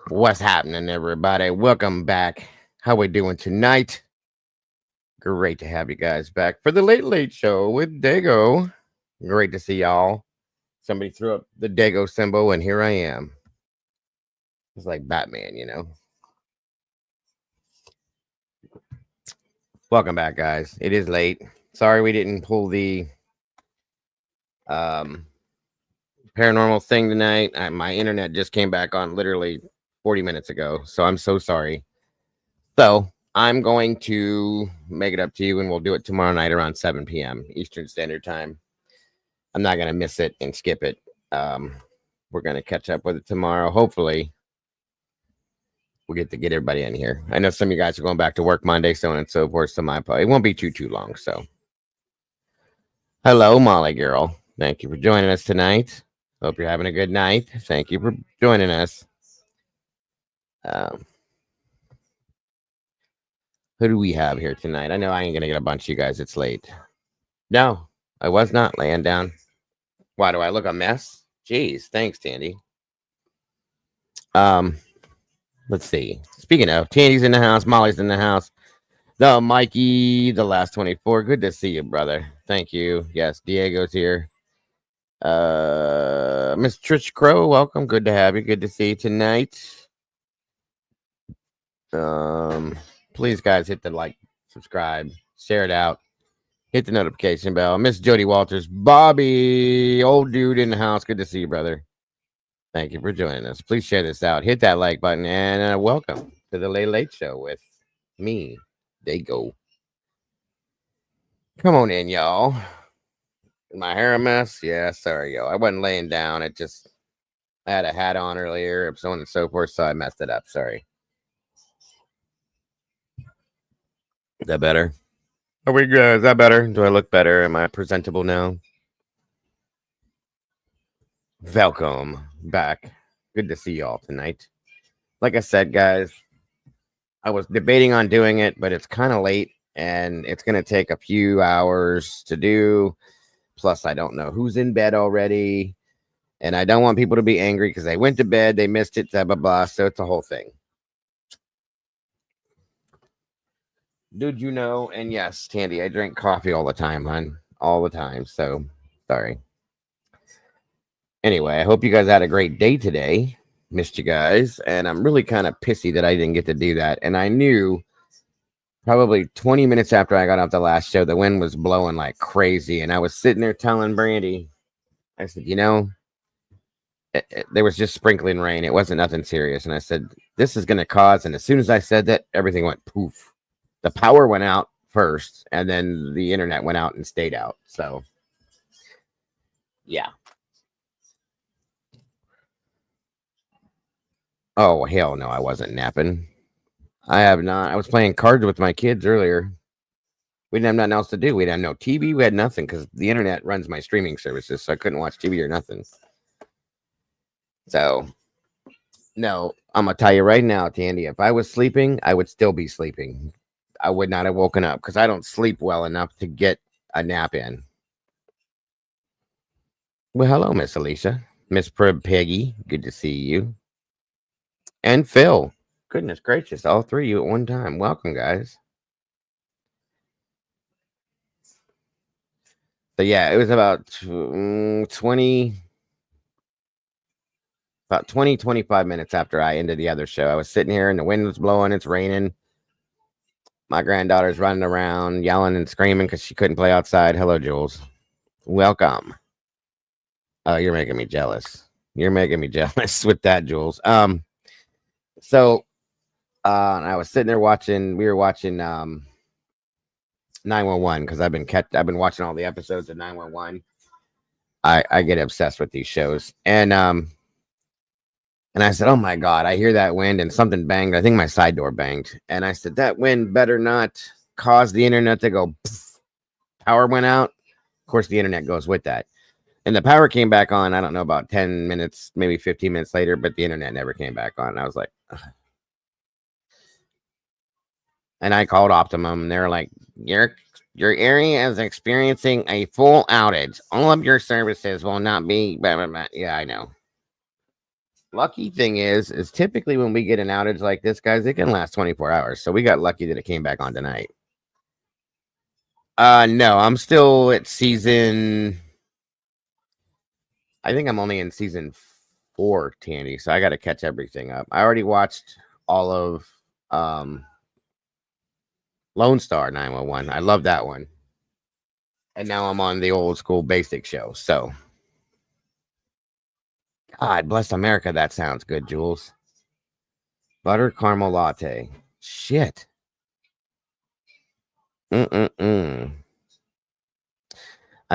What's happening, everybody? Welcome back. How we doing tonight? Great to have you guys back for the Late Late Show with Dago. Great to see y'all. Somebody threw up the Dago symbol, and here I am. It's like Batman. Welcome back, guys. It is late. Sorry we didn't pull the um, paranormal thing tonight. My internet just came back on literally 40 minutes ago, so I'm so sorry. So I'm going to make it up to you, and we'll do it tomorrow night around 7 p.m. Eastern Standard Time. I'm not going to miss it and skip it. We're going to catch up with it tomorrow. Hopefully, we'll get everybody in here. I know some of you guys are going back to work Monday, so on and so forth. So it won't be too long. So, hello, Molly girl. Thank you for joining us tonight. Hope you're having a good night. Thank you for joining us. Um, who do we have here tonight? I know I ain't gonna get a bunch of you guys. It's late. No, I was not laying down. Why do I look a mess? Jeez, thanks, Tandy. Um, let's see. Speaking of, Tandy's in the house, Molly's in the house. The Mikey, the last 24. Good to see you, brother. Thank you. Yes, Diego's here. Miss Trish Crow, welcome. Good to have you. Good to see you tonight. Please, guys, hit the like, subscribe, share it out. Hit the notification bell. Miss Jody Walters, Bobby, old dude in the house. Good to see you, brother. Thank you for joining us. Please share this out. Hit that like button and welcome to the Late Late Show with me, Dago. Come on in, y'all. My hair a mess? Yeah, sorry, y'all. I wasn't laying down. I had a hat on earlier, so on and so forth, so I messed it up. Sorry. Is that better? Are we good? Is that better? Do I look better? Am I presentable now? Welcome back. Good to see y'all tonight. Like I said, guys, I was debating on doing it, but it's kind of late and it's going to take a few hours to do. Plus, I don't know who's in bed already. And I don't want people to be angry because they went to bed, they missed it, blah, blah, blah. So it's a whole thing. Did you know? And yes, Tandy, I drink coffee all the time, hon. All the time. So sorry. Anyway, I hope you guys had a great day today. Missed you guys. And I'm really kind of pissy that I didn't get to do that. And I knew probably 20 minutes after I got off the last show, the wind was blowing like crazy. And I was sitting there telling Brandy, I said, there was just sprinkling rain. It wasn't nothing serious. And I said, this is going to cause. And as soon as I said that, everything went poof. The power went out first, and then the internet went out and stayed out. So, yeah. Oh, hell no, I wasn't napping. I have not. I was playing cards with my kids earlier. We didn't have nothing else to do. We didn't have no TV. We had nothing because the internet runs my streaming services, so I couldn't watch TV or nothing. So, no, I'm going to tell you right now, Tandy, if I was sleeping, I would still be sleeping. I would not have woken up because I don't sleep well enough to get a nap in. Well, hello, Miss Alicia. Miss Peggy, good to see you. And Phil. Goodness gracious, all three of you at one time. Welcome, guys. So yeah, it was about 25 minutes after I ended the other show. I was sitting here and the wind was blowing, it's raining. My granddaughter's running around, yelling and screaming because she couldn't play outside. Hello, Jules. Welcome. Oh, you're making me jealous. You're making me jealous with that, Jules. So I was sitting there watching. We were watching 911 because I've been watching all the episodes of 911. I get obsessed with these shows, and I said, "Oh my god!" I hear that wind and something banged. I think my side door banged, and I said, "That wind better not cause the internet to go." Pff. Power went out. Of course, the internet goes with that. And the power came back on, I don't know, about 10 minutes, maybe 15 minutes later, but the internet never came back on. I was like, ugh. And I called Optimum, and they're like, your area is experiencing a full outage. All of your services will not be, blah, blah, blah. Yeah, I know. Lucky thing is typically when we get an outage like this, guys, it can last 24 hours. So we got lucky that it came back on tonight. No, I'm still at season. I think I'm only in season 4, Tandy. So I got to catch everything up. I already watched all of Lone Star 911. I love that one. And now I'm on the old school basic show. So, God bless America. That sounds good, Jules. Butter caramel latte. Shit. I've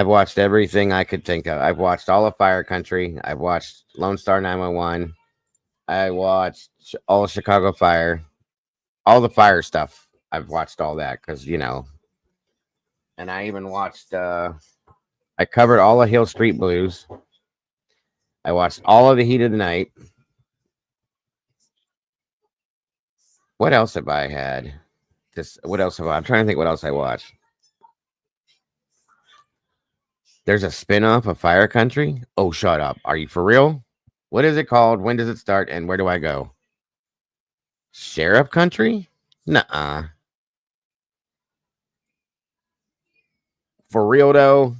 watched everything I could think of. I've watched all of Fire Country. I've watched Lone Star 911. I watched all of Chicago Fire. All the fire stuff. I've watched all that because, you know. And I even watched, I covered all of Hill Street Blues. I watched all of The Heat of the Night. What else have I had? What else have I? I'm trying to think what else I watched. There's a spinoff of Fire Country. Oh, shut up. Are you for real? What is it called? When does it start? And where do I go? Sheriff Country? Nuh-uh. For real, though?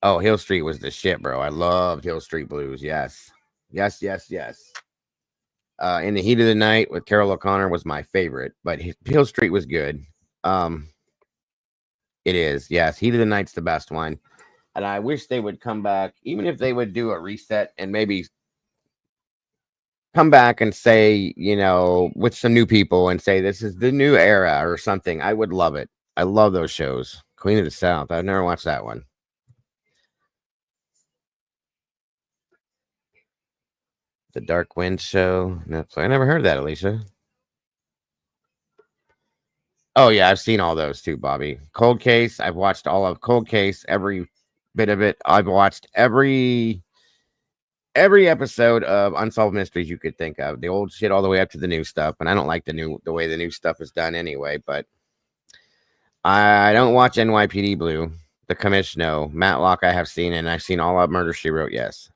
Oh, Hill Street was the shit, bro. I loved Hill Street Blues. Yes. Yes. In the Heat of the Night with Carol O'Connor was my favorite, but Hill Street was good. It is. Yes. Heat of the Night's the best one. And I wish they would come back, even if they would do a reset and maybe come back and say, you know, with some new people and say this is the new era or something. I would love it. I love those shows. Queen of the South. I've never watched that one. The Dark Wind Show. No, I never heard of that, Alicia. Oh, yeah, I've seen all those too, Bobby. Cold Case. I've watched all of Cold Case, every bit of it. I've watched every episode of Unsolved Mysteries you could think of. The old shit all the way up to the new stuff. And I don't like the way the new stuff is done anyway, but I don't watch NYPD Blue. The Commish, no. Matlock I have seen, and I've seen all of Murder, She Wrote, yes.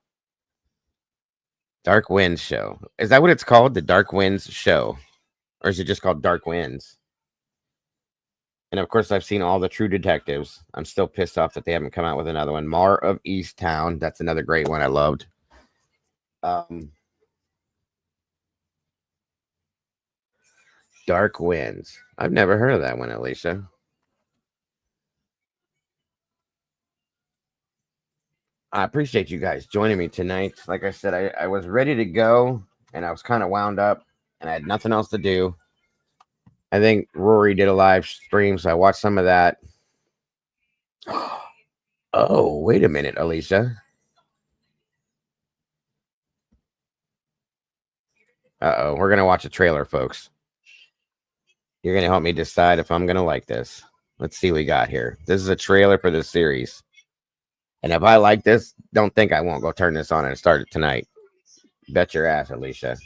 Dark Winds Show. Is that what it's called? The Dark Winds Show? Or is it just called Dark Winds? And of course, I've seen all the True Detectives. I'm still pissed off that they haven't come out with another one. Mare of Easttown. That's another great one I loved. Dark Winds. I've never heard of that one, Alicia. I appreciate you guys joining me tonight. Like I said, I was ready to go, and I was kind of wound up, and I had nothing else to do. I think Rory did a live stream, so I watched some of that. Oh, wait a minute, Alicia. Uh-oh, we're going to watch a trailer, folks. You're going to help me decide if I'm going to like this. Let's see what we got here. This is a trailer for this series. And if I like this, don't think I won't go turn this on and start it tonight. Bet your ass, Alicia.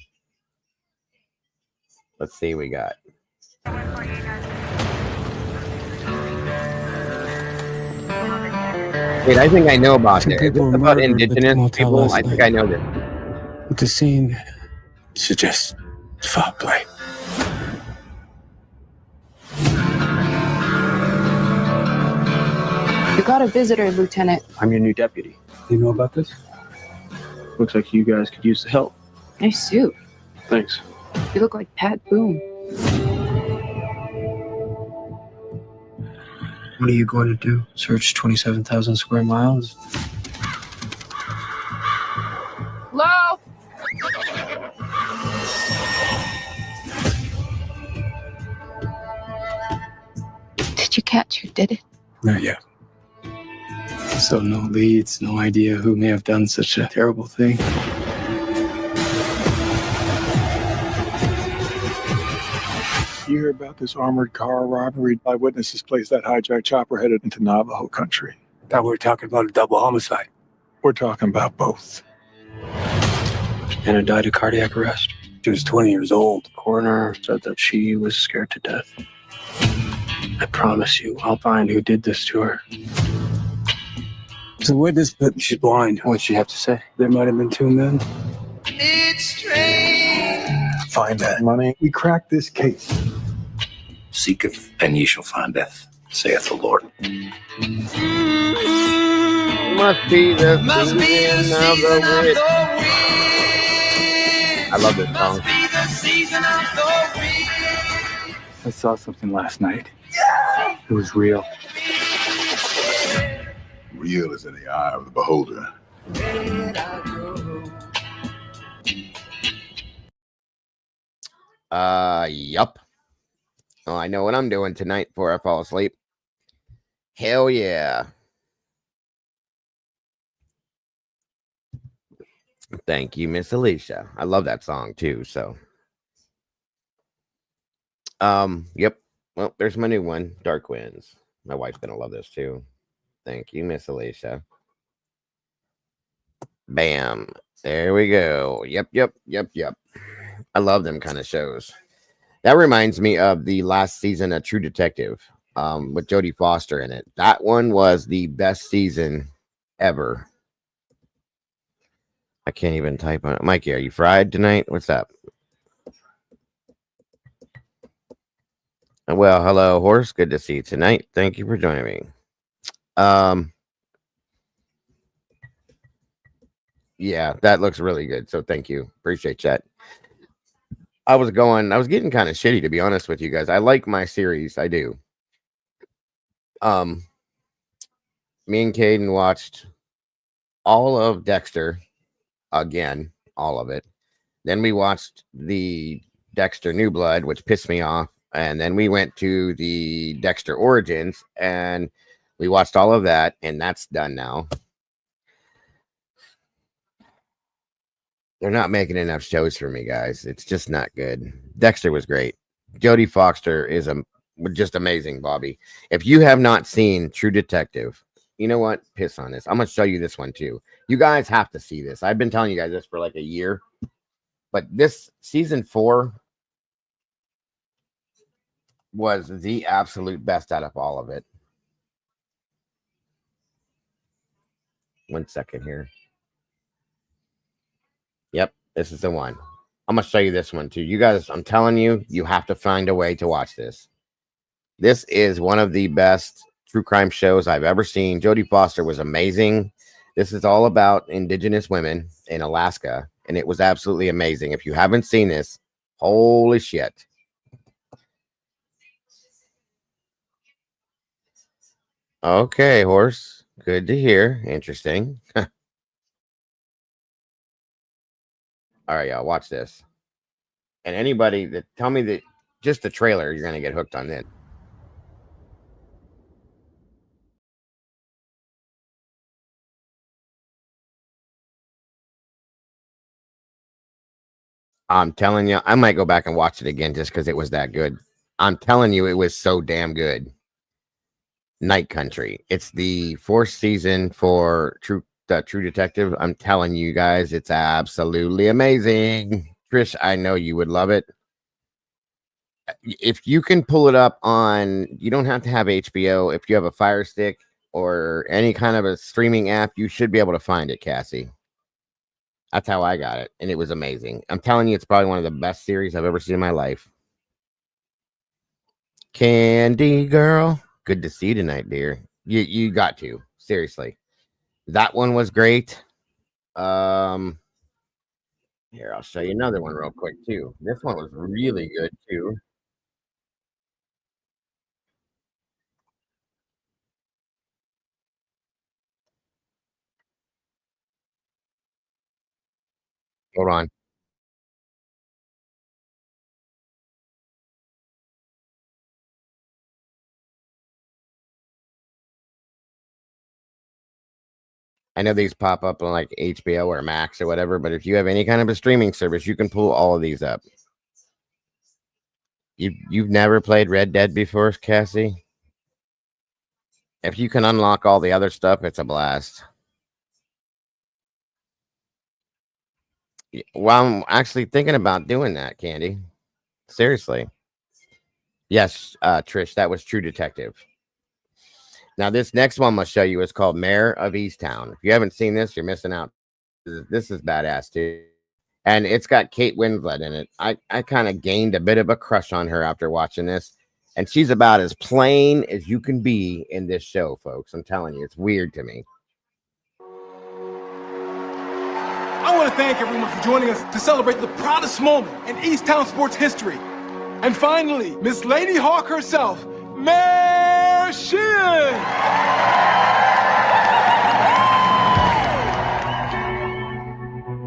Let's see what we got. Wait, I think I know about this. Is this about indigenous people? I think I know this. The scene suggests foul play. You got a visitor, Lieutenant. I'm your new deputy. You know about this? Looks like you guys could use the help. Nice suit. Thanks. You look like Pat Boone. What are you going to do? Search 27,000 square miles? Hello? Did you catch who did it? Not yet. So no leads, no idea who may have done such a terrible thing. You hear about this armored car robbery? Eyewitnesses place that hijacked chopper headed into Navajo country. Thought we were talking about a double homicide. We're talking about both. Anna died of cardiac arrest. She was 20 years old. The coroner said that she was scared to death. I promise you, I'll find who did this to her. There's a witness, but she's blind. What'd she have to say? There might have been two men. Find that money. We crack this case. Seeketh, and ye shall find death, saith the Lord. Must be the season of the witch. I love this song. I saw something last night. It was real. Real is in the eye of the beholder. Yup. Oh, I know what I'm doing tonight before I fall asleep. Hell yeah. Thank you, Miss Alicia. I love that song too, so. Yep. Well, there's my new one, Dark Winds. My wife's gonna love this too. Thank you, Miss Alicia. Bam. There we go. Yep. I love them kind of shows. That reminds me of the last season of True Detective, with Jodie Foster in it. That one was the best season ever. I can't even type on it. Mikey, are you fried tonight? What's up? Well, hello, horse. Good to see you tonight. Thank you for joining me. Yeah, that looks really good. So thank you. Appreciate that. I was getting kind of shitty, to be honest with you guys. I like my series. I do. Me and Caden watched all of Dexter again, all of it. Then we watched the Dexter New Blood, which pissed me off. And then we went to the Dexter Origins and we watched all of that, and that's done now. They're not making enough shows for me, guys. It's just not good. Dexter was great. Jodie Foster is just amazing, Bobby. If you have not seen True Detective, you know what? Piss on this. I'm going to show you this one too. You guys have to see this. I've been telling you guys this for like a year. But this season 4 was the absolute best out of all of it. 1 second here. Yep, this is the one. I'm going to show you this one too. You guys, I'm telling you, you have to find a way to watch this. This is one of the best true crime shows I've ever seen. Jodie Foster was amazing. This is all about Indigenous women in Alaska, and it was absolutely amazing. If you haven't seen this, holy shit. Okay, horse. Good to hear. Interesting. All right, y'all, watch this. And anybody that tell me that just the trailer, you're going to get hooked on this. I'm telling you, I might go back and watch it again just because it was that good. I'm telling you, it was so damn good. Night Country. It's the 4th season for True Detective. I'm telling you guys, it's absolutely amazing. Trish, I know you would love it. If you can pull it up on, you don't have to have HBO. If you have a Fire Stick or any kind of a streaming app, you should be able to find it, Cassie. That's how I got it, and it was amazing. I'm telling you, it's probably one of the best series I've ever seen in my life. Candy girl, good to see you tonight, dear. You got to, seriously. That one was great. Here, I'll show you another one real quick too. This one was really good too. Hold on. I know these pop up on like HBO or Max or whatever, but if you have any kind of a streaming service, you can pull all of these up. You've never played Red Dead before, Cassie? If you can unlock all the other stuff, it's a blast. Well, I'm actually thinking about doing that, Candy. Seriously. Yes, Trish, that was True Detective. Now, this next one I'm gonna show you is called Mare of Easttown. If you haven't seen this, you're missing out. This is badass too. And it's got Kate Winslet in it. I kind of gained a bit of a crush on her after watching this. And she's about as plain as you can be in this show, folks. I'm telling you, it's weird to me. I want to thank everyone for joining us to celebrate the proudest moment in Easttown sports history. And finally, Miss Lady Hawk herself, Mayor Sheehan!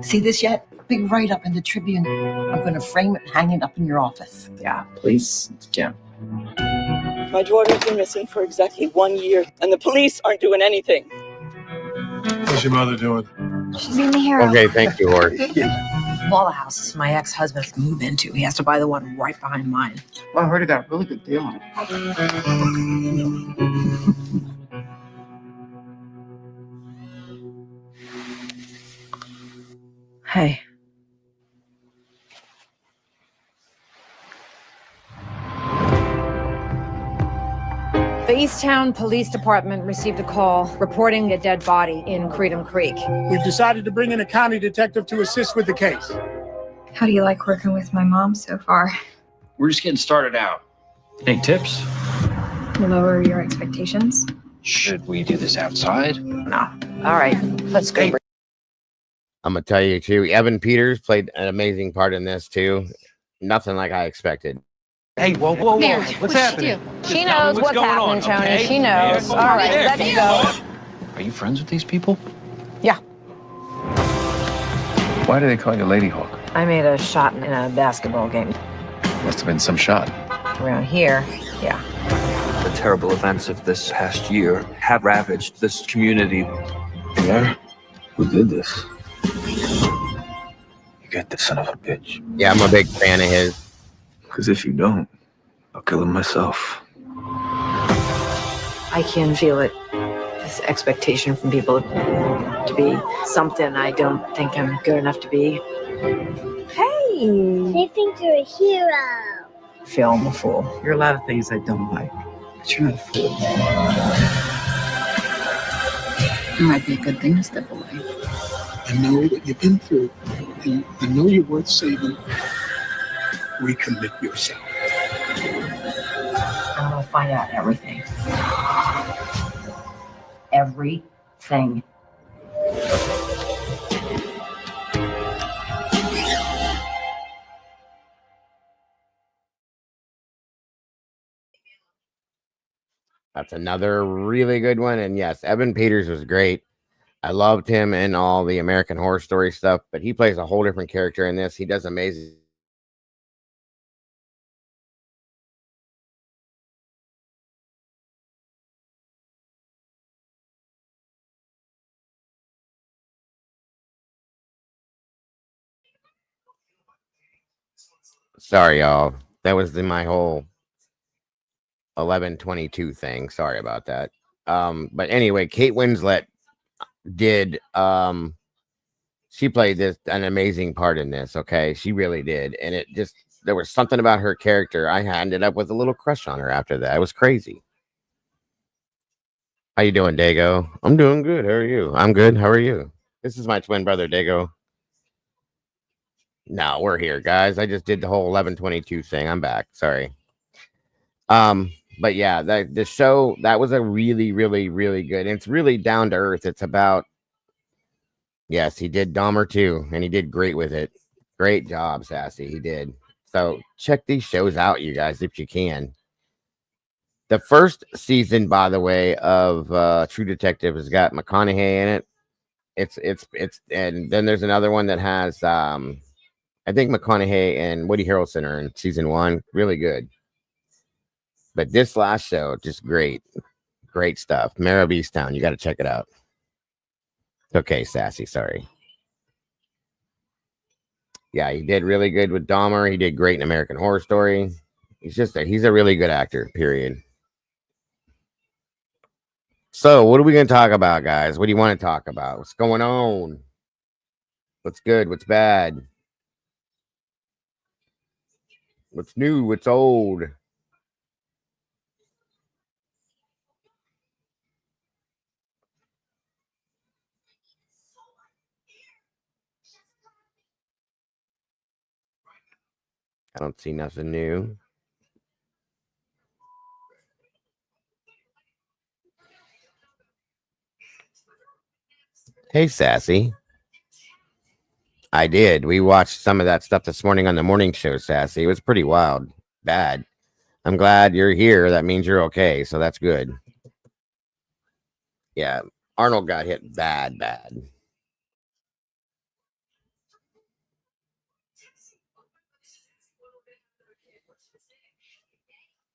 See this yet? Big write-up in the Tribune. I'm going to frame it and hang it up in your office. Yeah, please, Jim. My daughter's been missing for exactly 1 year, and the police aren't doing anything. What's your mother doing? She's in the hero. Okay, thank you, Hort. Of all the houses my ex-husband moved into, he has to buy the one right behind mine. Well, I heard he got a really good deal on it. Hey. The Easttown Police Department received a call reporting a dead body in Creedham Creek. We've decided to bring in a county detective to assist with the case. How do you like working with my mom so far? We're just getting started out. Any tips? Lower your expectations. Should we do this outside? No. All right, let's go. I'm gonna tell you too. Evan Peters played an amazing part in this too. Nothing like I expected. Hey, whoa. Mary, What's happening? She knows what's happening, Tony. Okay? She knows. All right, let's go. Are you friends with these people? Yeah. Why do they call you Lady Hawk? I made a shot in a basketball game. Must have been some shot. Around here, yeah. The terrible events of this past year have ravaged this community. Yeah? Who did this? You got the son of a bitch. Yeah, I'm a big fan of his. Because if you don't, I'll kill him myself. I can feel it. This expectation from people to be something I don't think I'm good enough to be. Hey! They think you're a hero. I feel I'm a fool. There are a lot of things I don't like, but you're not a fool. It might be a good thing to step away. I know what you've been through, and I know you're worth saving. Recommit yourself. I'm gonna find out everything. Everything. That's another really good one. And yes, Evan Peters was great. I loved him in all the American Horror Story stuff, but he plays a whole different character in this. He does amazing. Sorry, y'all. That was my whole 11:22 thing. Sorry about that. But anyway, Kate Winslet did she played an amazing part in this. Okay, she really did, and it just there was something about her character. I ended up with a little crush on her after that. It was crazy. How you doing, Dago? I'm doing good. How are you? I'm good. How are you? This is my twin brother, Dago. No, we're here, guys. I just did the whole 11:22 thing. I'm back. Sorry. But yeah, the show that was a really, really, really good. And it's really down to earth. It's about yes, he did Dahmer too, and he did great with it. Great job, Sassy. He did. So check these shows out, you guys, if you can. The first season, by the way, of True Detective has got McConaughey in it. It's and then there's another one that has I think McConaughey and Woody Harrelson are in season 1. Really good. But this last show, just great. Great stuff. Mare of Easttown. You got to check it out. Okay, Sassy. Sorry. Yeah, he did really good with Dahmer. He did great in American Horror Story. He's a really good actor, period. So, what are we going to talk about, guys? What do you want to talk about? What's going on? What's good? What's bad? What's new? What's old? I don't see nothing new. Hey, Sassy. I did. We watched some of that stuff this morning on the morning show, Sassy. It was pretty wild. Bad. I'm glad you're here. That means you're okay. So that's good. Yeah. Arnold got hit bad.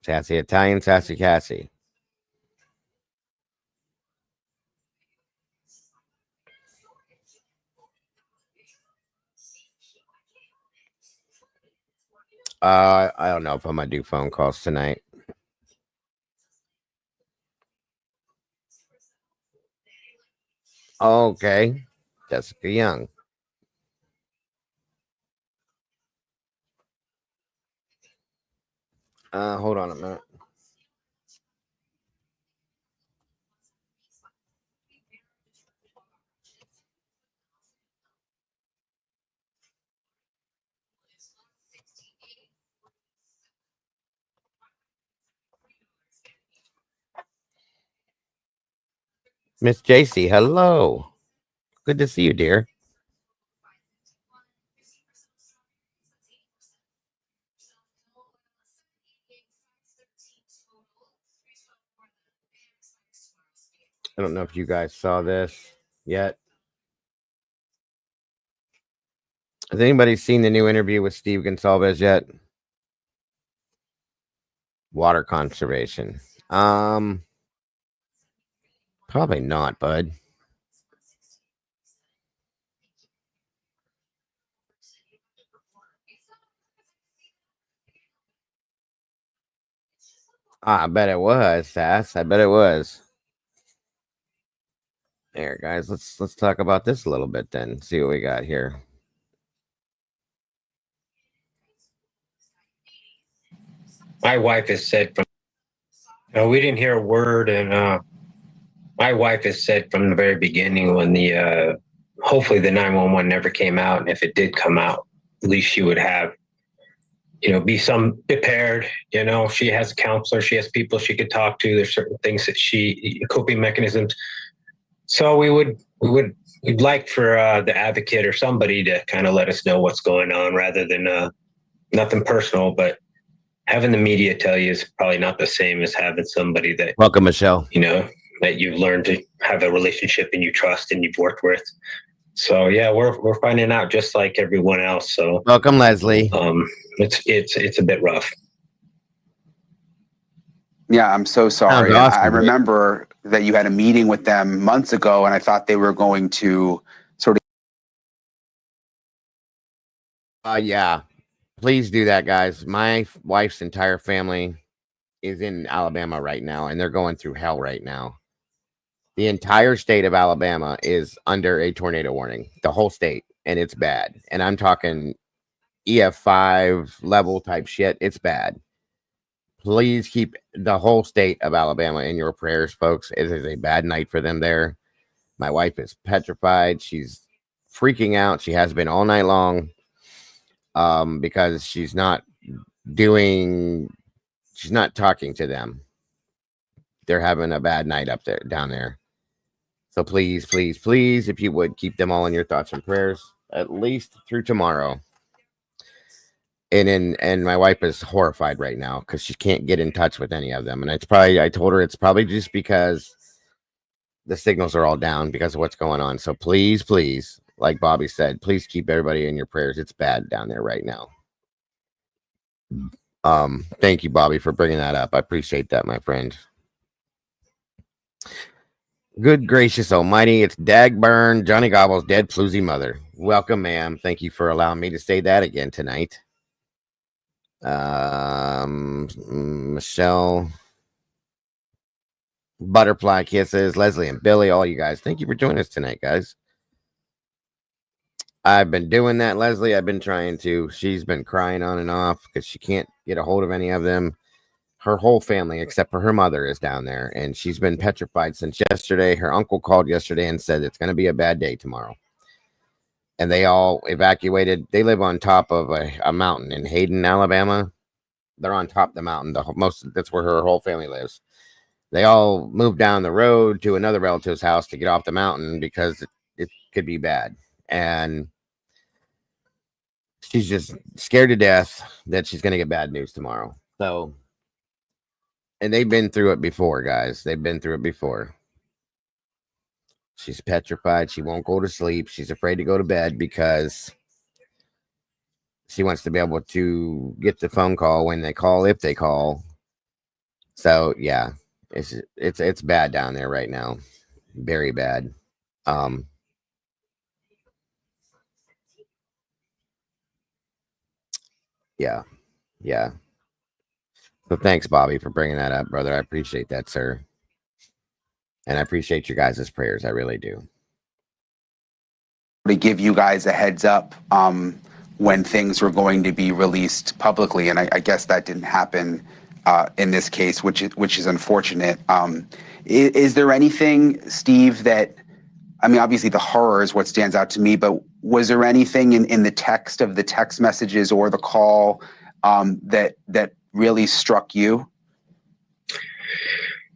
Sassy Italian, Sassy Cassie. I don't know if I'm gonna do phone calls tonight. Okay. Jessica Young. Hold on a minute. Miss JC, hello. Good to see you, dear. I don't know if you guys saw this yet. Has anybody seen the new interview with Steve Gonsalves yet? Water conservation. Probably not, bud. I bet it was, Sass. I bet it was. There, guys. Let's talk about this a little bit then. See what we got here. My wife has said from we didn't hear a word, and my wife has said from the very beginning when the hopefully the 911 never came out, and if it did come out, at least she would have be some prepared. She has a counselor, she has people she could talk to. There's certain things that coping mechanisms. So we'd like for the advocate or somebody to kind of let us know what's going on, rather than nothing personal, but having the media tell you is probably not the same as having somebody that welcome, Michelle. That you've learned to have a relationship and you trust and you've worked with. So yeah, we're finding out just like everyone else. So welcome, Leslie. It's a bit rough. Yeah, I'm so sorry. Awesome. I remember that you had a meeting with them months ago, and I thought they were going to sort of. Yeah, please do that, guys. My wife's entire family is in Alabama right now, and they're going through hell right now. The entire state of Alabama is under a tornado warning. The whole state, and it's bad. And I'm talking EF5 level type shit. It's bad. Please keep the whole state of Alabama in your prayers, folks. It is a bad night for them there. My wife is petrified. She's freaking out. She has been all night long because she's not talking to them. They're having a bad night down there. So please, if you would, keep them all in your thoughts and prayers, at least through tomorrow. And my wife is horrified right now because she can't get in touch with any of them. And I told her it's probably just because the signals are all down because of what's going on. So please, like Bobby said, please keep everybody in your prayers. It's bad down there right now. Thank you, Bobby, for bringing that up. I appreciate that, my friend. Good gracious almighty, it's Dagburn, Johnny Gobble's dead floozy mother. Welcome, ma'am. Thank you for allowing me to say that again tonight. Michelle, butterfly kisses, Leslie and Billy, all you guys. Thank you for joining us tonight, guys. I've been doing that, Leslie. I've been trying to. She's been crying on and off because she can't get a hold of any of them. Her whole family, except for her mother, is down there, and she's been petrified since yesterday. Her uncle called yesterday and said it's going to be a bad day tomorrow. and they all evacuated. They live on top of a mountain in Hayden, Alabama. They're on top of the mountain. That's where her whole family lives. They all moved down the road to another relative's house to get off the mountain because it could be bad. And she's just scared to death that she's going to get bad news tomorrow. So, and they've been through it before, guys. They've been through it before. She's petrified. She won't go to sleep. She's afraid to go to bed because she wants to be able to get the phone call when they call, if they call. So yeah, it's bad down there right now. Very bad. Yeah. So thanks, Bobby, for bringing that up, brother. I appreciate that, sir. And I appreciate your guys' prayers. I really do. To give you guys a heads up when things were going to be released publicly, and I guess that didn't happen in this case, which is unfortunate. Is there anything, Steve, that, I mean, obviously the horror is what stands out to me, but was there anything in the text of the text messages or the call that really struck you?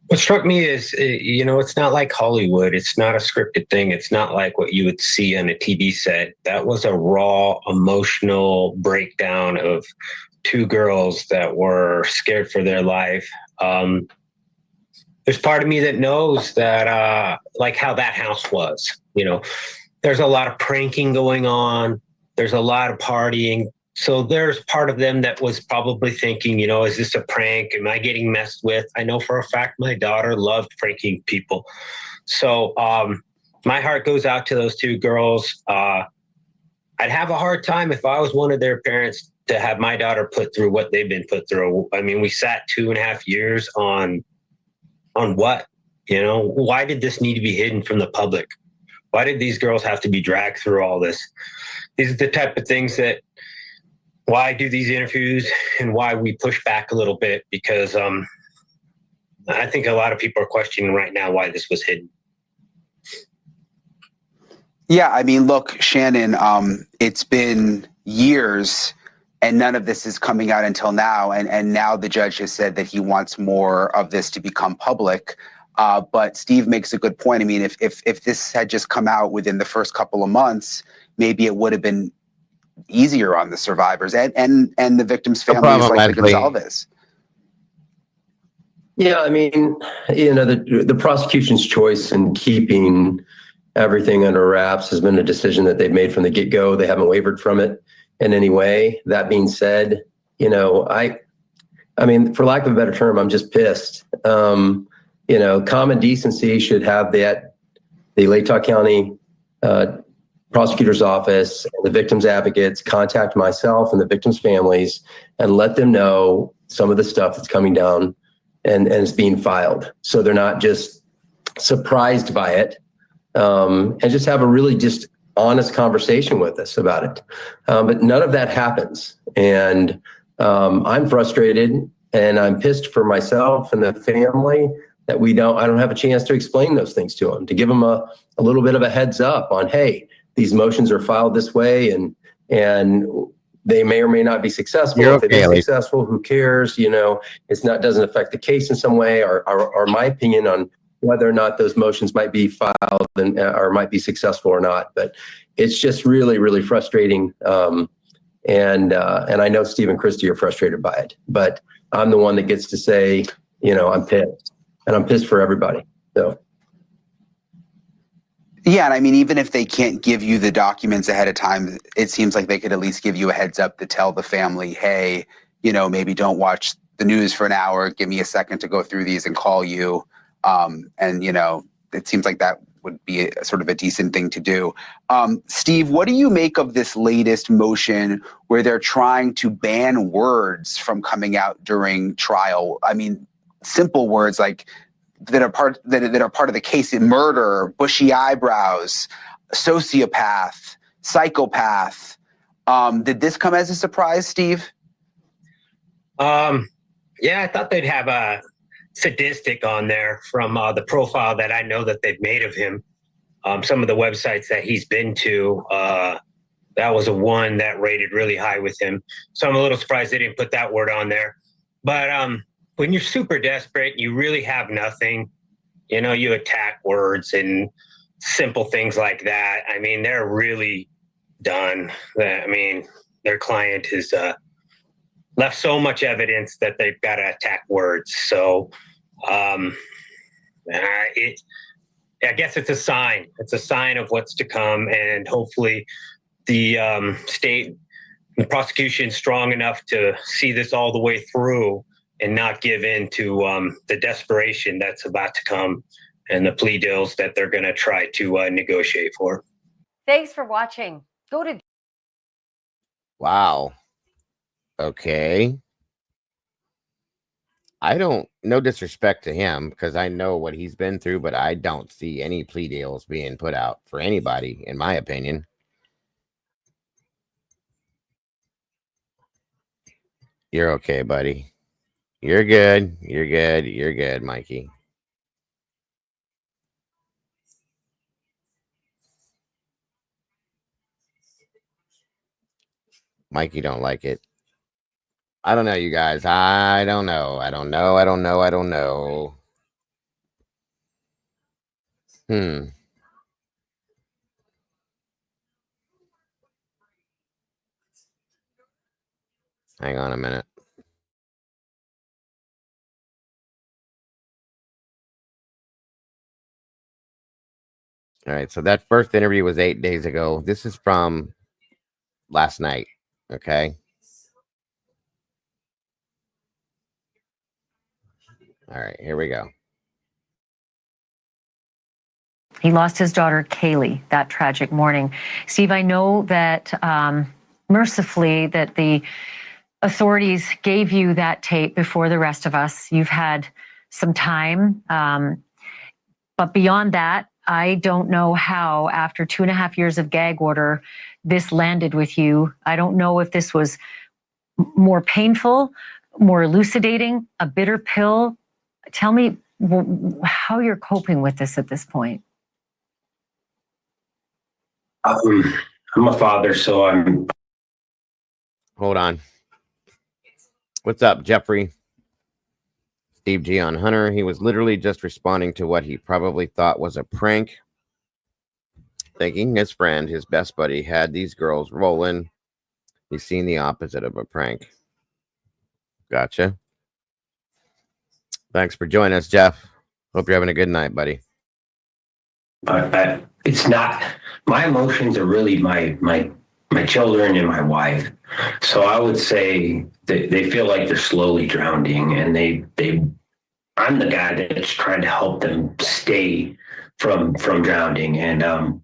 What struck me is, it's not like Hollywood. It's not a scripted thing. It's not like what you would see on a TV set. That was a raw, emotional breakdown of two girls that were scared for their life. There's part of me that knows that, like how that house was, there's a lot of pranking going on. There's a lot of partying. So there's part of them that was probably thinking, is this a prank? Am I getting messed with? I know for a fact my daughter loved pranking people. So my heart goes out to those two girls. I'd have a hard time if I was one of their parents to have my daughter put through what they've been put through. I mean, we sat 2.5 years on what? Why did this need to be hidden from the public? Why did these girls have to be dragged through all this? These are the type of things that why I do these interviews and why we push back a little bit, because I think a lot of people are questioning right now why this was hidden. Yeah, I mean, look, Shannon, it's been years and none of this is coming out until now. And now the judge has said that he wants more of this to become public. But Steve makes a good point. I mean, if this had just come out within the first couple of months, maybe it would have been easier on the survivors and the victims' families like the Gonzalez. Yeah, I mean, the prosecution's choice in keeping everything under wraps has been a decision that they've made from the get-go. They haven't wavered from it in any way. That being said, I mean, for lack of a better term, I'm just pissed. Common decency should have the Latah County prosecutor's office and the victims' advocates contact myself and the victims' families and let them know some of the stuff that's coming down and is being filed. So they're not just surprised by it, and just have a really just honest conversation with us about it. But none of that happens. And I'm frustrated and I'm pissed for myself and the family that I don't have a chance to explain those things to them, to give them a little bit of a heads up on, hey, these motions are filed this way and they may or may not be successful. If they've been successful, who cares? Doesn't affect the case in some way, or my opinion on whether or not those motions might be filed or might be successful or not. But it's just really, really frustrating. And I know Steve and Christy are frustrated by it, but I'm the one that gets to say, I'm pissed, and I'm pissed for everybody. So. Yeah, and I mean, even if they can't give you the documents ahead of time, it seems like they could at least give you a heads up to tell the family, hey, maybe don't watch the news for an hour. Give me a second to go through these and call you. It seems like that would be a sort of a decent thing to do. Steve, what do you make of this latest motion where they're trying to ban words from coming out during trial? I mean, simple words like that are part of the case in murder, bushy eyebrows, sociopath, psychopath. Did this come as a surprise, Steve? Yeah, I thought they'd have a sadistic on there from the profile that I know that they've made of him. Some of the websites that he's been to, That was a one that rated really high with him. So I'm a little surprised they didn't put that word on there. But when you're super desperate, you really have nothing. You know, you attack words and simple things like that. I mean, they're really done. I mean, their client has left so much evidence that they've got to attack words. So I guess it's a sign. It's a sign of what's to come, and hopefully the state the prosecution strong enough to see this all the way through and not give in to the desperation that's about to come and the plea deals that they're going to try to negotiate for. Thanks for watching. Go to. Wow. Okay. I don't, no disrespect to him, because I know what he's been through, but I don't see any plea deals being put out for anybody, in my opinion. You're okay, buddy. You're good. You're good. You're good, Mikey. Mikey don't like it. I don't know, you guys. I don't know. I don't know. I don't know. I don't know. Hang on a minute. All right. So that first interview was 8 days ago. This is from last night. Okay. All right. Here we go. He lost his daughter, Kaylee, that tragic morning. Steve, I know that mercifully that the authorities gave you that tape before the rest of us. You've had some time. But beyond that, I don't know how, after 2.5 years of gag order, this landed with you. I don't know if this was more painful, more elucidating, a bitter pill. Tell me how you're coping with this at this point. I'm a father, so I'm. Hold on. What's up, Jeffrey? Steve G on Hunter. He was literally just responding to what he probably thought was a prank, thinking his friend, his best buddy, had these girls rolling. He's seen the opposite of a prank. Gotcha. Thanks for joining us, Jeff. Hope you're having a good night, buddy. It's not. My emotions are really my children and my wife. So I would say that they feel like they're slowly drowning, and I'm the guy that's trying to help them stay from drowning. And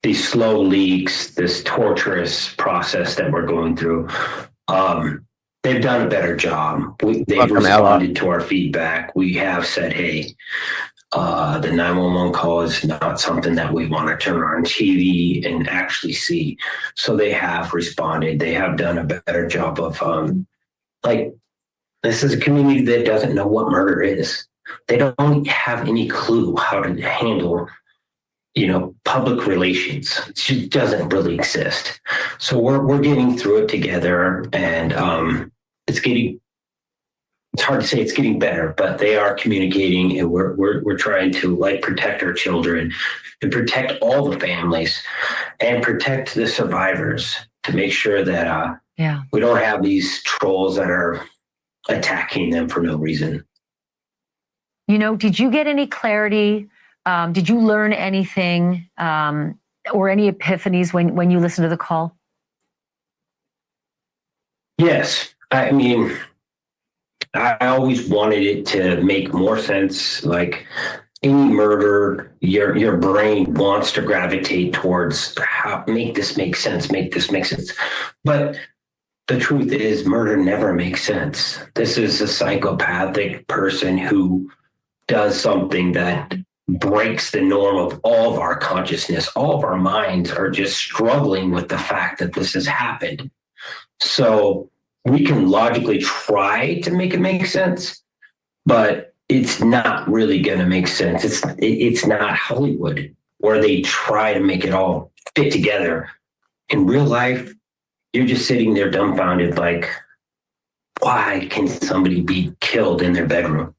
these slow leaks, this torturous process that we're going through, they've done a better job. They've responded to our feedback. We have said, hey, the 911 call is not something that we want to turn on TV and actually see. So they have responded. They have done a better job of, this is a community that doesn't know what murder is. They don't have any clue how to handle, public relations. It just doesn't really exist. So we're getting through it together, and it's hard to say it's getting better, but they are communicating, and we're trying to protect our children and protect all the families and protect the survivors to make sure that we don't have these trolls that are attacking them for no reason. Did you get any clarity? Did you learn anything or any epiphanies when you listened to the call? Yes. I mean, I always wanted it to make more sense. Like any murder, your brain wants to gravitate towards make this make sense. But the truth is, murder never makes sense. This is a psychopathic person who does something that breaks the norm of all of our consciousness. All of our minds are just struggling with the fact that this has happened. So we can logically try to make it make sense, but it's not really going to make sense. It's not Hollywood, where they try to make it all fit together. In real life, you're just sitting there dumbfounded, like, why can somebody be killed in their bedroom?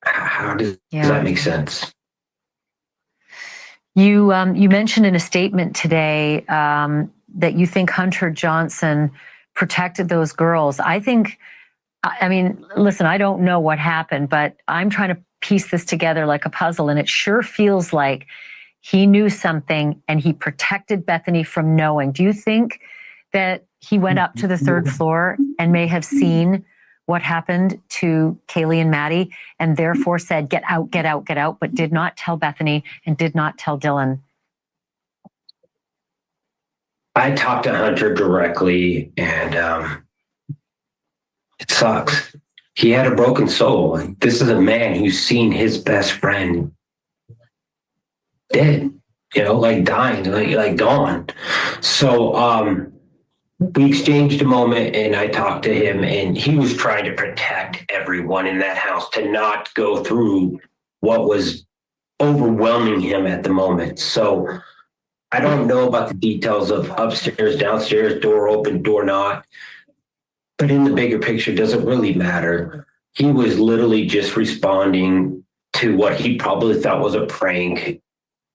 How does that make sense? You mentioned in a statement today that you think Hunter Johnson protected those girls. I mean, listen, I don't know what happened, but I'm trying to piece this together like a puzzle, and it sure feels like he knew something and he protected Bethany from knowing. Do you think that he went up to the third floor and may have seen what happened to Kaylee and Maddie and therefore said, get out, get out, get out, but did not tell Bethany and did not tell Dylan? I talked to Hunter directly, and it sucks. He had a broken soul. This is a man who's seen his best friend dead, like dying, like gone. So we exchanged a moment, and I talked to him, and he was trying to protect everyone in that house to not go through what was overwhelming him at the moment. So I don't know about the details of upstairs, downstairs, door open, door not, but in the bigger picture, does it really matter? He was literally just responding to what he probably thought was a prank,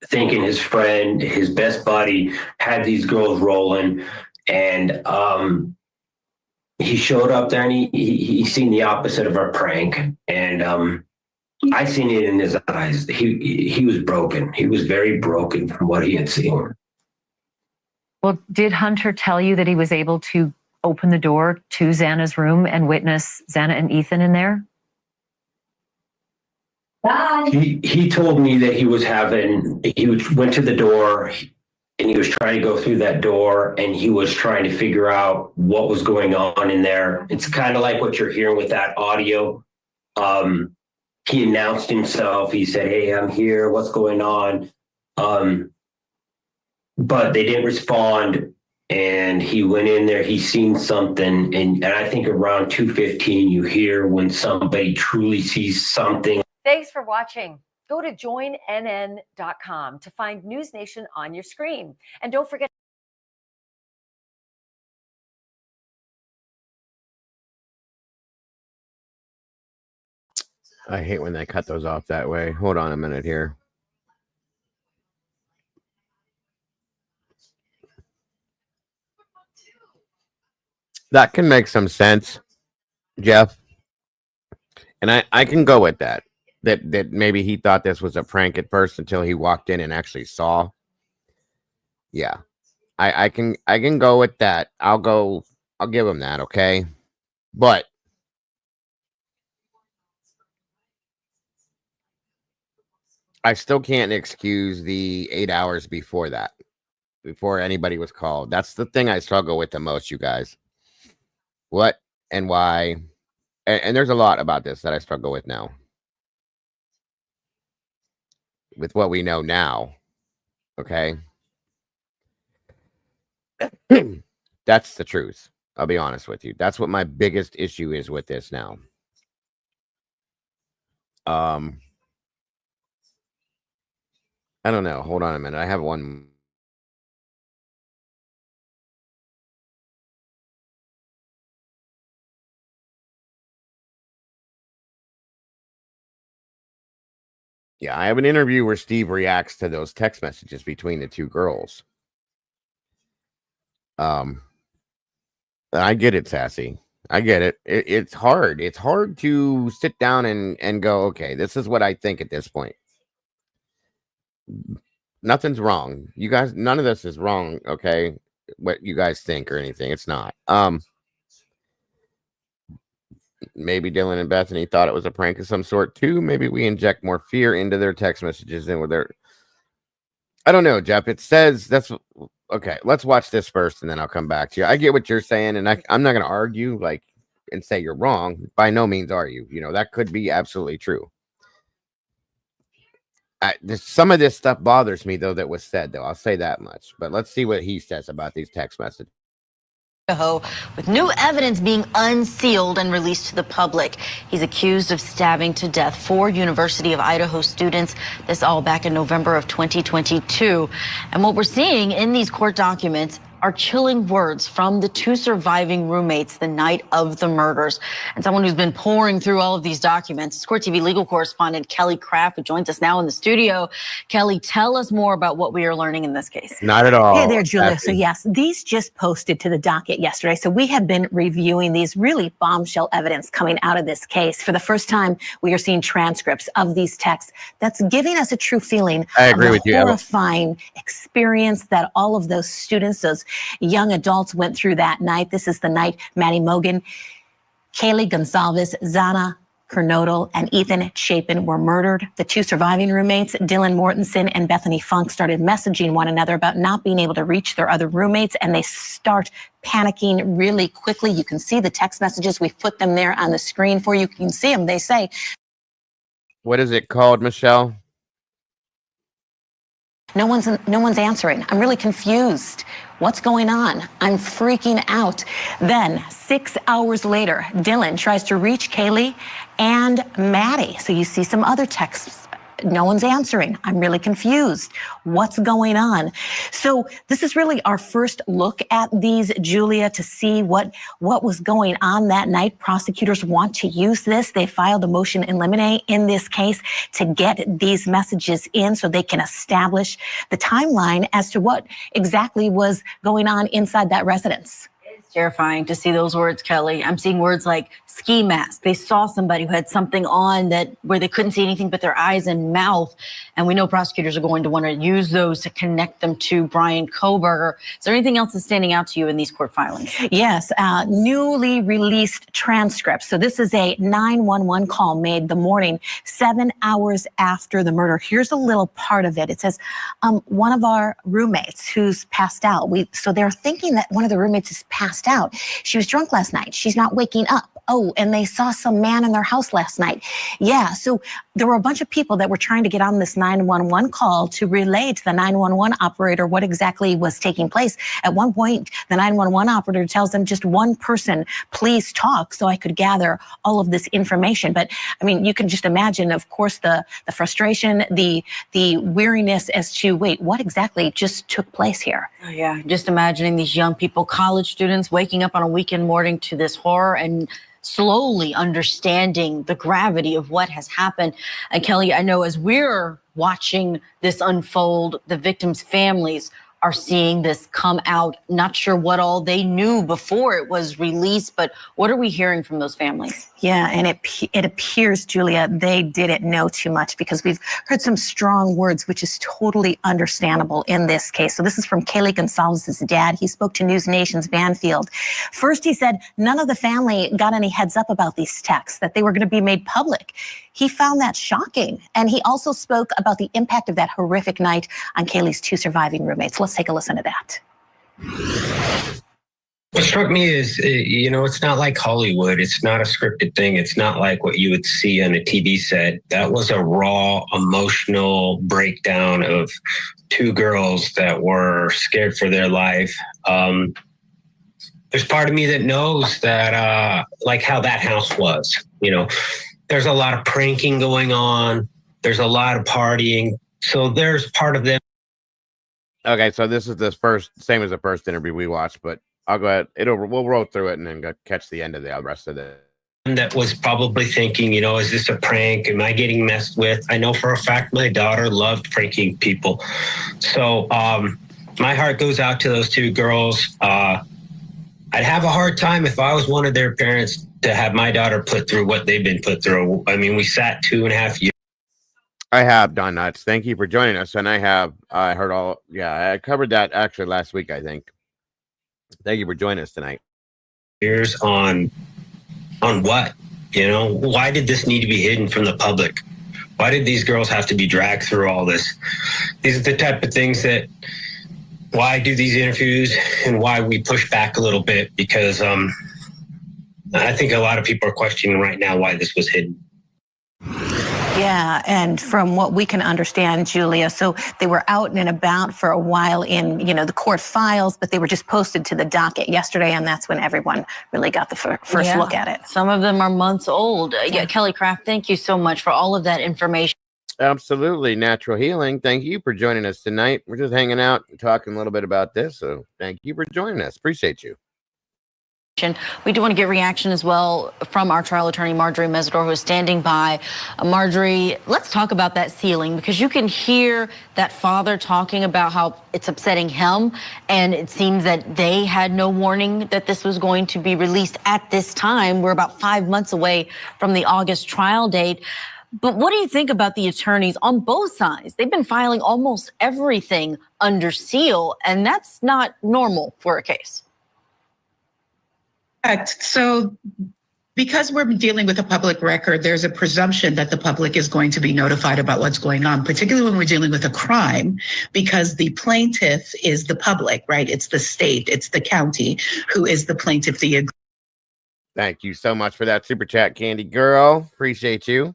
thinking his friend, his best buddy, had these girls rolling, and he showed up there and he seen the opposite of a prank, and I seen it in his eyes. He was broken. He was very broken from what he had seen. Well, did Hunter tell you that he was able to open the door to Xana's room and witness Xana and Ethan in there? He told me that he went to the door and he was trying to go through that door and he was trying to figure out what was going on in there. It's kind of like what you're hearing with that audio. He announced himself. He said, "Hey, I'm here. What's going on?" But they didn't respond. And he went in there, he seen something. And I think around 2:15, you hear when somebody truly sees something. Thanks for watching. Go to joinnn.com to find News Nation on your screen. And don't forget. I hate when they cut those off that way. Hold on a minute here. That can make some sense, Jeff. And I can go with that. That maybe he thought this was a prank at first until he walked in and actually saw. Yeah. I can go with that. I'll give him that, okay? But I still can't excuse the 8 hours before that, before anybody was called. That's the thing I struggle with the most, you guys. What and why? And there's a lot about this that I struggle with now. With what we know now, okay? That's the truth. I'll be honest with you. That's what my biggest issue is with this now. I don't know. Hold on a minute. I have one. Yeah, I have an interview where Steve reacts to those text messages between the two girls. I get it, Sassy. I get it. It's hard. It's hard to sit down and go, okay, this is what I think at this point. Nothing's wrong. You guys, none of this is wrong, okay? What you guys think or anything. It's not. Maybe Dylan and Bethany thought it was a prank of some sort too. Maybe we inject more fear into their text messages than with their. I don't know, Jeff. It says that's okay. Let's watch this first, and then I'll come back to you. I get what you're saying, and I'm not going to argue and say you're wrong. By no means are you. You know that could be absolutely true. Some of this stuff bothers me though that was said though. I'll say that much. But let's see what he says about these text messages. Idaho, with new evidence being unsealed and released to the public. He's accused of stabbing to death 4 University of Idaho students, this all back in November of 2022. And what we're seeing in these court documents are chilling words from the two surviving roommates the night of the murders. And someone who's been pouring through all of these documents is Court TV legal correspondent Kelly Craft, who joins us now in the studio. Kelly, tell us more about what we are learning in this case. Not at all. Hey there, Julia. So Happy. yes, these just posted to the docket yesterday. So we have been reviewing these really bombshell evidence coming out of this case. For the first time, we are seeing transcripts of these texts that's giving us a true feeling I agree of with the you. horrifying experience that all of those students, those young adults went through that night. This is the night Maddie Mogen, Kaylee Gonzalez, Zana Kernodle, and Ethan Chapin were murdered. The two surviving roommates, Dylan Mortensen and Bethany Funk, started messaging one another about not being able to reach their other roommates, and they start panicking really quickly. You can see the text messages. We've put them there on the screen for you. You can see them. They say, What is it called, Michelle? no one's answering. I'm really confused. What's going on? I'm freaking out. Then 6 hours later, Dylan tries to reach Kaylee and Maddie. So you see some other texts. No one's answering. I'm really confused. What's going on? So this is really our first look at these, Julia, to see what was going on that night. Prosecutors want to use this. They filed a motion in limine in this case to get these messages in so they can establish the timeline as to what exactly was going on inside that residence. It's terrifying to see those words, Kelly. I'm seeing words like ski mask. They saw somebody who had something on where they couldn't see anything but their eyes and mouth. And we know prosecutors are going to want to use those to connect them to Brian Kohberger. Is there anything else that's standing out to you in these court filings? Yes, newly released transcripts. So this is a 911 call made the morning, 7 hours after the murder. Here's a little part of it. It says, one of our roommates who's passed out. So they're thinking that one of the roommates is passed out. She was drunk last night. She's not waking up. Oh, and they saw some man in their house last night. Yeah, so there were a bunch of people that were trying to get on this 911 call to relay to the 911 operator what exactly was taking place. At one point, the 911 operator tells them, just one person, please talk, so I could gather all of this information. But I mean, you can just imagine, of course, the frustration, the weariness as to, wait, what exactly just took place here? Oh, yeah, just imagining these young people, college students, waking up on a weekend morning to this horror and slowly understanding the gravity of what has happened. And Kelly, I know as we're watching this unfold, the victims' families are seeing this come out. Not sure what all they knew before it was released, but what are we hearing from those families? Yeah, and it appears, Julia, they didn't know too much because we've heard some strong words, which is totally understandable in this case. So this is from Kaylee Gonzalez's dad. He spoke to News Nation's Banfield. First, he said none of the family got any heads up about these texts, that they were going to be made public. He found that shocking. And he also spoke about the impact of that horrific night on Kaylee's two surviving roommates. Let's take a listen to that. What struck me is, it's not like Hollywood. It's not a scripted thing. It's not like what you would see on a TV set. That was a raw, emotional breakdown of two girls that were scared for their life. There's part of me that knows that, like how that house was, there's a lot of pranking going on. There's a lot of partying. So there's part of them. Okay, so this is same as the first interview we watched, but I'll go ahead. We'll roll through it and then catch the end of the rest of it. That was probably thinking, is this a prank? Am I getting messed with? I know for a fact my daughter loved pranking people. So my heart goes out to those two girls. I'd have a hard time if I was one of their parents to have my daughter put through what they've been put through. I mean, we sat 2.5 years. I have done that. Thank you for joining us. And I covered that actually last week, I think. Thank you for joining us tonight. Years on what? Why did this need to be hidden from the public? Why did these girls have to be dragged through all this? These are the type of things that why I do these interviews and why we push back a little bit, because I think a lot of people are questioning right now why this was hidden. Yeah, and from what we can understand, Julia, so they were out and about for a while in, the court files, but they were just posted to the docket yesterday, and that's when everyone really got the first look at it. Some of them are months old. Yeah, Kelly Craft, thank you so much for all of that information. Absolutely. Natural healing. Thank you for joining us tonight. We're just hanging out and talking a little bit about this. So thank you for joining us. Appreciate you. We do want to get reaction as well from our trial attorney, Marjorie Mesidor, who is standing by. Marjorie, let's talk about that ceiling, because you can hear that father talking about how it's upsetting him. And it seems that they had no warning that this was going to be released at this time. We're about 5 months away from the August trial date. But what do you think about the attorneys on both sides? They've been filing almost everything under seal, and that's not normal for a case. Correct. So because we're dealing with a public record, there's a presumption that the public is going to be notified about what's going on, particularly when we're dealing with a crime, because the plaintiff is the public, right? It's the state, it's the county who is the plaintiff. Thank you so much for that super chat, Candy Girl. Appreciate you.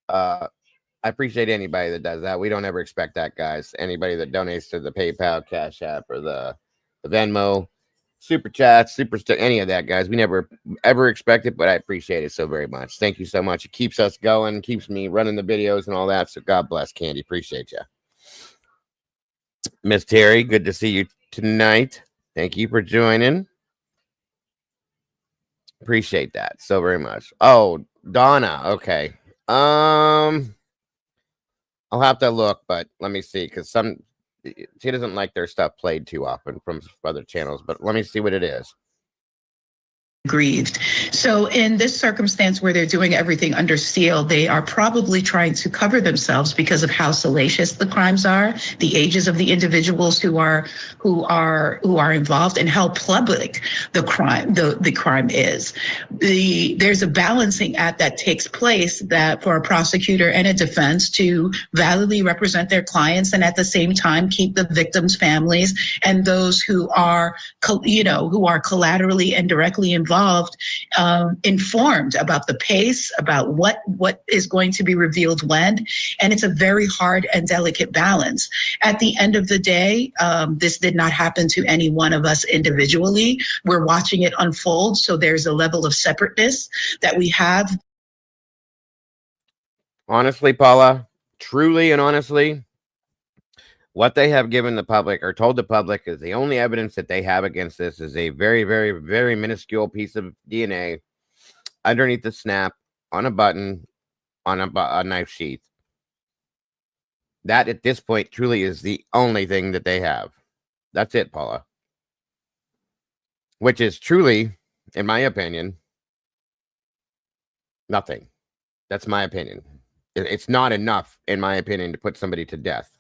I appreciate anybody that does that. We don't ever expect that, guys. Anybody that donates to the PayPal, Cash App, or the Venmo, super chat, any of that, guys. We never ever expect it, but I appreciate it so very much. Thank you so much. It keeps us going, keeps me running the videos and all that. So God bless, Candy. Appreciate you. Miss Terry, good to see you tonight. Thank you for joining. Appreciate that so very much. Oh, Donna. Okay. I'll have to look, but let me see, because she doesn't like their stuff played too often from other channels, but let me see what it is. Grieved. So in this circumstance where they're doing everything under seal, they are probably trying to cover themselves because of how salacious the crimes are, the ages of the individuals who are involved, and how public the crime is. There's a balancing act that takes place that for a prosecutor and a defense to validly represent their clients and at the same time keep the victims' families and those who are collaterally and directly involved informed about the pace, about what is going to be revealed when. And it's a very hard and delicate balance. At the end of the day, this did not happen to any one of us individually. We're watching it unfold. So there's a level of separateness that we have. Honestly, Paula, truly and honestly, what they have given the public or told the public is the only evidence that they have against this is a very, very, very minuscule piece of DNA underneath the snap on a button on a knife sheath. That at this point truly is the only thing that they have. That's it, Paula. Which is truly, in my opinion, nothing. That's my opinion. It's not enough, in my opinion, to put somebody to death.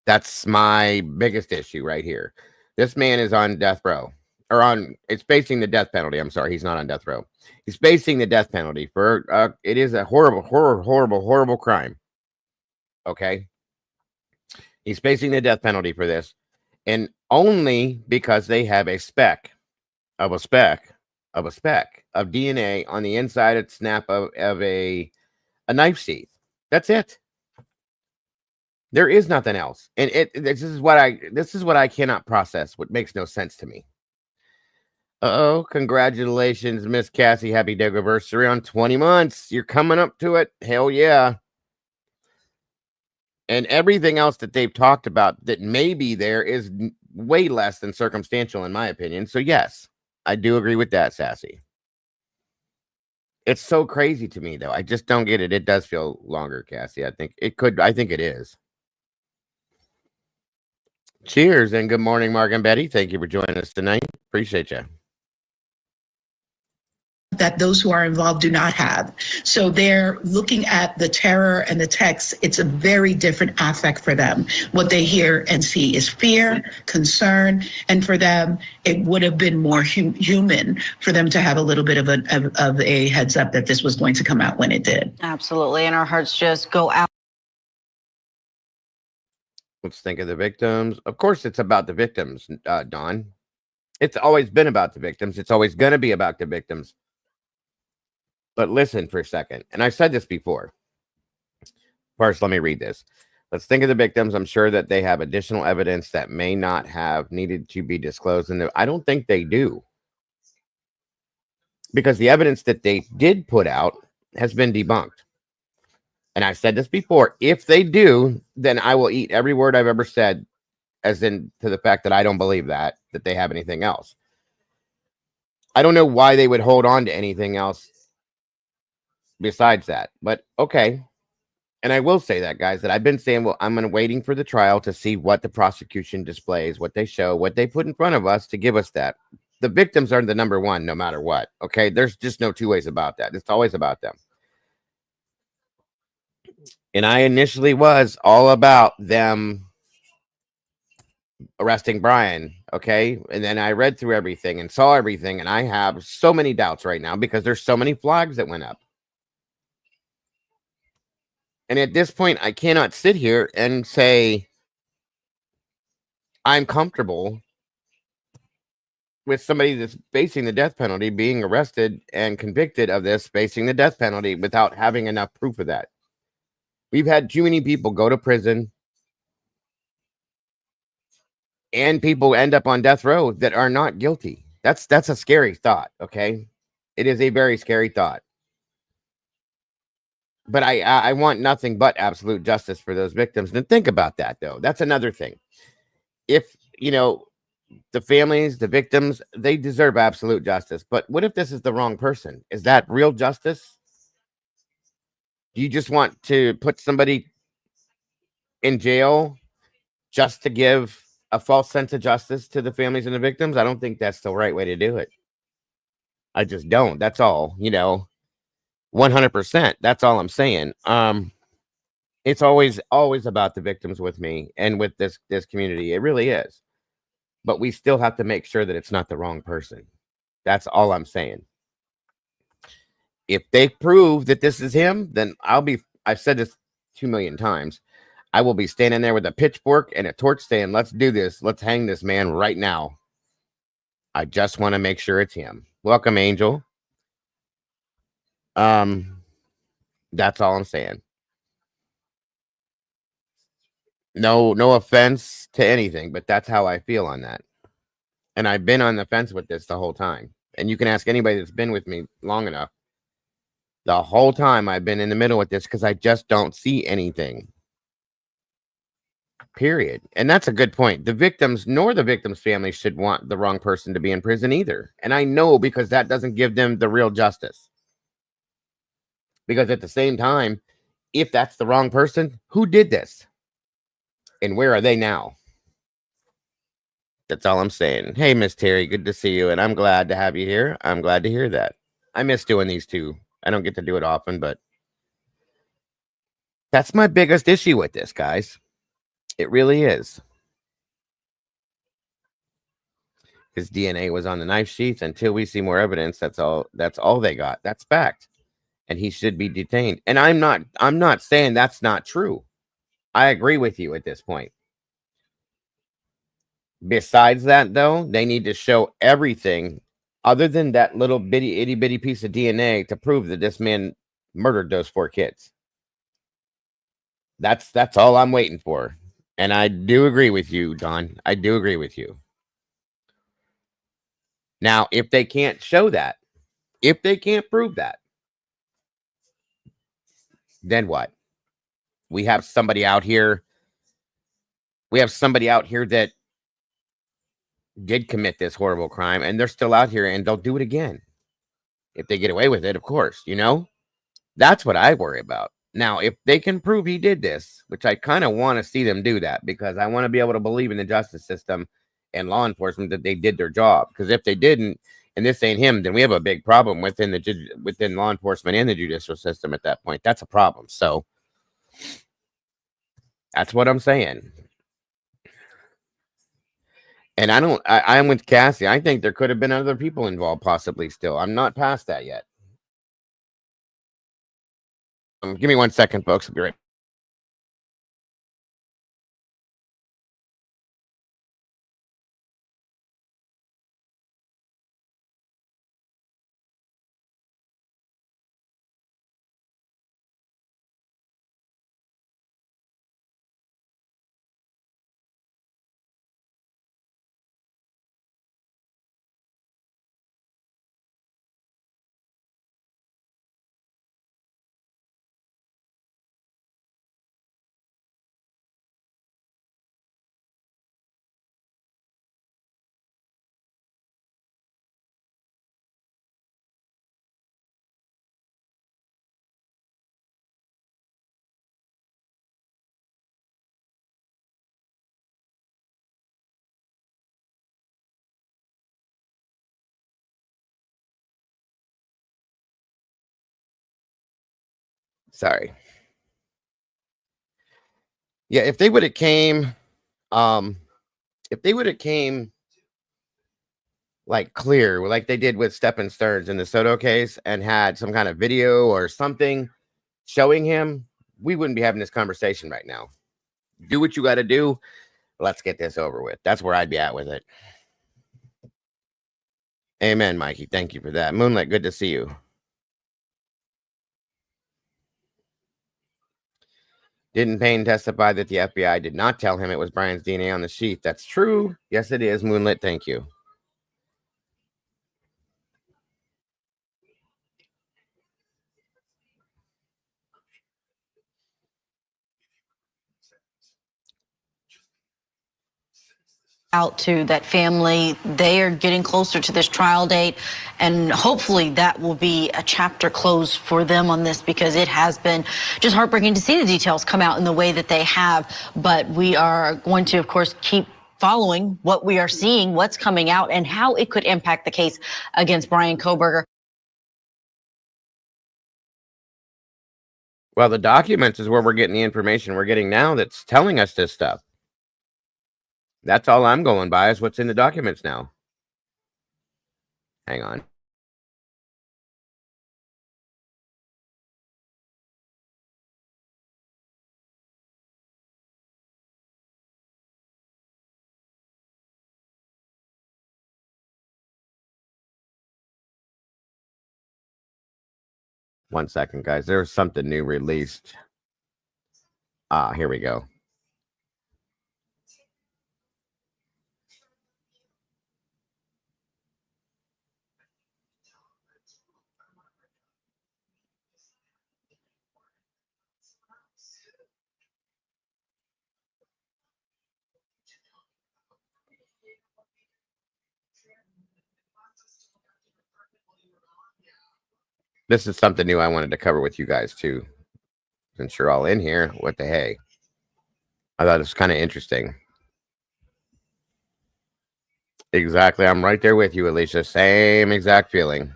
That's my biggest issue right here. This man is on death row, it's facing the death penalty. I'm sorry, he's not on death row. He's facing the death penalty for, it is a horrible crime. Okay. He's facing the death penalty for this. And only because they have a speck of DNA on the inside of snap of a knife sheath. That's it. There is nothing else. And this is what I cannot process, what makes no sense to me. Uh-oh, congratulations, Miss Cassie. Happy Dagoversary on 20 months. You're coming up to it. Hell yeah. And everything else that they've talked about that may be there is way less than circumstantial, in my opinion. So yes, I do agree with that, Sassy. It's so crazy to me, though. I just don't get it. It does feel longer, Cassie. I think it is. Cheers and good morning, Mark and Betty. Thank you for joining us tonight. Appreciate you. That those who are involved do not have. So they're looking at the terror and the text. It's a very different affect for them. What they hear and see is fear, concern, and for them, it would have been more human for them to have a little bit of a heads up that this was going to come out when it did. Absolutely, and our hearts just go out. Let's think of the victims. Of course, it's about the victims, Dawn. It's always been about the victims. It's always going to be about the victims. But listen for a second. And I've said this before. First, let me read this. Let's think of the victims. I'm sure that they have additional evidence that may not have needed to be disclosed. And I don't think they do. Because the evidence that they did put out has been debunked. And I've said this before, if they do, then I will eat every word I've ever said, as in to the fact that I don't believe that they have anything else. I don't know why they would hold on to anything else besides that, but okay. And I will say that, guys, that I've been saying, well, I'm waiting for the trial to see what the prosecution displays, what they show, what they put in front of us to give us that. The victims are the number one, no matter what. Okay. There's just no two ways about that. It's always about them. And I initially was all about them arresting Brian. Okay. And then I read through everything and saw everything. And I have so many doubts right now because there's so many flags that went up. And at this point, I cannot sit here and say I'm comfortable with somebody that's facing the death penalty being arrested and convicted of this, facing the death penalty without having enough proof of that. We've had too many people go to prison and people end up on death row that are not guilty. That's a scary thought. Okay. It is a very scary thought. But I want nothing but absolute justice for those victims. And think about that, though. That's another thing. If, the families, the victims, they deserve absolute justice. But what if this is the wrong person? Is that real justice? Do you just want to put somebody in jail just to give a false sense of justice to the families and the victims? I don't think that's the right way to do it. I just don't. That's all, 100%. That's all I'm saying. It's always about the victims with me and with this community. It really is. But we still have to make sure that it's not the wrong person. That's all I'm saying. If they prove that this is him, then I've said this 2 million times. I will be standing there with a pitchfork and a torch saying, let's do this. Let's hang this man right now. I just want to make sure it's him. Welcome, Angel. That's all I'm saying. No offense to anything, but that's how I feel on that. And I've been on the fence with this the whole time. And you can ask anybody that's been with me long enough. The whole time I've been in the middle with this because I just don't see anything. Period. And that's a good point. The victims nor the victims' family should want the wrong person to be in prison either. And I know because that doesn't give them the real justice. Because at the same time, if that's the wrong person, who did this? And where are they now? That's all I'm saying. Hey, Miss Terry, good to see you. And I'm glad to have you here. I'm glad to hear that. I miss doing these too. I don't get to do it often, but that's my biggest issue with this, guys. It really is. His DNA was on the knife sheath. Until we see more evidence, that's all they got. That's fact. And he should be detained. And I'm not saying that's not true. I agree with you at this point. Besides that, though, they need to show everything other than that little itty bitty piece of DNA to prove that this man murdered those 4 kids. That's all I'm waiting for. And I do agree with you, Don. I do agree with you. Now, if they can't show that, if they can't prove that, then what? We have somebody out here. We have somebody out here that did commit this horrible crime, and they're still out here, and they'll do it again. If they get away with it, of course, That's what I worry about. Now, if they can prove he did this, which I kind of want to see them do that because I want to be able to believe in the justice system and law enforcement that they did their job. Because if they didn't, and this ain't him, then we have a big problem within law enforcement and the judicial system at that point. That's a problem. So that's what I'm saying. And I'm with Cassie. I think there could have been other people involved, possibly still. I'm not past that yet. Give me 1 second, folks. I'll be right Sorry. Yeah, if they would have came, like clear, like they did with Stephen Stearns in the Soto case, and had some kind of video or something showing him, we wouldn't be having this conversation right now. Do what you got to do. Let's get this over with. That's where I'd be at with it. Amen, Mikey. Thank you for that. Moonlit, good to see you. Didn't Payne testify that the FBI did not tell him it was Brian's DNA on the sheet? That's true. Yes, it is. Moonlit, thank you. Out to that family. They are getting closer to this trial date, and hopefully that will be a chapter closed for them on this, because it has been just heartbreaking to see the details come out in the way that they have. But we are going to, of course, keep following what we are seeing, what's coming out, and how it could impact the case against Brian Kohberger. Well, the documents is where we're getting the information we're getting now that's telling us this stuff. That's all I'm going by, is what's in the documents now. Hang on. One second, guys. There's something new released. Here we go. This is something new I wanted to cover with you guys too. Since you're all in here, what the hey? I thought it was kind of interesting. Exactly. I'm right there with you, Alicia. Same exact feeling.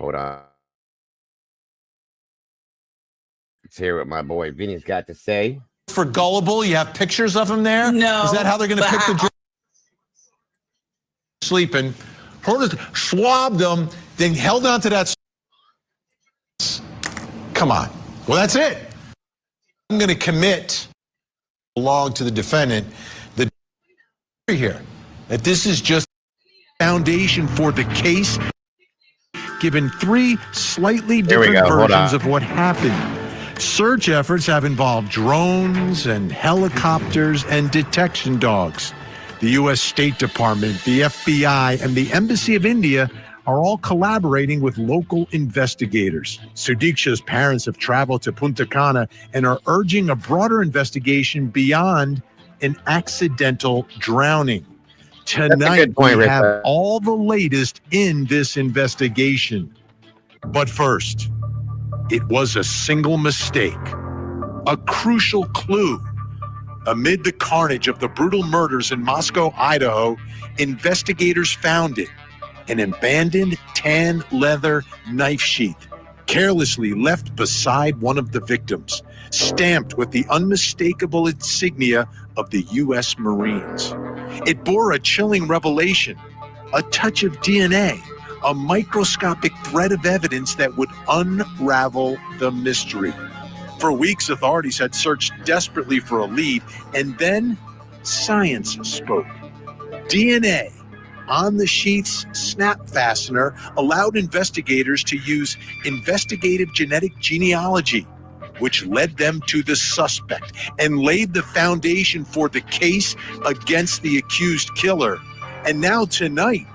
Hold on. Let's hear what my boy Vinny's got to say. For gullible, you have pictures of him there? No. Is that how they're going to pick the sleeping? Swabbed them, then held onto that. Come on. Well, that's it. I'm going to commit belong to the defendant. The here that this is just foundation for the case, given three slightly different versions of what happened. Search efforts have involved drones and helicopters and detection dogs. The U.S. State Department, the FBI, and the Embassy of India are all collaborating with local investigators. Sudiksha's parents have traveled to Punta Cana and are urging a broader investigation beyond an accidental drowning. Tonight, we have all the latest in this investigation. But first, it was a single mistake, a crucial clue. Amid the carnage of the brutal murders in Moscow, Idaho, investigators found it, an abandoned tan leather knife sheath, carelessly left beside one of the victims, stamped with the unmistakable insignia of the U.S. Marines. It bore a chilling revelation, a touch of DNA, a microscopic thread of evidence that would unravel the mystery. For weeks, authorities had searched desperately for a lead, and then science spoke. DNA on the sheath's snap fastener allowed investigators to use investigative genetic genealogy, which led them to the suspect and laid the foundation for the case against the accused killer. And now tonight,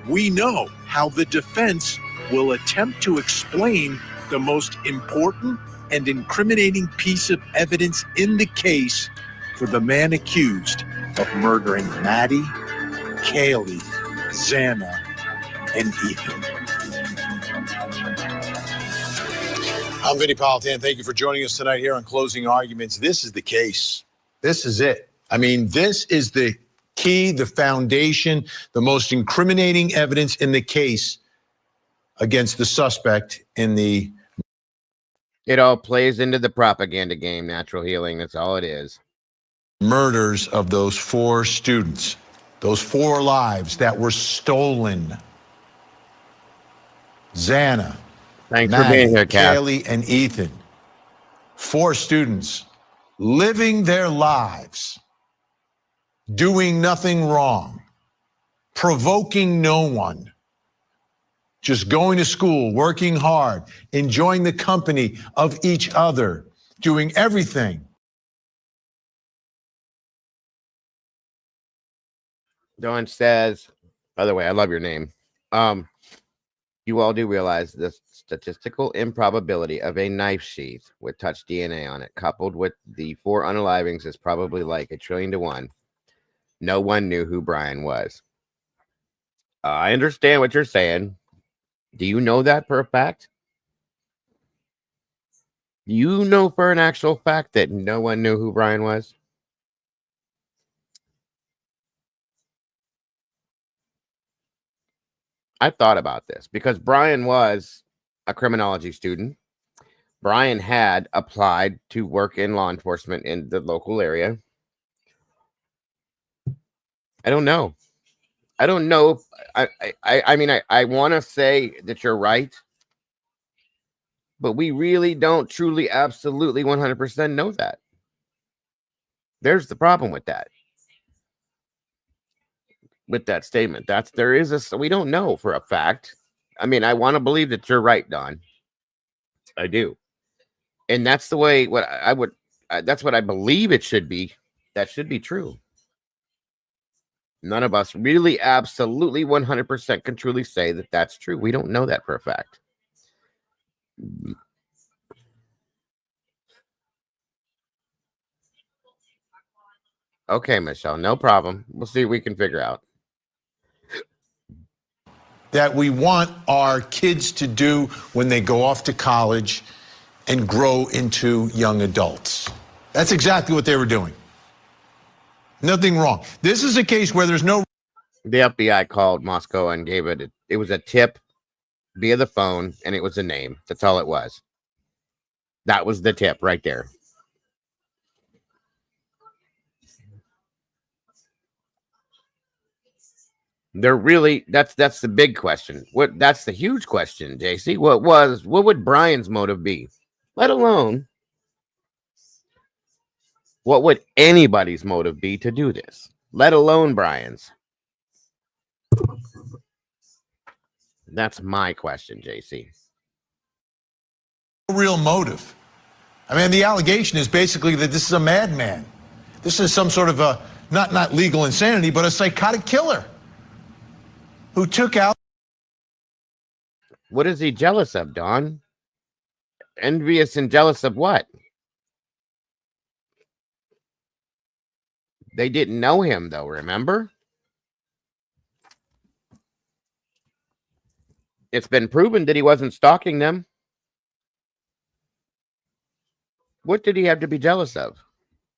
we know how the defense will attempt to explain the most important and incriminating piece of evidence in the case for the man accused of murdering Maddie, Kaylee, Xana, and Ethan. I'm Vinny Politan. Thank you for joining us tonight here on Closing Arguments. This is the case. This is it. I mean, this is the key, the foundation, the most incriminating evidence in the case against the suspect in the It all plays into the propaganda game, natural healing. That's all it is. Murders of those 4 students, those 4 lives that were stolen. Xana, Thanks for Maddie, being here, Cass. Kaylee, and Ethan. 4 students living their lives, doing nothing wrong, provoking no one, just going to school, working hard, enjoying the company of each other, doing everything. Dawn says, by the way, I love your name. You all do realize the statistical improbability of a knife sheath with touch DNA on it, coupled with the 4 unalivings, is probably like 1,000,000,000 to 1. No one knew who Brian was. I understand what you're saying. Do you know that for a fact? Do you know for an actual fact that no one knew who Brian was? I thought about this because Brian was a criminology student. Brian had applied to work in law enforcement in the local area. I don't know. I don't know. I mean, I want to say that you're right, but we really don't truly, absolutely 100% know that. There's the problem with that. With that statement, we don't know for a fact. I mean, I want to believe that you're right, Don. I do. And that's the way that's what I believe it should be. That should be true. None of us really absolutely 100% can truly say that that's true. We don't know that for a fact. Okay, Michelle, no problem. We'll see what we can figure out. That we want our kids to do when they go off to college and grow into young adults. That's exactly what they were doing. Nothing wrong. This is a case where there's no... The FBI called Moscow and gave it was a tip via the phone, and it was a name. That's all it was. That was the tip right there. They're really that's the big question. That's the huge question, JC. What would Brian's motive be? Let alone what would anybody's motive be to do this? Let alone Brian's. That's my question, JC. Real motive. I mean, the allegation is basically that this is a madman. This is some sort of a not legal insanity, but a psychotic killer who took out. What is he jealous of, Don? Envious and jealous of what? They didn't know him, though, remember? It's been proven that he wasn't stalking them. What did he have to be jealous of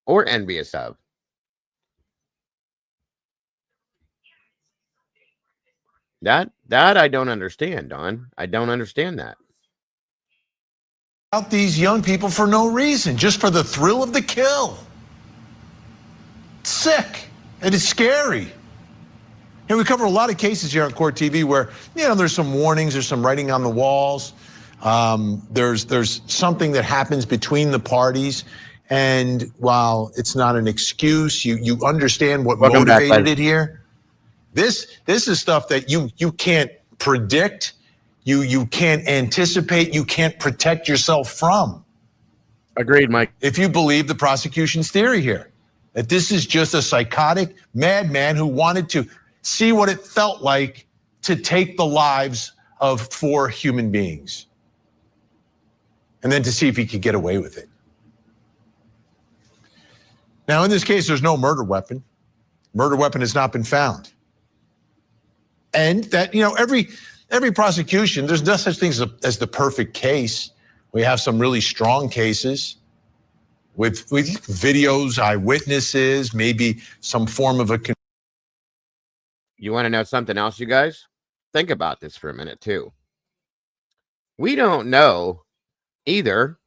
or envious of? That I don't understand, Don. I don't understand that. Out these young people for no reason, just for the thrill of the kill. It's sick, and it's scary. And we cover a lot of cases here on Court TV where, there's some warnings, there's some writing on the walls. There's something that happens between the parties. And while it's not an excuse, you understand what motivated it here. This is stuff that you can't predict, you can't anticipate, you can't protect yourself from. Agreed, Mike. If you believe the prosecution's theory here, that this is just a psychotic madman who wanted to see what it felt like to take the lives of 4 human beings. And then to see if he could get away with it. Now, in this case, there's no murder weapon. Murder weapon has not been found. And that, every prosecution, there's no such thing as the perfect case. We have some really strong cases with videos, eyewitnesses, maybe some form of a... You want to know something else, you guys? Think about this for a minute, too. We don't know either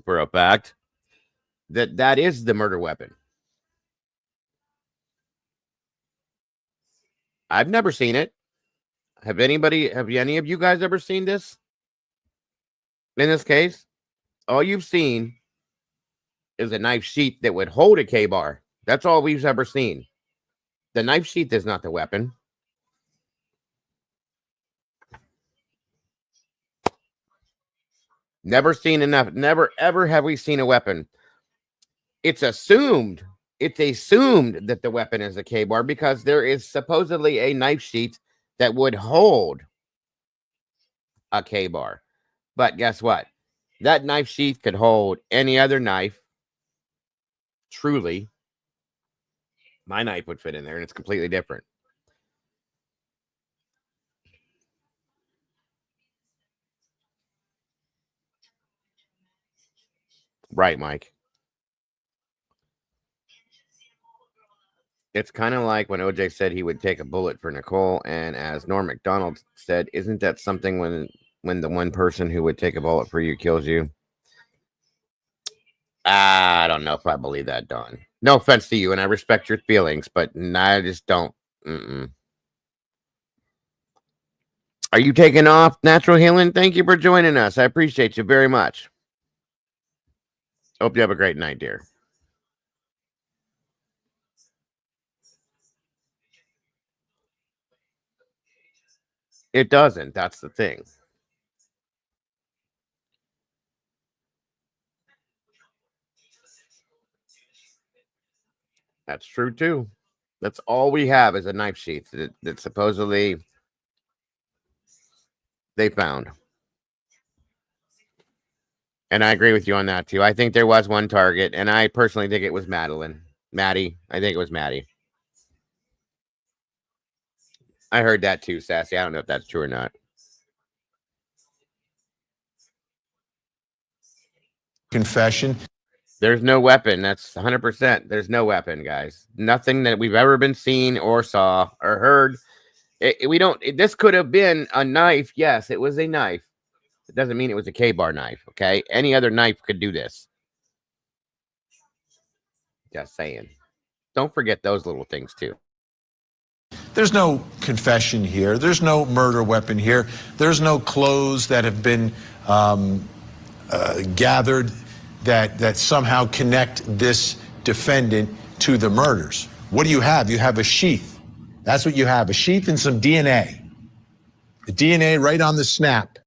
for a fact that that is the murder weapon. I've never seen it. Have any of you guys ever seen this? In this case, all you've seen is a knife sheath that would hold a K-bar. That's all we've ever seen. The knife sheath is not the weapon. Never seen enough. Never, ever have we seen a weapon. It's assumed that the weapon is a K-bar because there is supposedly a knife sheath that would hold a K-bar. But guess what? That knife sheath could hold any other knife. Truly, my knife would fit in there, and it's completely different. Right, Mike. It's kind of like when OJ said he would take a bullet for Nicole, and as Norm Macdonald said, isn't that something when the one person who would take a bullet for you kills you? I don't know if I believe that, Don. No offense to you, and I respect your feelings, but I just don't. Are you taking off, Natural Healing? Thank you for joining us. I appreciate you very much. Hope you have a great night, dear. It doesn't. That's the thing. That's true, too. That's all we have is a knife sheath that supposedly they found. And I agree with you on that, too. I think there was one target, and I personally think it was Maddie. I think it was Maddie. I heard that, too, Sassy. I don't know if that's true or not. Confession. There's no weapon. That's 100%. There's no weapon, guys. Nothing that we've ever been seen or saw or heard. This could have been a knife. Yes, it was a knife. It doesn't mean it was a K-bar knife, okay? Any other knife could do this. Just saying. Don't forget those little things, too. There's no confession here. There's no murder weapon here. There's no clothes that have been gathered that somehow connect this defendant to the murders. What do you have? You have a sheath. That's what you have, a sheath and some DNA. The DNA right on the snap.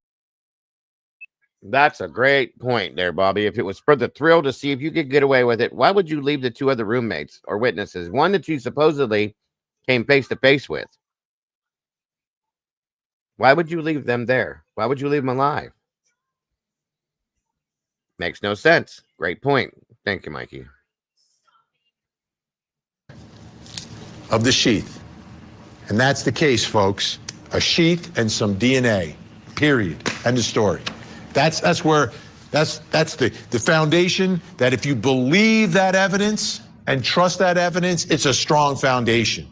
That's a great point there, Bobby. If it was for the thrill to see if you could get away with it, why would you leave the two other roommates or witnesses, one that you supposedly came face to face with? Why would you leave them there? Why would you leave them alive? Makes no sense. Great point. Thank you, Mikey. Of the sheath. And that's the case, folks. A sheath and some DNA. Period. End of story. That's the foundation that if you believe that evidence and trust that evidence, it's a strong foundation.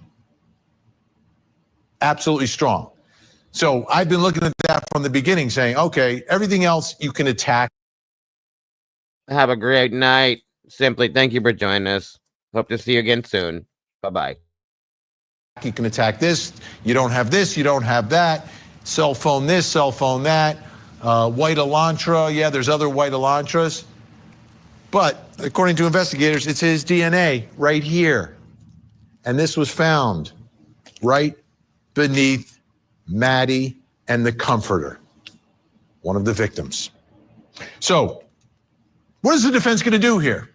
Absolutely strong. So I've been looking at that from the beginning saying, okay, everything else you can attack. Have a great night. Simply, thank you for joining us. Hope to see you again soon. Bye-bye. You can attack this. You don't have this. You don't have that. Cell phone this, cell phone that. White Elantra. Yeah, there's other white Elantras. But according to investigators, it's his DNA right here. And this was found right beneath Maddie and the comforter, one of the victims. So what is the defense going to do here?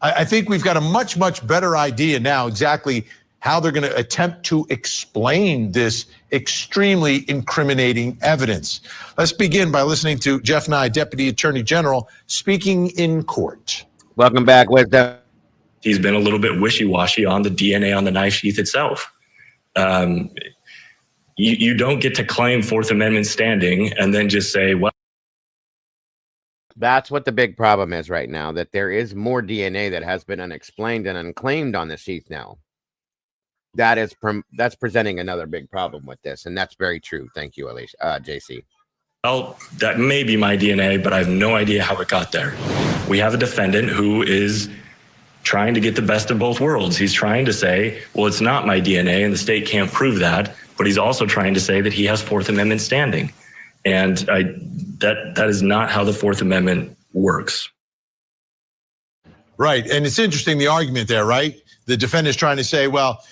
I think we've got a much, much better idea now exactly how they're going to attempt to explain this extremely incriminating evidence. Let's begin by listening to Jeff Nye, Deputy Attorney General, speaking in court. Welcome back, Wisdom. He's been a little bit wishy-washy on the DNA on the knife sheath itself. You don't get to claim Fourth Amendment standing and then just say, well. That's what the big problem is right now, that there is more DNA that has been unexplained and unclaimed on the sheath now. That's presenting another big problem with this, and that's very true. Thank you, Alicia, JC. Well, that may be my DNA, but I have no idea how it got there. We have a defendant who is trying to get the best of both worlds. He's trying to say, well, it's not my DNA and the state can't prove that, but he's also trying to say that he has Fourth Amendment standing. And that is not how the Fourth Amendment works. Right. And it's interesting, the argument there, right? The defendant's trying to say, well,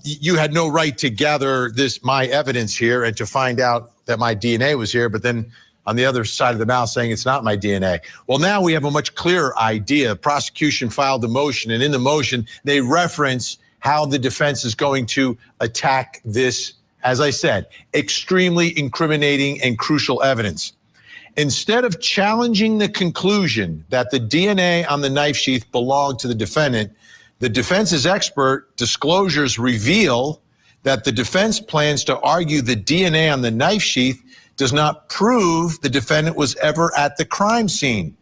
you had no right to gather my evidence here and to find out that my DNA was here, but then on the other side of the mouth saying it's not my DNA. Well, now we have a much clearer idea. Prosecution filed a motion, and in the motion, they reference how the defense is going to attack this, as I said, extremely incriminating and crucial evidence. Instead of challenging the conclusion that the DNA on the knife sheath belonged to the defendant, the defense's expert disclosures reveal that the defense plans to argue the DNA on the knife sheath does not prove the defendant was ever at the crime scene,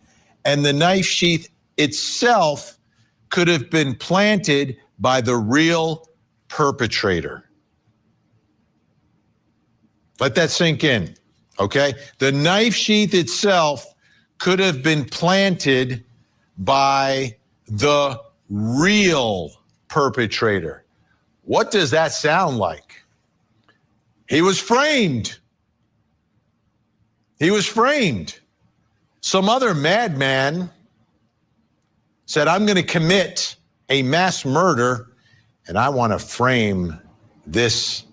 and the knife sheath itself could have been planted by the real perpetrator. Let that sink in, okay? The knife sheath itself could have been planted by the real perpetrator. What does that sound like? He was framed. He was framed. Some other madman said, I'm going to commit a mass murder and I want to frame this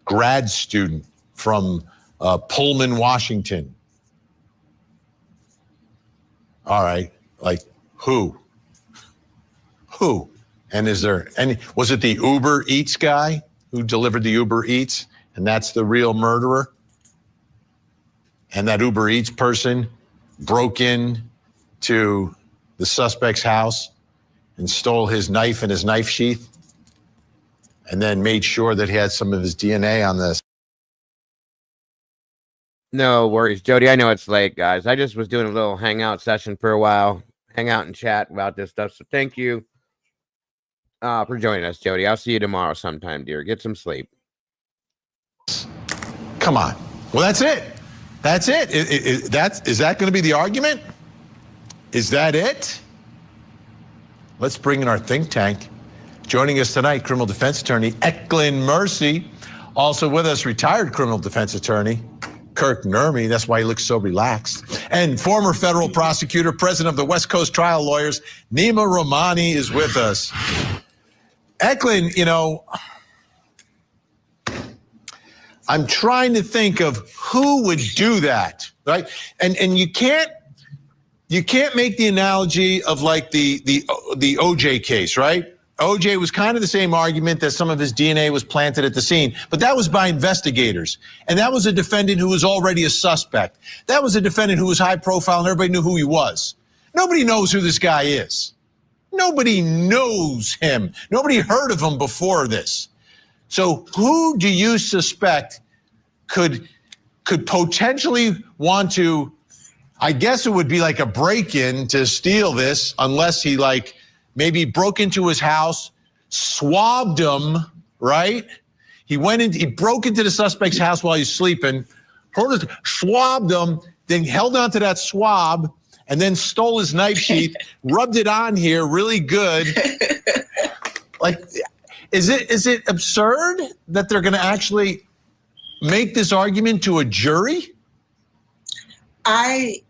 grad student from Pullman, Washington. All right, like who? Who? And is there any, was it the Uber Eats guy who delivered the Uber Eats and that's the real murderer? And that Uber Eats person broke in to the suspect's house and stole his knife and his knife sheath and then made sure that he had some of his DNA on this. No worries, Jody. I know it's late, guys. I just was doing a little hangout session for a while, hang out and chat about this stuff. So thank you for joining us, Jody. I'll see you tomorrow sometime, dear. Get some sleep. Come on. Well, that's it. That's it. Is that going to be the argument? Is that it? Let's bring in our think tank. Joining us tonight, criminal defense attorney Eklund Mercy. Also with us, retired criminal defense attorney Kirk Nurmi. That's why he looks so relaxed. And former federal prosecutor, president of the West Coast Trial Lawyers, Nima Rahmani is with us. Eklund, you know, I'm trying to think of who would do that, right? And you can't make the analogy of like the OJ case, right? OJ was kind of the same argument that some of his DNA was planted at the scene, but that was by investigators. And that was a defendant who was already a suspect. That was a defendant who was high profile and everybody knew who he was. Nobody knows who this guy is. Nobody knows him. Nobody heard of him before this. So who do you suspect could potentially want to, I guess it would be like a break-in to steal this, unless he like maybe broke into his house, swabbed him, right? He broke into the suspect's house while he's sleeping, swabbed him, then held onto that swab, and then stole his knife sheath, rubbed it on here really good. Like, is it absurd that they're going to actually make this argument to a jury? I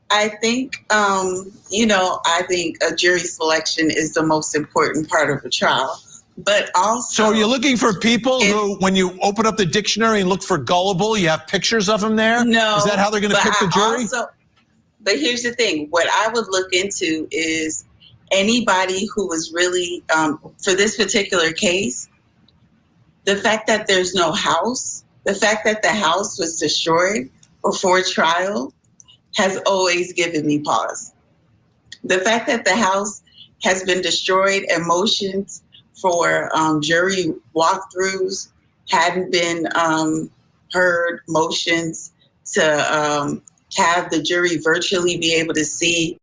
think, I think a jury selection is the most important part of a trial. But also, so you're looking for people who, when you open up the dictionary and look for gullible, you have pictures of them there? No. Is that how they're going to pick the jury? But here's the thing. What I would look into is anybody who was really, for this particular case, the fact that there's no house, the fact that the house was destroyed before trial has always given me pause. The fact that the house has been destroyed and motions for jury walkthroughs hadn't been heard, motions to have the jury virtually be able to see.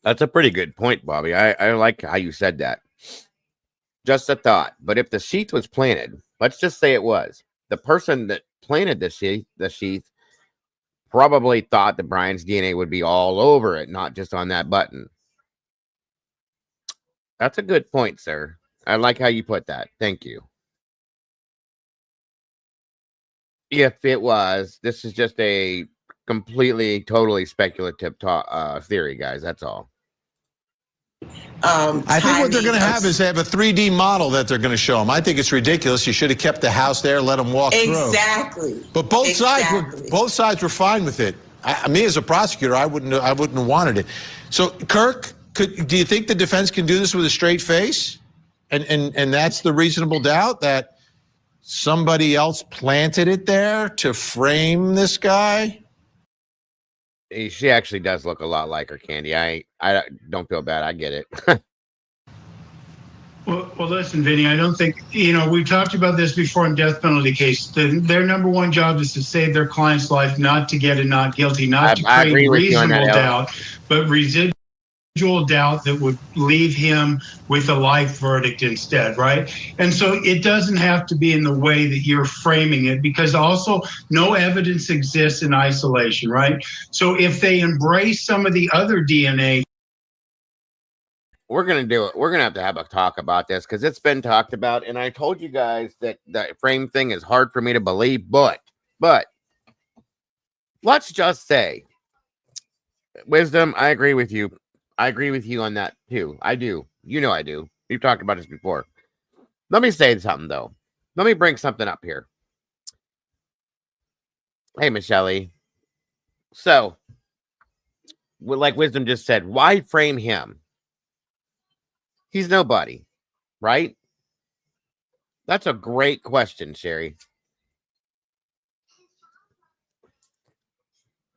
That's a pretty good point, Bobby. I like how you said that. Just a thought. But if the sheath was planted, let's just say it was, the person that planted the sheath probably thought that Brian's DNA would be all over it, not just on that button. That's a good point, sir. I like how you put that. Thank you. If it was, this is just a completely, totally speculative theory, guys. That's all. I think what they're going to have is they have a 3D model that they're going to show them. I think it's ridiculous. You should have kept the house there, let them walk through. Exactly. But both sides were fine with it. Me as a prosecutor, I wouldn't have wanted it. So Kirk, do you think the defense can do this with a straight face? And that's the reasonable doubt that somebody else planted it there to frame this guy? She actually does look a lot like her, Candy. I don't feel bad. I get it. Well, listen, Vinny, I don't think, we talked about this before in death penalty case. Their number one job is to save their client's life, not to get a not guilty, not to create reasonable doubt, but residual doubt that would leave him with a life verdict instead, right? And so it doesn't have to be in the way that you're framing it, because also no evidence exists in isolation, right? So if they embrace some of the other DNA, we're going to do it. We're going to have a talk about this because it's been talked about. And I told you guys that the frame thing is hard for me to believe, but let's just say, Wisdom, I agree with you. I agree with you on that too. I do. I do. We've talked about this before. Let me say something though. Let me bring something up here. Hey, Michelle. So, like Wisdom just said, why frame him? He's nobody, right? That's a great question, Sherry.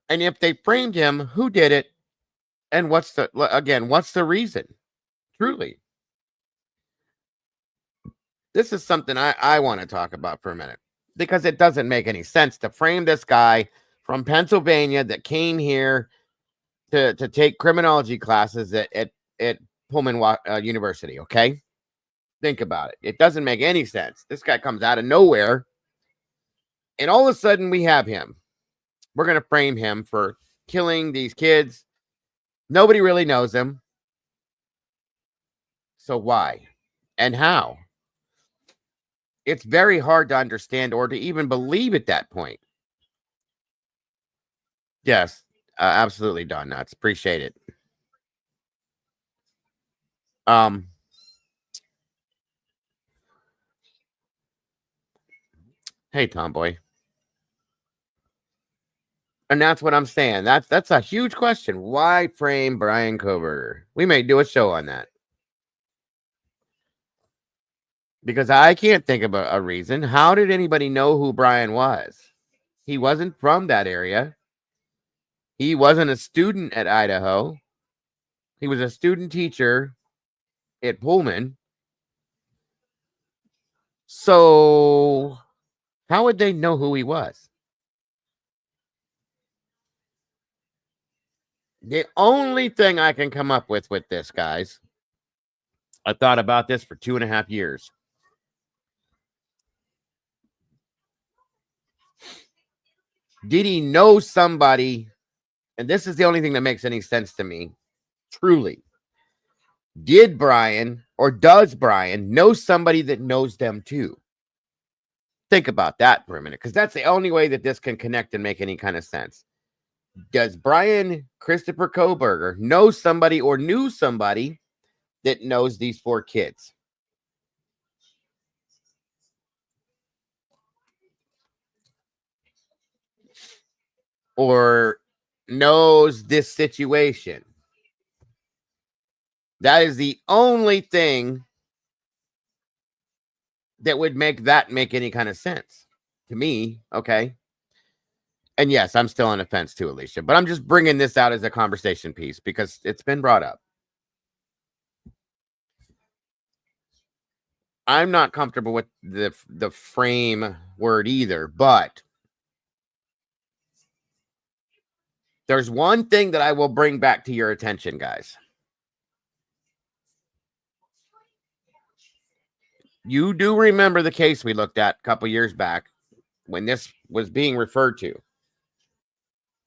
And if they framed him, who did it? And what's the reason? Truly. This is something I want to talk about for a minute, because it doesn't make any sense to frame this guy from Pennsylvania that came here to take criminology classes at Pullman University, okay? Think about it. It doesn't make any sense. This guy comes out of nowhere, and all of a sudden we have him. We're going to frame him for killing these kids. Nobody really knows him. So why and how? It's very hard to understand or to even believe at that point. Yes, absolutely, Don Nuts. Appreciate it. Hey, Tomboy. And that's what I'm saying. That's a huge question. Why frame Brian Koberger? We may do a show on that. Because I can't think of a reason. How did anybody know who Brian was? He wasn't from that area. He wasn't a student at Idaho. He was a student teacher at Pullman. So how would they know who he was? The only thing I can come up with this, guys, I thought about this for 2.5 years. Did he know somebody? And this is the only thing that makes any sense to me. Truly. Did Brian or does Brian know somebody that knows them too? Think about that for a minute, because that's the only way that this can connect and make any kind of sense. Does Brian Christopher Koberger know somebody or knew somebody that knows these 4 kids? Or knows this situation? That is the only thing that would make any kind of sense to me, okay? And yes, I'm still on the fence too, Alicia, but I'm just bringing this out as a conversation piece because it's been brought up. I'm not comfortable with the frame word either, but there's one thing that I will bring back to your attention, guys. You do remember the case we looked at a couple years back when this was being referred to,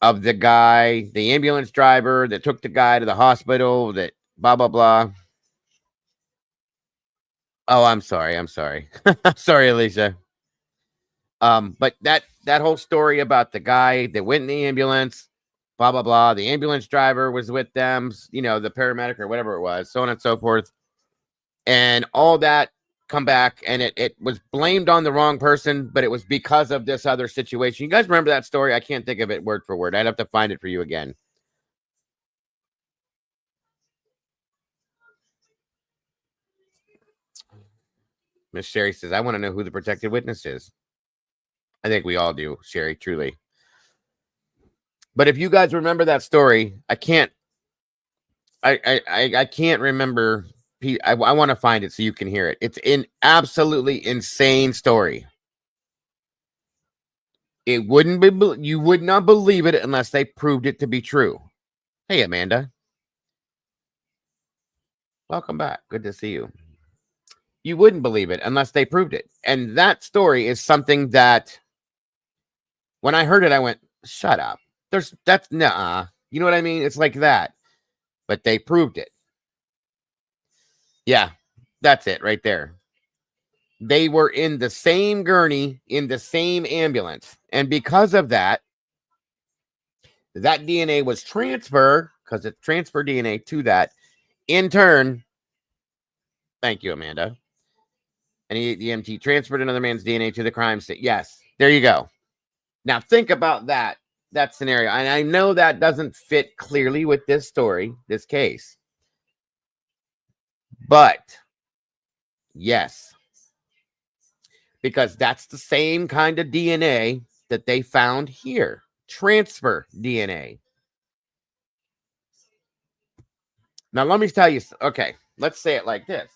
of the guy, the ambulance driver that took the guy to the hospital, that blah, blah, blah. Oh, I'm sorry. Sorry, Alicia. But that whole story about the guy that went in the ambulance, blah, blah, blah. The ambulance driver was with them, you know, the paramedic or whatever it was, so on and so forth. And all that come back, and it was blamed on the wrong person, but it was because of this other situation. You guys remember that story? I can't think of it word for word. I'd have to find it for you again. Miss Sherry says, I want to know who the protected witness is. I think we all do, Sherry, truly. But if you guys remember that story, I can't remember. I want to find it so you can hear it. It's an absolutely insane story. It wouldn't be, you would not believe it unless they proved it to be true. Hey, Amanda. Welcome back. Good to see you. You wouldn't believe it unless they proved it. And that story is something that when I heard it, I went, shut up. That's nah. You know what I mean? It's like that. But they proved it. Yeah, that's it right there. They were in the same gurney, in the same ambulance. And because of that, that DNA was transferred, because it transferred DNA to that. In turn, thank you, Amanda. And the EMT transferred another man's DNA to the crime scene. Yes, there you go. Now think about that scenario. And I know that doesn't fit clearly with this story, this case. But yes, because that's the same kind of DNA that they found here. Transfer DNA. Now, let me tell you, okay, let's say it like this.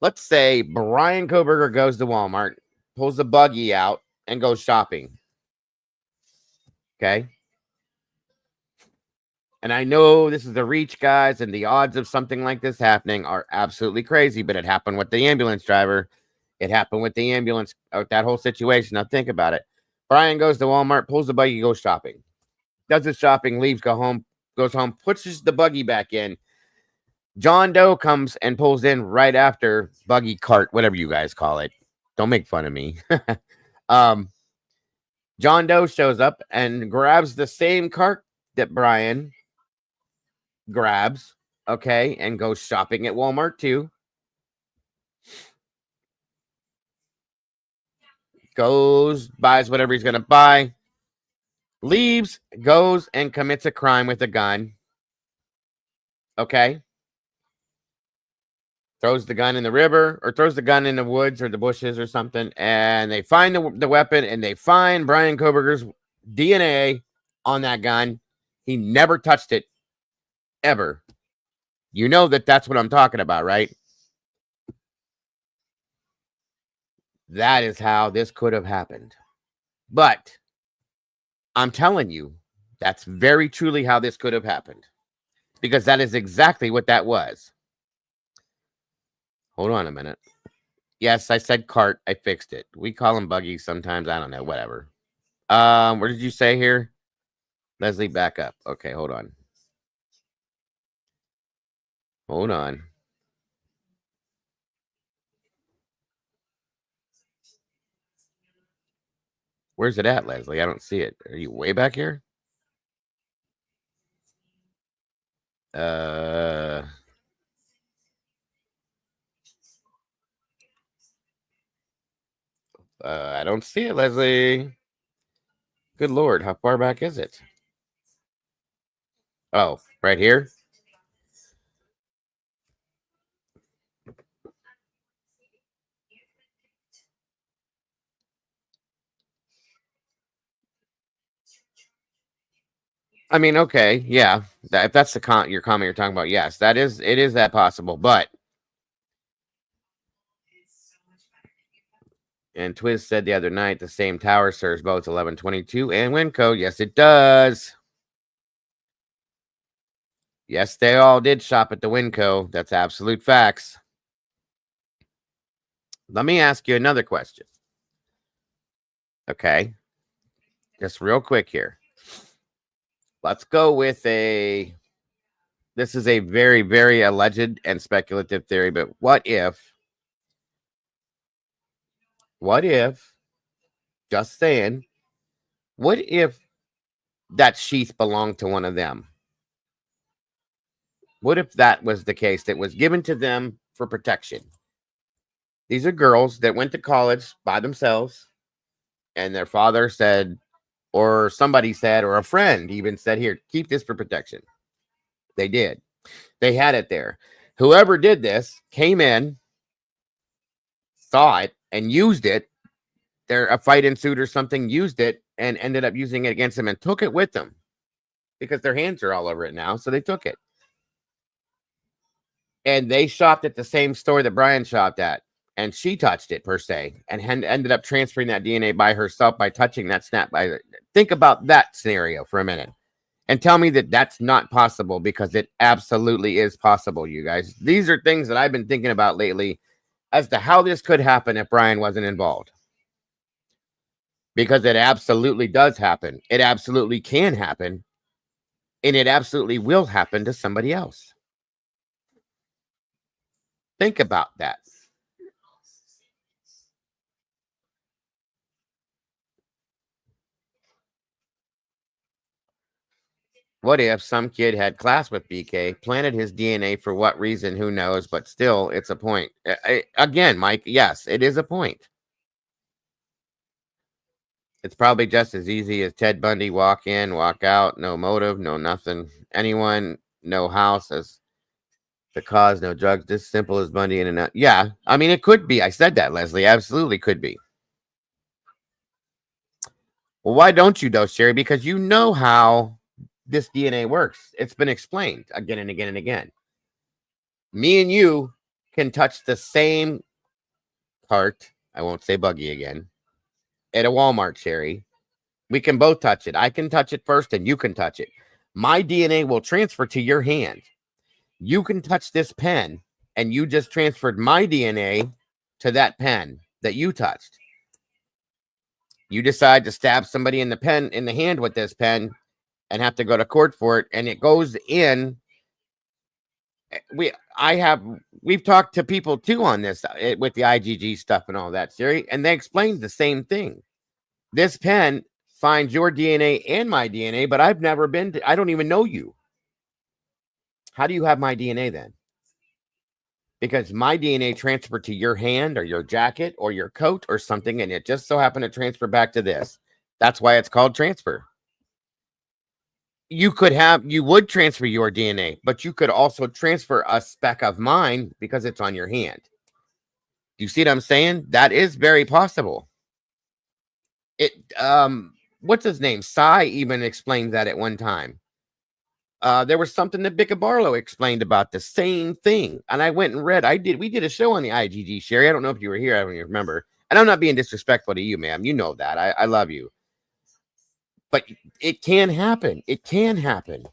Let's say Brian Koberger goes to Walmart, pulls the buggy out, and goes shopping. Okay? And I know this is a reach, guys, and the odds of something like this happening are absolutely crazy, but it happened with the ambulance driver. It happened with the ambulance, that whole situation. Now, think about it. Brian goes to Walmart, pulls the buggy, goes shopping. Does his shopping, leaves, goes home, pushes the buggy back in. John Doe comes and pulls in right after, buggy cart, whatever you guys call it. Don't make fun of me. John Doe shows up and grabs the same cart that Brian grabs, okay, and goes shopping at Walmart too. Goes, buys whatever he's going to buy, leaves, goes and commits a crime with a gun. Okay. Throws the gun in the river, or throws the gun in the woods or the bushes or something, and they find the weapon, and they find Brian Koberger's DNA on that gun. He never touched it, ever. You know that's what I'm talking about, right? That is how this could have happened. But I'm telling you, that's very truly how this could have happened, because that is exactly what that was. Hold on a minute. Yes, I said cart. I fixed it. We call them buggies sometimes. I don't know. Whatever. What did you say here? Leslie, back up. Okay, hold on. Hold on. Where's it at, Leslie? I don't see it. Are you way back here? I don't see it, Leslie. Good Lord, how far back is it? Oh, right here? I mean, okay, yeah. If that's your comment you're talking about, yes, it is that possible, but and Twiz said the other night the same tower serves both 1122 and Winco. Yes, it does. Yes, they all did shop at the Winco. That's absolute facts. Let me ask you another question. Okay. Just real quick here. Let's go with this is a very, very alleged and speculative theory, but what if, just saying, what if that sheath belonged to one of them? What if that was the case? That was given to them for protection. These are girls that went to college by themselves, and their father said, or somebody said, or a friend even said, here, keep this for protection. They did. They had it there. Whoever did this came in, saw it, and used it. A fight ensued or something, used it, and ended up using it against them and took it with them because their hands are all over it now. So they took it. And they shopped at the same store that Brian shopped at. And she touched it, per se, and ended up transferring that DNA by herself by touching that snap. Think about that scenario for a minute and tell me that that's not possible, because it absolutely is possible, you guys. These are things that I've been thinking about lately as to how this could happen if Brian wasn't involved. Because it absolutely does happen. It absolutely can happen. And it absolutely will happen to somebody else. Think about that. What if some kid had class with BK, planted his DNA for what reason? Who knows? But still, it's a point. Again, Mike, yes, it is a point. It's probably just as easy as Ted Bundy, walk in, walk out, no motive, no nothing. Anyone, no house as the cause, no drugs. This simple as Bundy in and out. Yeah, I mean, it could be. I said that, Leslie. Absolutely could be. Well, why don't you, though, Sherry? Because you know how this DNA works. It's been explained again and again and again. Me and you can touch the same cart. I won't say buggy again. At a Walmart, Sherry. We can both touch it. I can touch it first and you can touch it. My DNA will transfer to your hand. You can touch this pen and you just transferred my DNA to that pen that you touched. You decide to stab somebody in the hand with this pen and have to go to court for it, and it goes in. We've talked to people too on this with the IgG stuff and all that, Siri, and they explained the same thing. This pen finds your DNA and my DNA, but I've never been to, I don't even know you. How do you have my DNA then? Because my DNA transferred to your hand or your jacket or your coat or something, and it just so happened to transfer back to this. That's why it's called transfer. You would transfer your DNA, but you could also transfer a speck of mine because it's on your hand. Do you see what I'm saying? That is very possible. What's his name? Sai even explained that at one time. There was something that Bicca Barlow explained about the same thing. And I went and read. We did a show on the IgG, Sherry. I don't know if you were here. I don't even remember. And I'm not being disrespectful to you, ma'am. You know that. I love you. But it can happen. It can happen.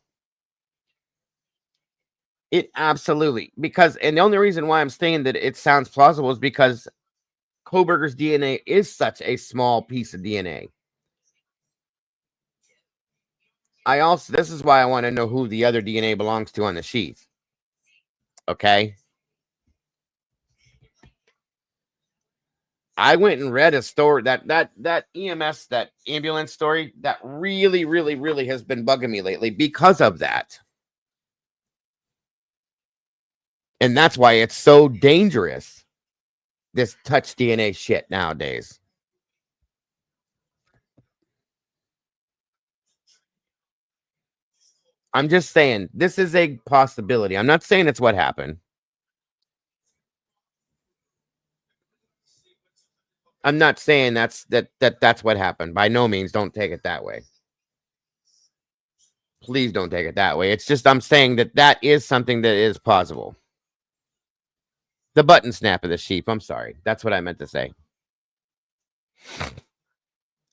It absolutely. And the only reason why I'm saying that it sounds plausible is because Kohberger's DNA is such a small piece of DNA. This is why I want to know who the other DNA belongs to on the sheath. Okay. I went and read a story that EMS, that ambulance story, that really, really, really has been bugging me lately because of that. And that's why it's so dangerous, this touch DNA shit nowadays. I'm just saying, this is a possibility. I'm not saying it's what happened. I'm not saying that's what happened. By no means, don't take it that way. Please don't take it that way. It's just I'm saying that is something that is possible. The button snap of the sheep. I'm sorry. That's what I meant to say.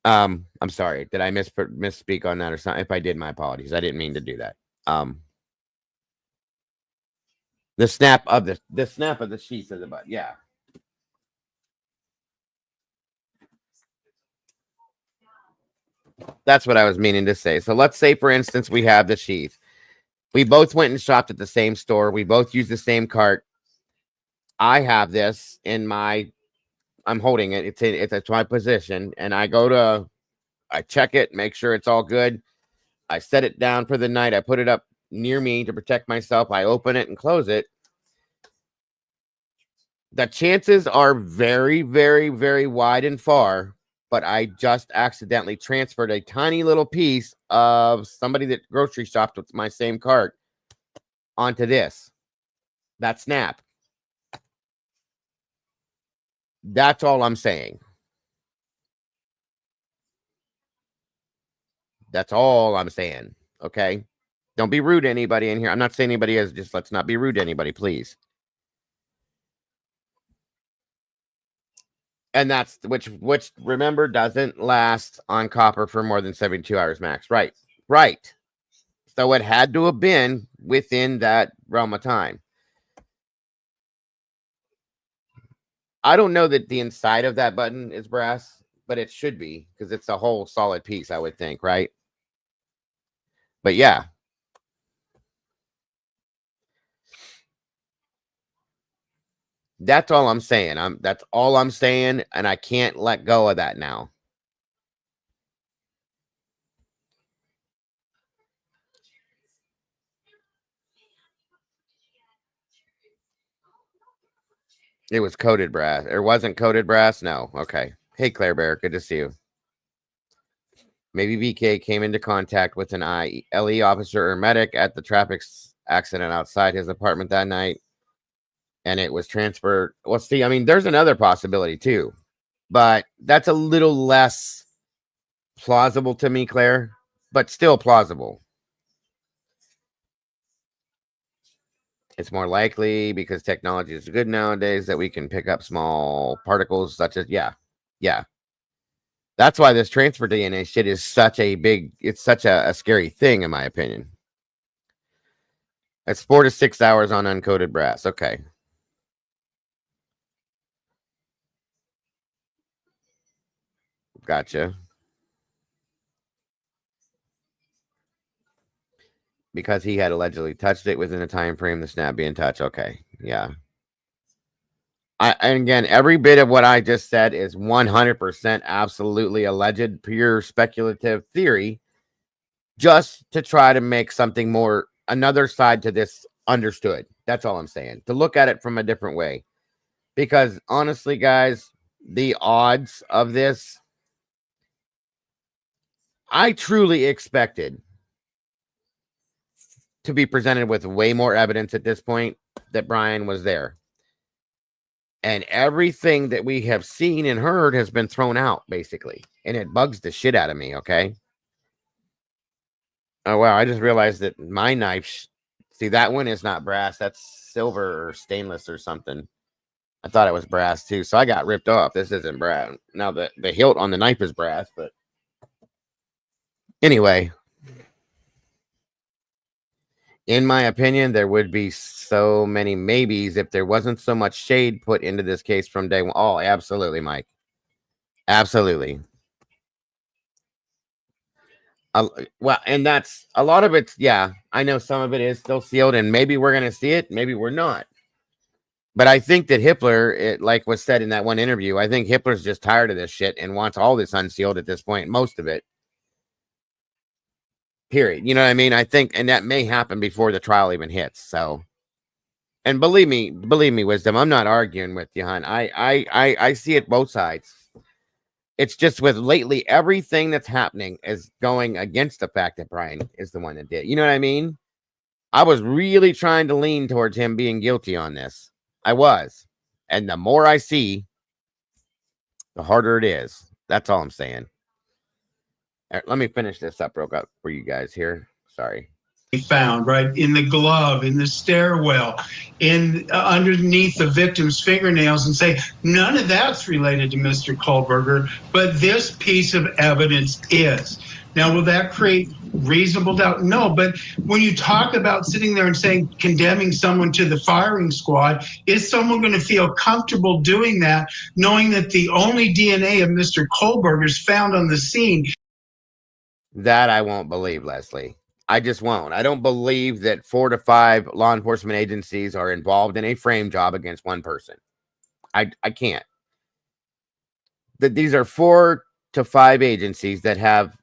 I'm sorry. Did I misspeak on that or something? If I did, my apologies. I didn't mean to do that. The snap of the sheep of the button. Yeah. That's what I was meaning to say. So let's say, for instance, we have the sheath. We both went and shopped at the same store. We both used the same cart. I have this in my, I'm holding it. It's my position. And I check it, make sure it's all good. I set it down for the night. I put it up near me to protect myself. I open it and close it. The chances are very, very, very wide and far, but I just accidentally transferred a tiny little piece of somebody that grocery shopped with my same cart onto this. That snap. That's all I'm saying. That's all I'm saying. Okay? Don't be rude to anybody in here. I'm not saying anybody is. Just let's not be rude to anybody, please. And that's which remember doesn't last on copper for more than 72 hours max. Right. Right. So it had to have been within that realm of time. I don't know that the inside of that button is brass, but it should be because it's a whole solid piece, I would think, right? But yeah. That's all I'm saying. That's all I'm saying, and I can't let go of that now. It was coated brass. It wasn't coated brass? No. Okay. Hey, Claire Bear. Good to see you. Maybe BK came into contact with an LE officer or medic at the traffic accident outside his apartment that night, and it was transferred. Well, see, I mean, there's another possibility too, but that's a little less plausible to me, Claire, but still plausible. It's more likely because technology is good nowadays that we can pick up small particles such as, yeah. That's why this transfer DNA shit is such a big, it's such a scary thing, in my opinion. It's 4 to 6 hours on uncoated brass. Okay. Gotcha. Because he had allegedly touched it within the time frame, the snap being touched. Okay. Yeah. And again, every bit of what I just said is 100% absolutely alleged, pure speculative theory, just to try to make something more, another side to this understood. That's all I'm saying. To look at it from a different way. Because honestly, guys, the odds of this, I truly expected to be presented with way more evidence at this point that Brian was there. And everything that we have seen and heard has been thrown out, basically. And it bugs the shit out of me, okay? Oh, wow. I just realized that my knife, see, that one is not brass. That's silver or stainless or something. I thought it was brass, too. So I got ripped off. This isn't brass. Now, the hilt on the knife is brass, but anyway. In my opinion, there would be so many maybes if there wasn't so much shade put into this case from day one. Oh, absolutely, Mike. Absolutely. Well, and that's a lot of it. Yeah, I know some of it is still sealed, and maybe we're going to see it. Maybe we're not. But I think that Hitler, like was said in that one interview, I think Hitler's just tired of this shit and wants all this unsealed at this point, most of it. Period. You know what I mean? I think, and that may happen before the trial even hits. So, and believe me, Wisdom, I'm not arguing with you, hon. I see it both sides. It's just with lately, everything that's happening is going against the fact that Brian is the one that did. You know what I mean? I was really trying to lean towards him being guilty on this. I was. And the more I see, the harder it is. That's all I'm saying. All right, let me finish this up real quick for you guys here. Sorry. Found right in the glove, in the stairwell, in underneath the victim's fingernails, and say none of that's related to Mr. Kohlberger, but this piece of evidence is. Now, will that create reasonable doubt? No, but when you talk about sitting there and saying condemning someone to the firing squad, is someone going to feel comfortable doing that, knowing that the only DNA of Mr. Kohlberger is found on the scene? That I won't believe, Leslie. I just won't. I don't believe that 4 to 5 law enforcement agencies are involved in a frame job against one person. I can't. That these are 4 to 5 agencies that have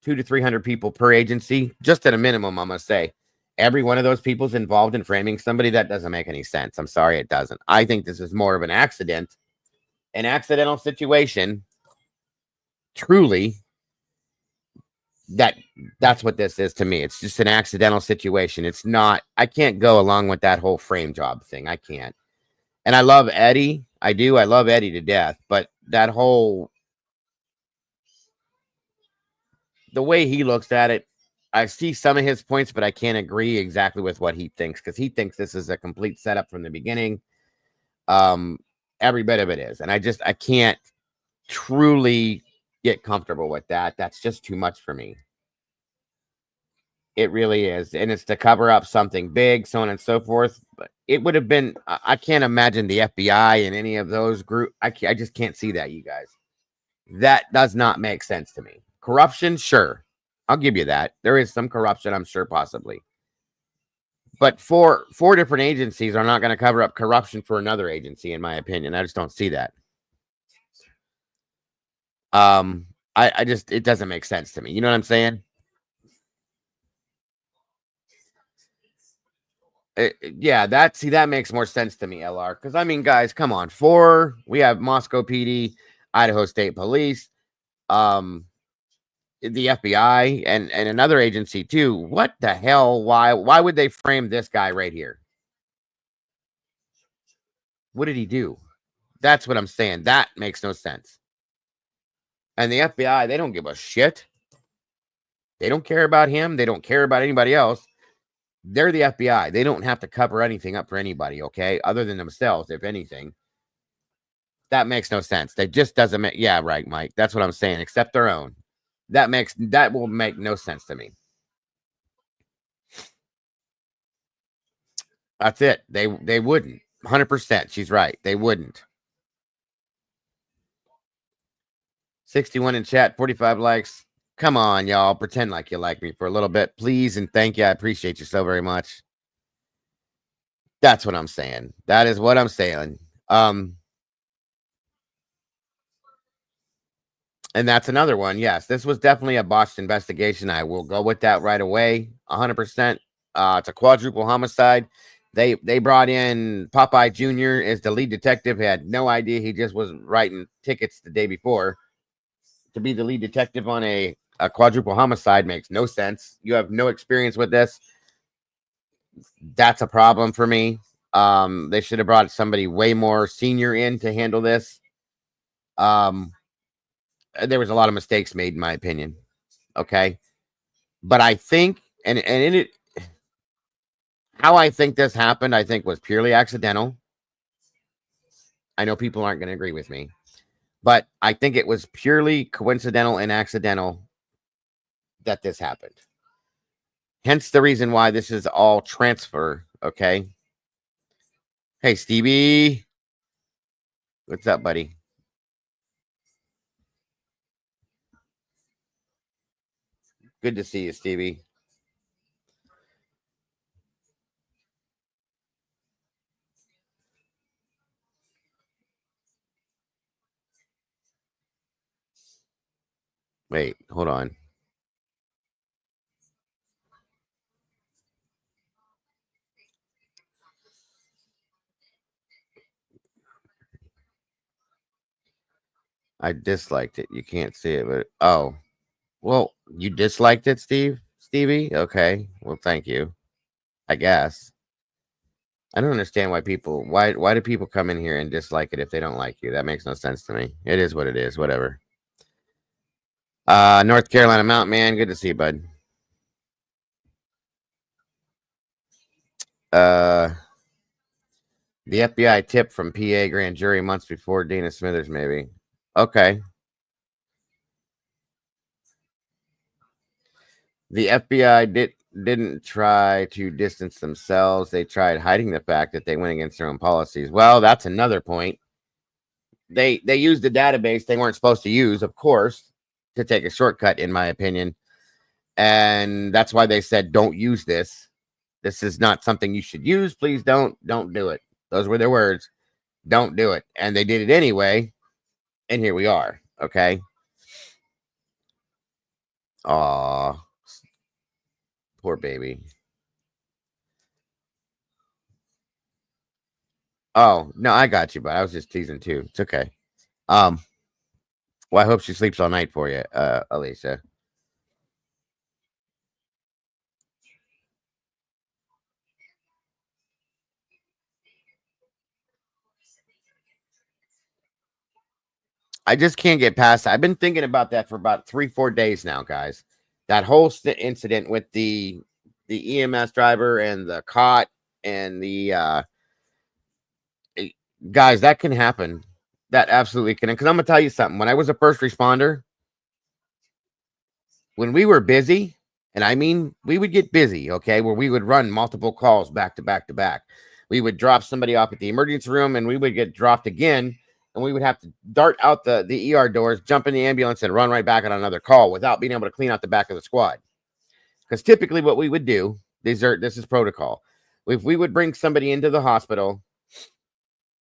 200 to 300 people per agency, just at a minimum, I must say. Every one of those people is involved in framing somebody. That doesn't make any sense. I'm sorry, it doesn't. I think this is more of an accident, an accidental situation. Truly, that's what this is to me. It's just an accidental situation. It's not. I can't go along with that whole frame job thing. I can't. And I love Eddie. I do. I love Eddie to death. But that whole, the way he looks at it, I see some of his points, but I can't agree exactly with what he thinks, because he thinks this is a complete setup from the beginning. Every bit of it is. And I can't truly get comfortable with that. That's just too much for me. It really is. And it's to cover up something big, so on and so forth. But it would have been, I can't imagine the FBI and any of those groups. I just can't see that, you guys. That does not make sense to me. Corruption, sure. I'll give you that. There is some corruption, I'm sure, possibly. But four different agencies are not going to cover up corruption for another agency, in my opinion. I just don't see that. It doesn't make sense to me. You know what I'm saying? Yeah, that makes more sense to me, LR. Because, I mean, guys, come on. We have Moscow PD, Idaho State Police, the FBI, and another agency, too. What the hell? Why would they frame this guy right here? What did he do? That's what I'm saying. That makes no sense. And the FBI, they don't give a shit. They don't care about him. They don't care about anybody else. They're the FBI. They don't have to cover anything up for anybody, okay? Other than themselves, if anything. That makes no sense. That just doesn't make... Yeah, right, Mike. That's what I'm saying. Except their own. That will make no sense to me. That's it. They wouldn't. 100%. She's right. They wouldn't. 61 in chat, 45 likes. Come on, y'all. Pretend like you like me for a little bit, please, and thank you. I appreciate you so very much. That's what I'm saying. That is what I'm saying. And that's another one. Yes, this was definitely a botched investigation. I will go with that right away. 100%. It's a quadruple homicide. They brought in Popeye Jr. as the lead detective. He had no idea. He just was writing tickets the day before. To be the lead detective on a quadruple homicide makes no sense. You have no experience with this. That's a problem for me. They should have brought somebody way more senior in to handle this. There was a lot of mistakes made, in my opinion. Okay. But I think, how I think this happened, I think was purely accidental. I know people aren't going to agree with me, but I think it was purely coincidental and accidental that this happened. Hence the reason why this is all transfer. Okay. Hey, Stevie. What's up, buddy? Good to see you, Stevie. Wait, hold on. I disliked it. You can't see it, but oh, well, you disliked it, Stevie? Okay. Well, thank you. I guess. I don't understand why do people come in here and dislike it if they don't like you? That makes no sense to me. It is what it is, whatever. North Carolina Mountain Man, good to see you, bud. The FBI tip from PA grand jury months before Dana Smithers, maybe. Okay. The FBI didn't try to distance themselves. They tried hiding the fact that they went against their own policies. Well, that's another point. They used the database they weren't supposed to use, of course, to take a shortcut, in my opinion. And that's why they said, don't use this. This is not something you should use. Please don't do it. Those were their words. Don't do it. And they did it anyway. And here we are. Okay. Aw. Poor baby. Oh, no, I got you, but I was just teasing too. It's okay. Well, I hope she sleeps all night for you, Alicia. I just can't get past that. I've been thinking about that for about 3-4 days now, guys. That whole incident with the EMS driver and the cot and the guys, that can happen. That absolutely can. Because I'm gonna tell you something. When I was a first responder, when we were busy, and I mean we would get busy, okay, where we would run multiple calls back to back to back. We would drop somebody off at the emergency room, and we would get dropped again. And we would have to dart out the ER doors, jump in the ambulance, and run right back on another call without being able to clean out the back of the squad. Because typically what we would do, this is protocol. If we would bring somebody into the hospital,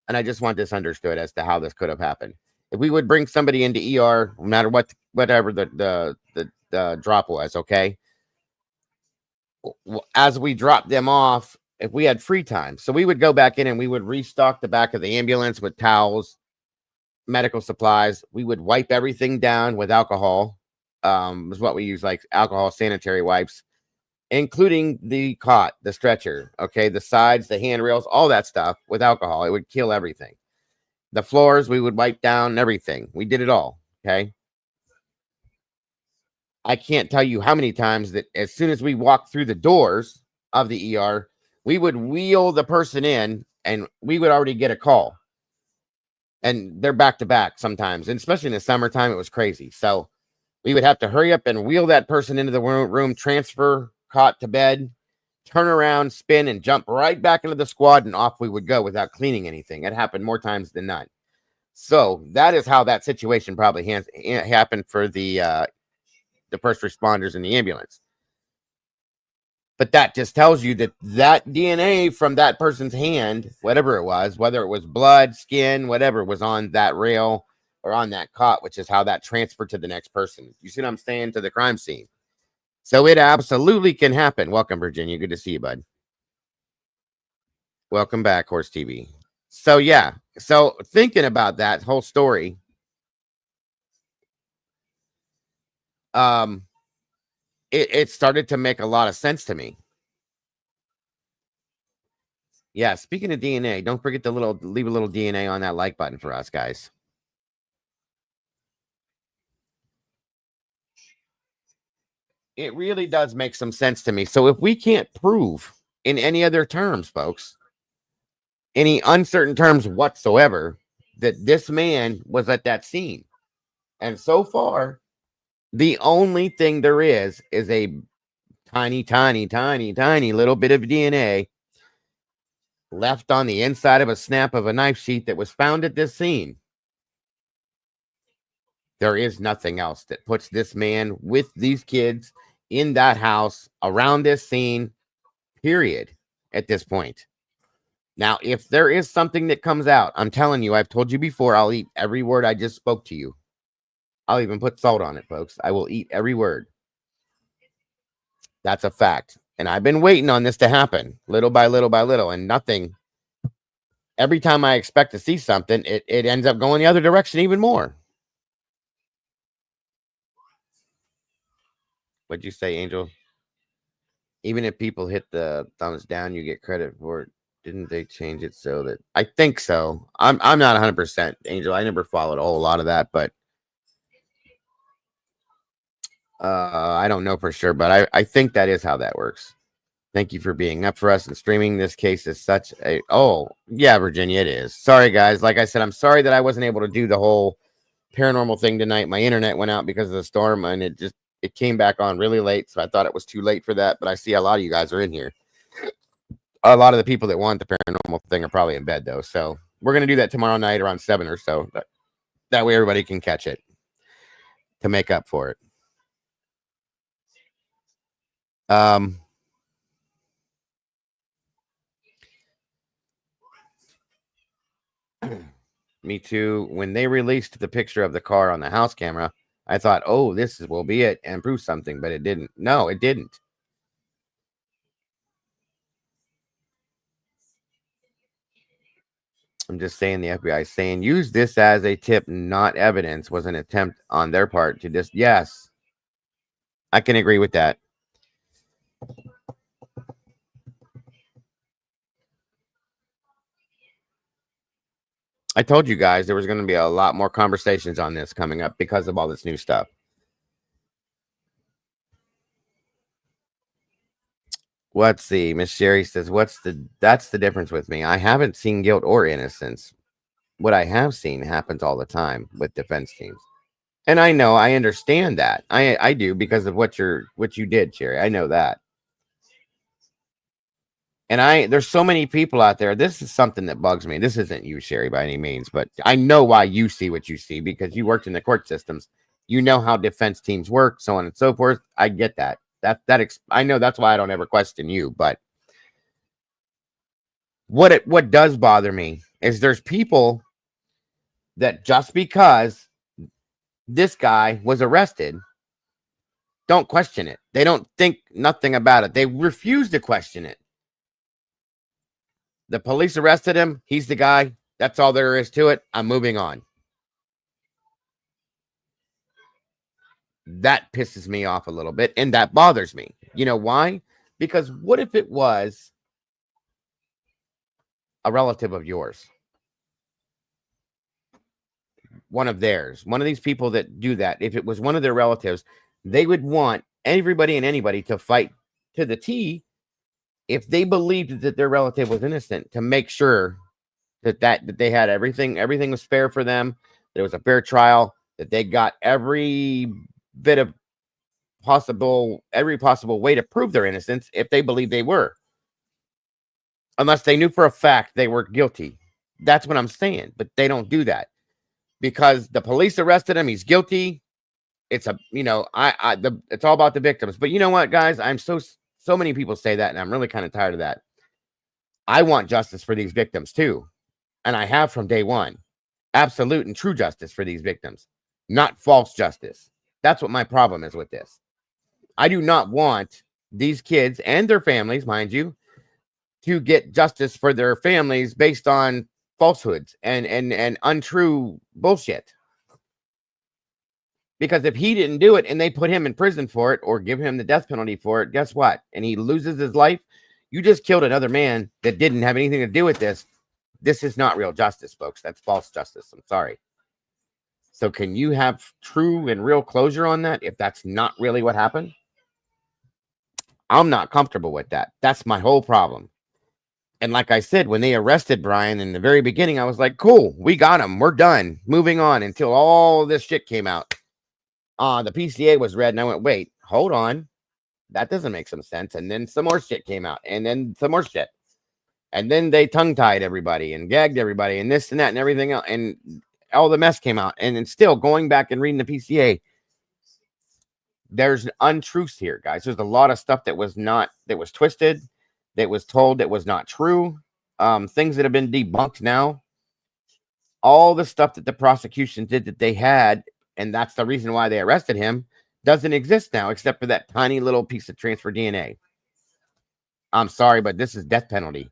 and I just want this understood as to how this could have happened. If we would bring somebody into ER, no matter whatever the drop was, okay? As we dropped them off, if we had free time, so we would go back in and we would restock the back of the ambulance with towels, medical supplies. We would wipe everything down with alcohol. Is what we use, like alcohol sanitary wipes, including the cot, the stretcher, okay, the sides, the handrails, all that stuff with alcohol. It would kill everything. The floors, we would wipe down everything. We did it all, okay? I can't tell you how many times that as soon as we walked through the doors of the ER, we would wheel the person in and we would already get a call. And they're back to back sometimes, and especially in the summertime, it was crazy. So we would have to hurry up and wheel that person into the room, transfer cot to bed, turn around, spin, and jump right back into the squad, and off we would go without cleaning anything. It happened more times than not. So that is how that situation probably happened for the first responders in the ambulance. But that just tells you that DNA from that person's hand, whatever it was, whether it was blood, skin, whatever, was on that rail or on that cot, which is how that transferred to the next person. You see what I'm saying? To the crime scene. So it absolutely can happen. Welcome, Virginia. Good to see you, bud. Welcome back, Horse TV. So, yeah. So thinking about that whole story, it started to make a lot of sense to me. Yeah, speaking of DNA, don't forget to leave a little DNA on that like button for us, guys. It really does make some sense to me. So if we can't prove in any other terms, folks, any uncertain terms whatsoever, that this man was at that scene, and so far, the only thing there is a tiny, tiny, tiny, tiny little bit of DNA left on the inside of a snap of a knife sheath that was found at this scene. There is nothing else that puts this man with these kids in that house around this scene, period, at this point. Now, if there is something that comes out, I'm telling you, I've told you before, I'll eat every word I just spoke to you. I'll even put salt on it, folks. I will eat every word. That's a fact. And I've been waiting on this to happen little by little by little, and nothing. Every time I expect to see something, it ends up going the other direction even more. What'd you say, Angel? Even if people hit the thumbs down, you get credit for it. Didn't they change it so that I think so? I'm not 100%, Angel. I never followed a whole lot of that, but I don't know for sure. But I think that is how that works. Thank you for being up for us and streaming. This case is such a yeah, Virginia, it is. Sorry, guys. Like I said, I'm sorry that I wasn't able to do the whole paranormal thing tonight. My internet went out because of the storm, and it came back on really late, so I thought it was too late for that. But I see a lot of you guys are in here. A lot of the people that want the paranormal thing are probably in bed, though. So we're going to do that tomorrow night around 7 or so. That way everybody can catch it to make up for it. Me too. When they released the picture of the car on the house camera, I thought, oh, will be it and prove something, but it didn't. No, it didn't. I'm just saying the FBI is saying use this as a tip, not evidence, was an attempt on their part to just, yes, I can agree with that. I told you guys there was going to be a lot more conversations on this coming up because of all this new stuff. Let's see. Miss Sherry says, that's the difference with me. I haven't seen guilt or innocence. What I have seen happens all the time with defense teams. And I know, I understand that. I do because of what you did, Sherry. I know that. And there's so many people out there. This is something that bugs me. This isn't you, Sherry, by any means, but I know why you see what you see because you worked in the court systems. You know how defense teams work, so on and so forth. I get that. I know that's why I don't ever question you. But what does bother me is there's people that just because this guy was arrested, don't question it. They don't think nothing about it. They refuse to question it. The police arrested him. He's the guy. That's all there is to it. I'm moving on. That pisses me off a little bit, and that bothers me. You know why? Because what if it was a relative of yours? One of theirs. One of these people that do that. If it was one of their relatives, they would want everybody and anybody to fight to the T if they believed that their relative was innocent, to make sure that they had everything was fair for them, there was a fair trial, that they got every possible way to prove their innocence if they believed they were, unless they knew for a fact they were guilty. That's what I'm saying. But they don't do that because the police arrested him. He's guilty. It's it's all about the victims. But you know what, guys? I'm so many people say that, and I'm really kind of tired of that. I want justice for these victims too. And I have from day one. Absolute and true justice for these victims, not false justice. That's what my problem is with this. I do not want these kids and their families, mind you, to get justice for their families based on falsehoods and untrue bullshit. Because if he didn't do it and they put him in prison for it or give him the death penalty for it, guess what? And he loses his life. You just killed another man that didn't have anything to do with this. This is not real justice, folks. That's false justice. I'm sorry. So can you have true and real closure on that if that's not really what happened? I'm not comfortable with that. That's my whole problem. And like I said, when they arrested Brian in the very beginning, I was like, cool, we got him. We're done. Moving on until all this shit came out. The PCA was read, and I went, wait, hold on. That doesn't make some sense. And then some more shit came out, and then some more shit. And then they tongue-tied everybody and gagged everybody and this and that and everything else. And all the mess came out. And then still going back and reading the PCA, there's untruths here, guys. There's a lot of stuff that was twisted, that was told that was not true. Things that have been debunked now. All the stuff that the prosecution did that they had, and that's the reason why they arrested him, doesn't exist now, except for that tiny little piece of transfer DNA. I'm sorry, but this is death penalty.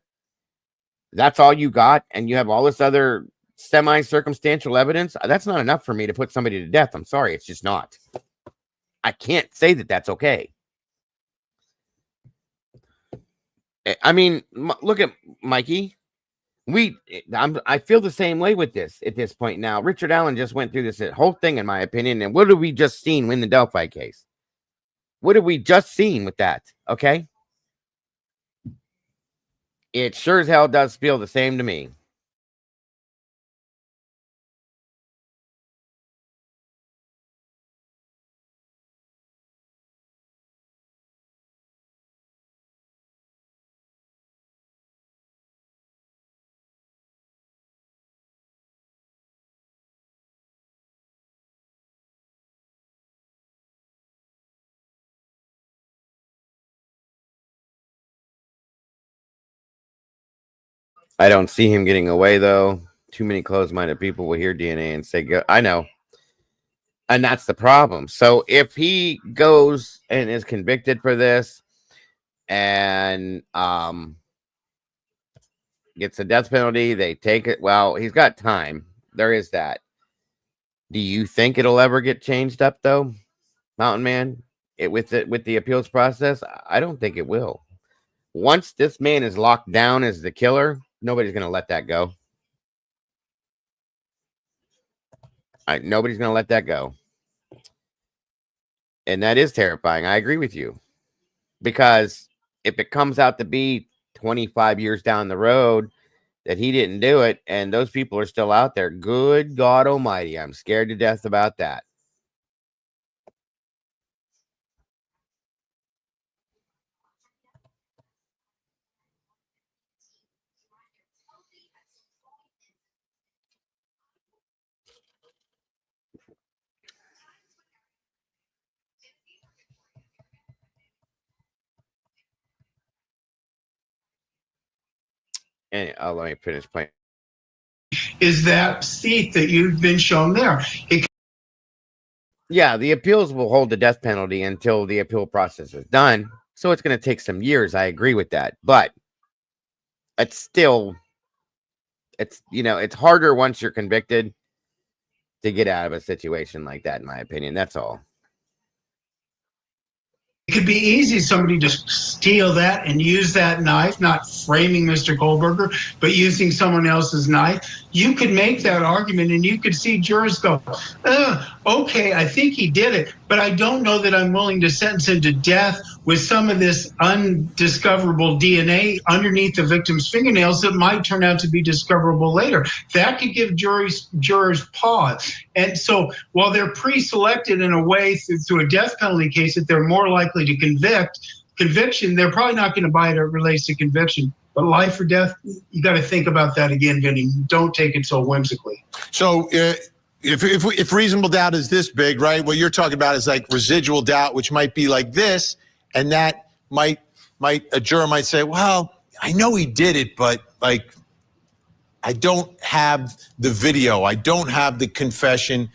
That's all you got, and you have all this other semi-circumstantial evidence. That's not enough for me to put somebody to death. I'm sorry, it's just not. I can't say that that's okay. I mean, look at Mikey. I feel the same way with this at this point now. Richard Allen just went through this whole thing, in my opinion. And what have we just seen win the Delphi case? What have we just seen with that? Okay. It sure as hell does feel the same to me. I don't see him getting away, though. Too many closed-minded people will hear DNA and say, "Go." I know. And that's the problem. So if he goes and is convicted for this and gets a death penalty, they take it. Well, he's got time. There is that. Do you think it'll ever get changed up, though, Mountain Man? With the appeals process? I don't think it will. Once this man is locked down as the killer, nobody's going to let that go. Nobody's going to let that go. And that is terrifying. I agree with you. Because if it comes out to be 25 years down the road that he didn't do it and those people are still out there, good God Almighty, I'm scared to death about that. And let me finish playing. Is that seat that you've been shown there? Yeah, the appeals will hold the death penalty until the appeal process is done. So it's going to take some years. I agree with that. But it's still, it's harder once you're convicted to get out of a situation like that, in my opinion. That's all. It could be easy somebody to steal that and use that knife, not framing Mr. Kohlberger, but using someone else's knife. You could make that argument and you could see jurors go, okay, I think he did it, but I don't know that I'm willing to sentence him to death with some of this undiscoverable DNA underneath the victim's fingernails that might turn out to be discoverable later. That could give jurors pause. And so while they're pre-selected in a way through a death penalty case that they're more likely to conviction, they're probably not going to buy it as it relates to conviction. But life or death, you got to think about that again, Vinny. Don't take it so whimsically. So if reasonable doubt is this big, right? What you're talking about is like residual doubt, which might be like this, and that might a juror might say, well, I know he did it, but like I don't have the video, I don't have the confession.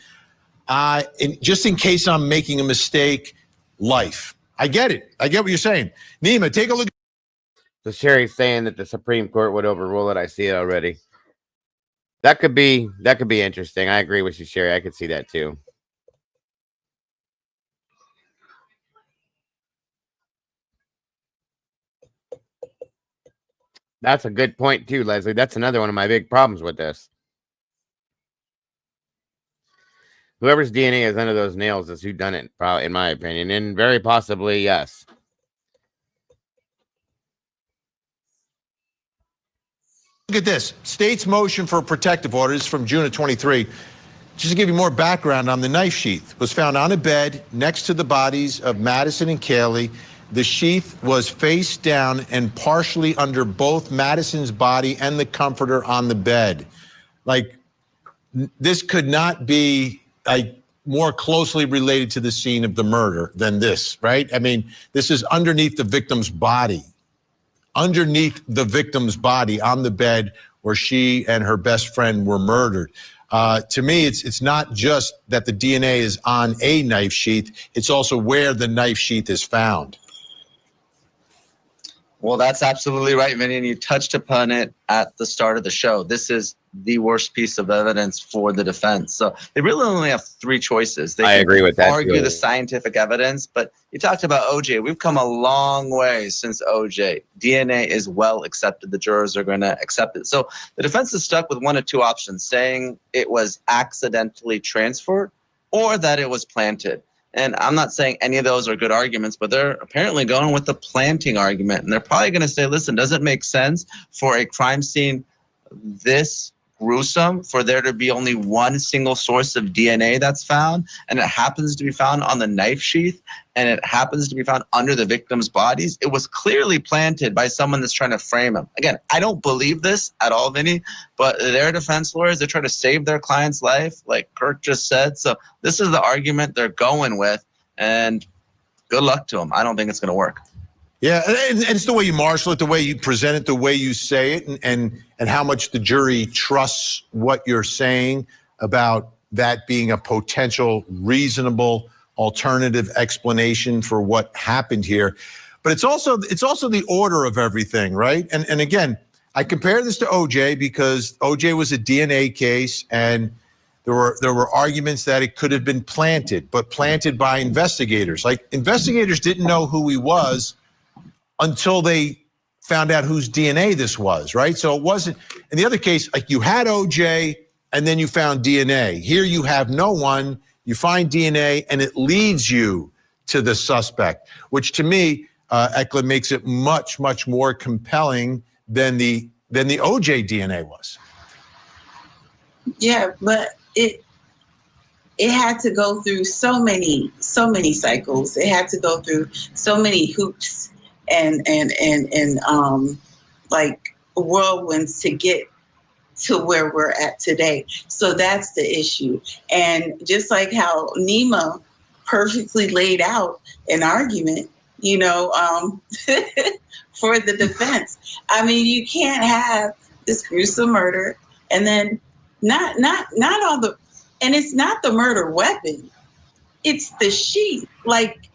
And just in case I'm making a mistake, life. I get it. I get what you're saying. Nima, take a look. So Sherry's saying that the Supreme Court would overrule it. I see it already. That could be interesting. I agree with you, Sherry. I could see that too. That's a good point too, Leslie. That's another one of my big problems with this. Whoever's DNA is under those nails is who done it, probably, in my opinion, and very possibly yes. Look at this. State's motion for a protective order is from June of 23. Just to give you more background on the knife sheath, was found on a bed next to the bodies of Madison and Kaylee. The sheath was face down and partially under both Madison's body and the comforter on the bed. Like, this could not be more closely related to the scene of the murder than this, right? I mean, this is underneath the victim's body. Underneath the victim's body on the bed where she and her best friend were murdered. To me, it's not just that the DNA is on a knife sheath, it's also where the knife sheath is found. Well, that's absolutely right, Vinny, and you touched upon it at the start of the show. This is the worst piece of evidence for the defense. So they really only have three choices. I agree with that. Argue the scientific evidence, but you talked about OJ. We've come a long way since OJ. DNA is well accepted. The jurors are going to accept it. So the defense is stuck with one of two options, saying it was accidentally transferred or that it was planted. And I'm not saying any of those are good arguments, but they're apparently going with the planting argument. And they're probably going to say, listen, does it make sense for a crime scene this gruesome for there to be only one single source of DNA that's found, and it happens to be found on the knife sheath, and it happens to be found under the victim's bodies? It was clearly planted by someone that's trying to frame him. Again, I don't believe this at all, Vinny, but their defense lawyers, they're trying to save their client's life, like Kirk just said. So this is the argument they're going with, and good luck to them. I don't think it's going to work. Yeah, and it's the way you marshal it, the way you present it, the way you say it, and how much the jury trusts what you're saying about that being a potential reasonable alternative explanation for what happened here. But it's also the order of everything, right? And again, I compare this to OJ because OJ was a DNA case, and there were arguments that it could have been planted, but planted by investigators. Like, investigators didn't know who he was until they found out whose DNA this was, right? So it wasn't, in the other case, like, you had OJ and then you found DNA. Here you have no one, you find DNA, and it leads you to the suspect, which to me, Eklund, makes it much, much more compelling than the OJ DNA was. Yeah, but it had to go through so many cycles. It had to go through so many hoops and like whirlwinds to get to where we're at today. So that's the issue. And just like how Nima perfectly laid out an argument, you know, for the defense. I mean, you can't have this gruesome murder and then not all the, and it's not the murder weapon, it's the sheet. Like,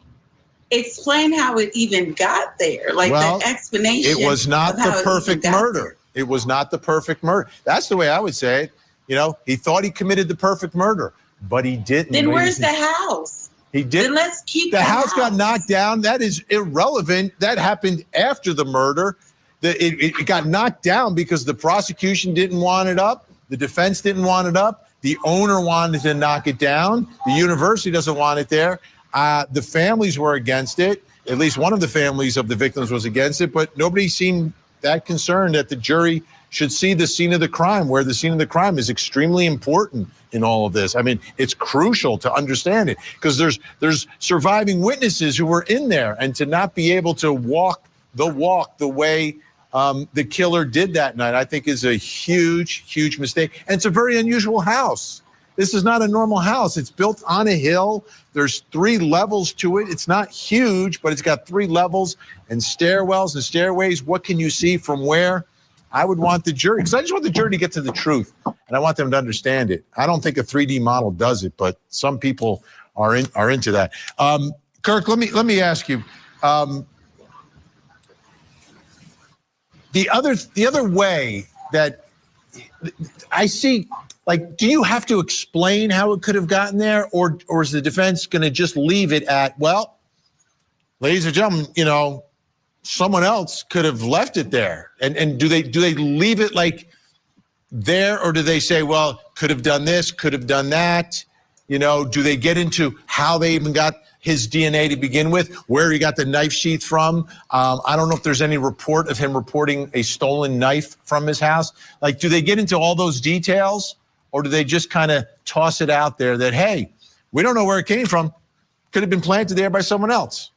explain how it even got there. Like, the explanation. It was not the perfect murder. It was not the perfect murder. That's the way I would say it. You know, he thought he committed the perfect murder, but he didn't. Then where's the house? He did. Then let's keep the house got knocked down. That is irrelevant. That happened after the murder. It got knocked down because the prosecution didn't want it up. The defense didn't want it up. The owner wanted to knock it down. The university doesn't want it there. The families were against it. At least one of the families of the victims was against it, but nobody seemed that concerned that the jury should see the scene of the crime, where the scene of the crime is extremely important in all of this. I mean, it's crucial to understand it because there's surviving witnesses who were in there, and to not be able to walk the way the killer did that night, I think is a huge, huge mistake. And it's a very unusual house. This is not a normal house. It's built on a hill. There's 3 levels to it. It's not huge, but it's got 3 levels and stairwells and stairways. What can you see from where? I would want the jury, because I just want the jury to get to the truth, and I want them to understand it. I don't think a 3D model does it, but some people are into that. Kirk, let me ask you. The other way that I see, like, do you have to explain how it could have gotten there, or is the defense going to just leave it at, well, ladies and gentlemen, you know, someone else could have left it there? And do they leave it like there, or do they say, well, could have done this, could have done that? You know, do they get into how they even got his DNA to begin with, where he got the knife sheath from? I don't know if there's any report of him reporting a stolen knife from his house. Like, do they get into all those details, or do they just kind of toss it out there that, hey, we don't know where it came from, could have been planted there by someone else?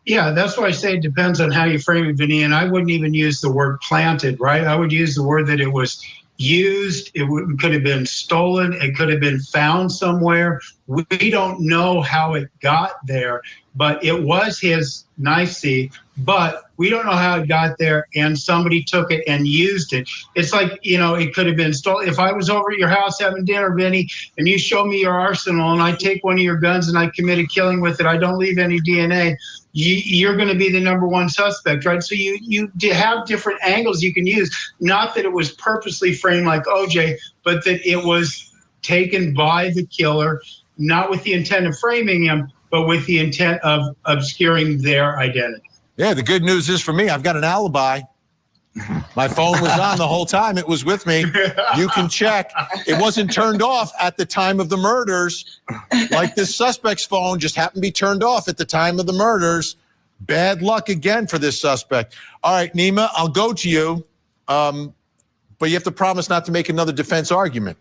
Yeah, that's why I say it depends on how you frame it, Vinny. And I wouldn't even use the word planted, right? I would use the word that it was used. It could have been stolen. It could have been found somewhere. We don't know how it got there, but it was his knife sheath. But we don't know how it got there, and somebody took it and used it. It's like, you know, it could have been stolen. If I was over at your house having dinner, Vinny, and you show me your arsenal, and I take one of your guns and I commit a killing with it, I don't leave any DNA, you're going to be the number one suspect, right? So you have different angles you can use. Not that it was purposely framed like OJ, but that it was taken by the killer, not with the intent of framing him, but with the intent of obscuring their identity. Yeah, the good news is for me, I've got an alibi. My phone was on the whole time. It was with me. You can check. It wasn't turned off at the time of the murders. Like this suspect's phone just happened to be turned off at the time of the murders. Bad luck again for this suspect. All right, Nima, I'll go to you. But you have to promise not to make another defense argument.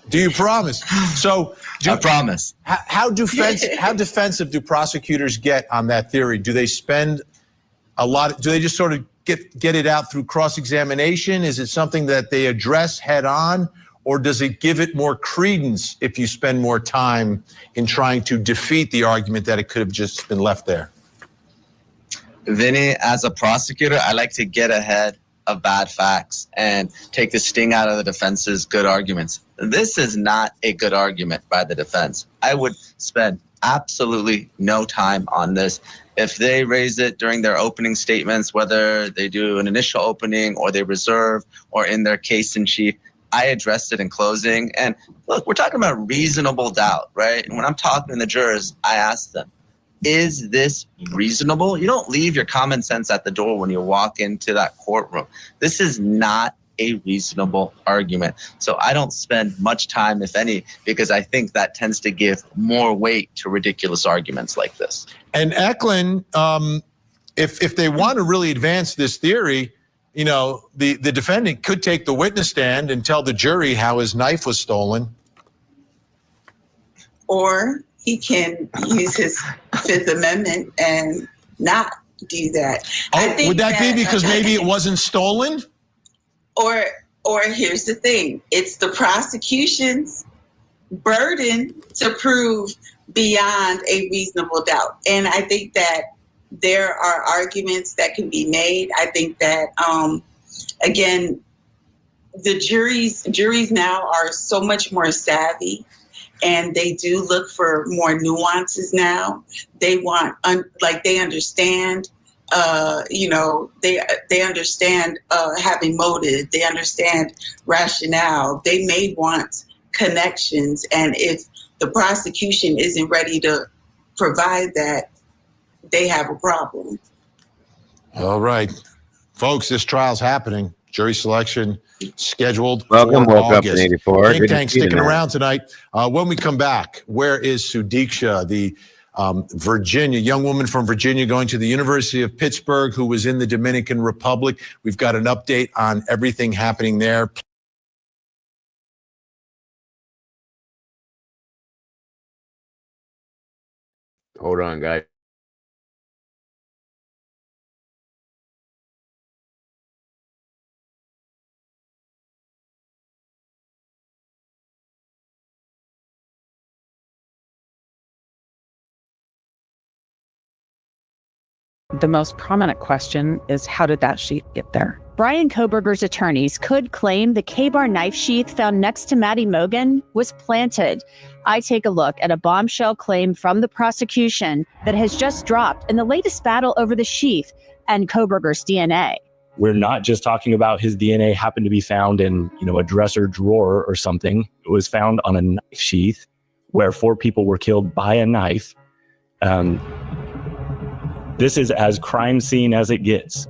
Do you promise? So I promise. How defensive do prosecutors get on that theory? Do they spend a lot? Do they just sort of get it out through cross-examination? Is it something that they address head on, or does it give it more credence if you spend more time in trying to defeat the argument that it could have just been left there? Vinny, as a prosecutor, I like to get ahead of bad facts and take the sting out of the defense's good arguments. This is not a good argument by the defense. I would spend absolutely no time on this. If they raise it during their opening statements, whether they do an initial opening or they reserve or in their case in chief, I addressed it in closing. And look, we're talking about reasonable doubt, right? And when I'm talking to the jurors, I ask them, is this reasonable? You don't leave your common sense at the door when you walk into that courtroom. This is not a reasonable argument. So I don't spend much time, if any, because I think that tends to give more weight to ridiculous arguments like this. And Eklund, if they want to really advance this theory, you know, the defendant could take the witness stand and tell the jury how his knife was stolen. Or he can use his Fifth Amendment and not do that. Oh, would that be because maybe it wasn't stolen? Or here's the thing. It's the prosecution's burden to prove beyond a reasonable doubt. And I think that there are arguments that can be made. I think that, again, the juries now are so much more savvy. And they do look for more nuances now. They want, they understand, they understand having motive. They understand rationale. They may want connections. And if the prosecution isn't ready to provide that, they have a problem. All right. Folks, this trial's happening. Jury selection scheduled Welcome, for woke August. up in 84. Think Tank sticking around tonight. When we come back, where is Sudiksha, the young woman from Virginia going to the University of Pittsburgh who was in the Dominican Republic? We've got an update on everything happening there. Hold on, guys. The most prominent question is, how did that sheath get there? Brian Kohberger's attorneys could claim the K-bar knife sheath found next to Maddie Mogen was planted. I take a look at a bombshell claim from the prosecution that has just dropped in the latest battle over the sheath and Kohberger's DNA. We're not just talking about his DNA happened to be found in, a dresser drawer or something. It was found on a knife sheath where 4 people were killed by a knife. This is as crime scene as it gets.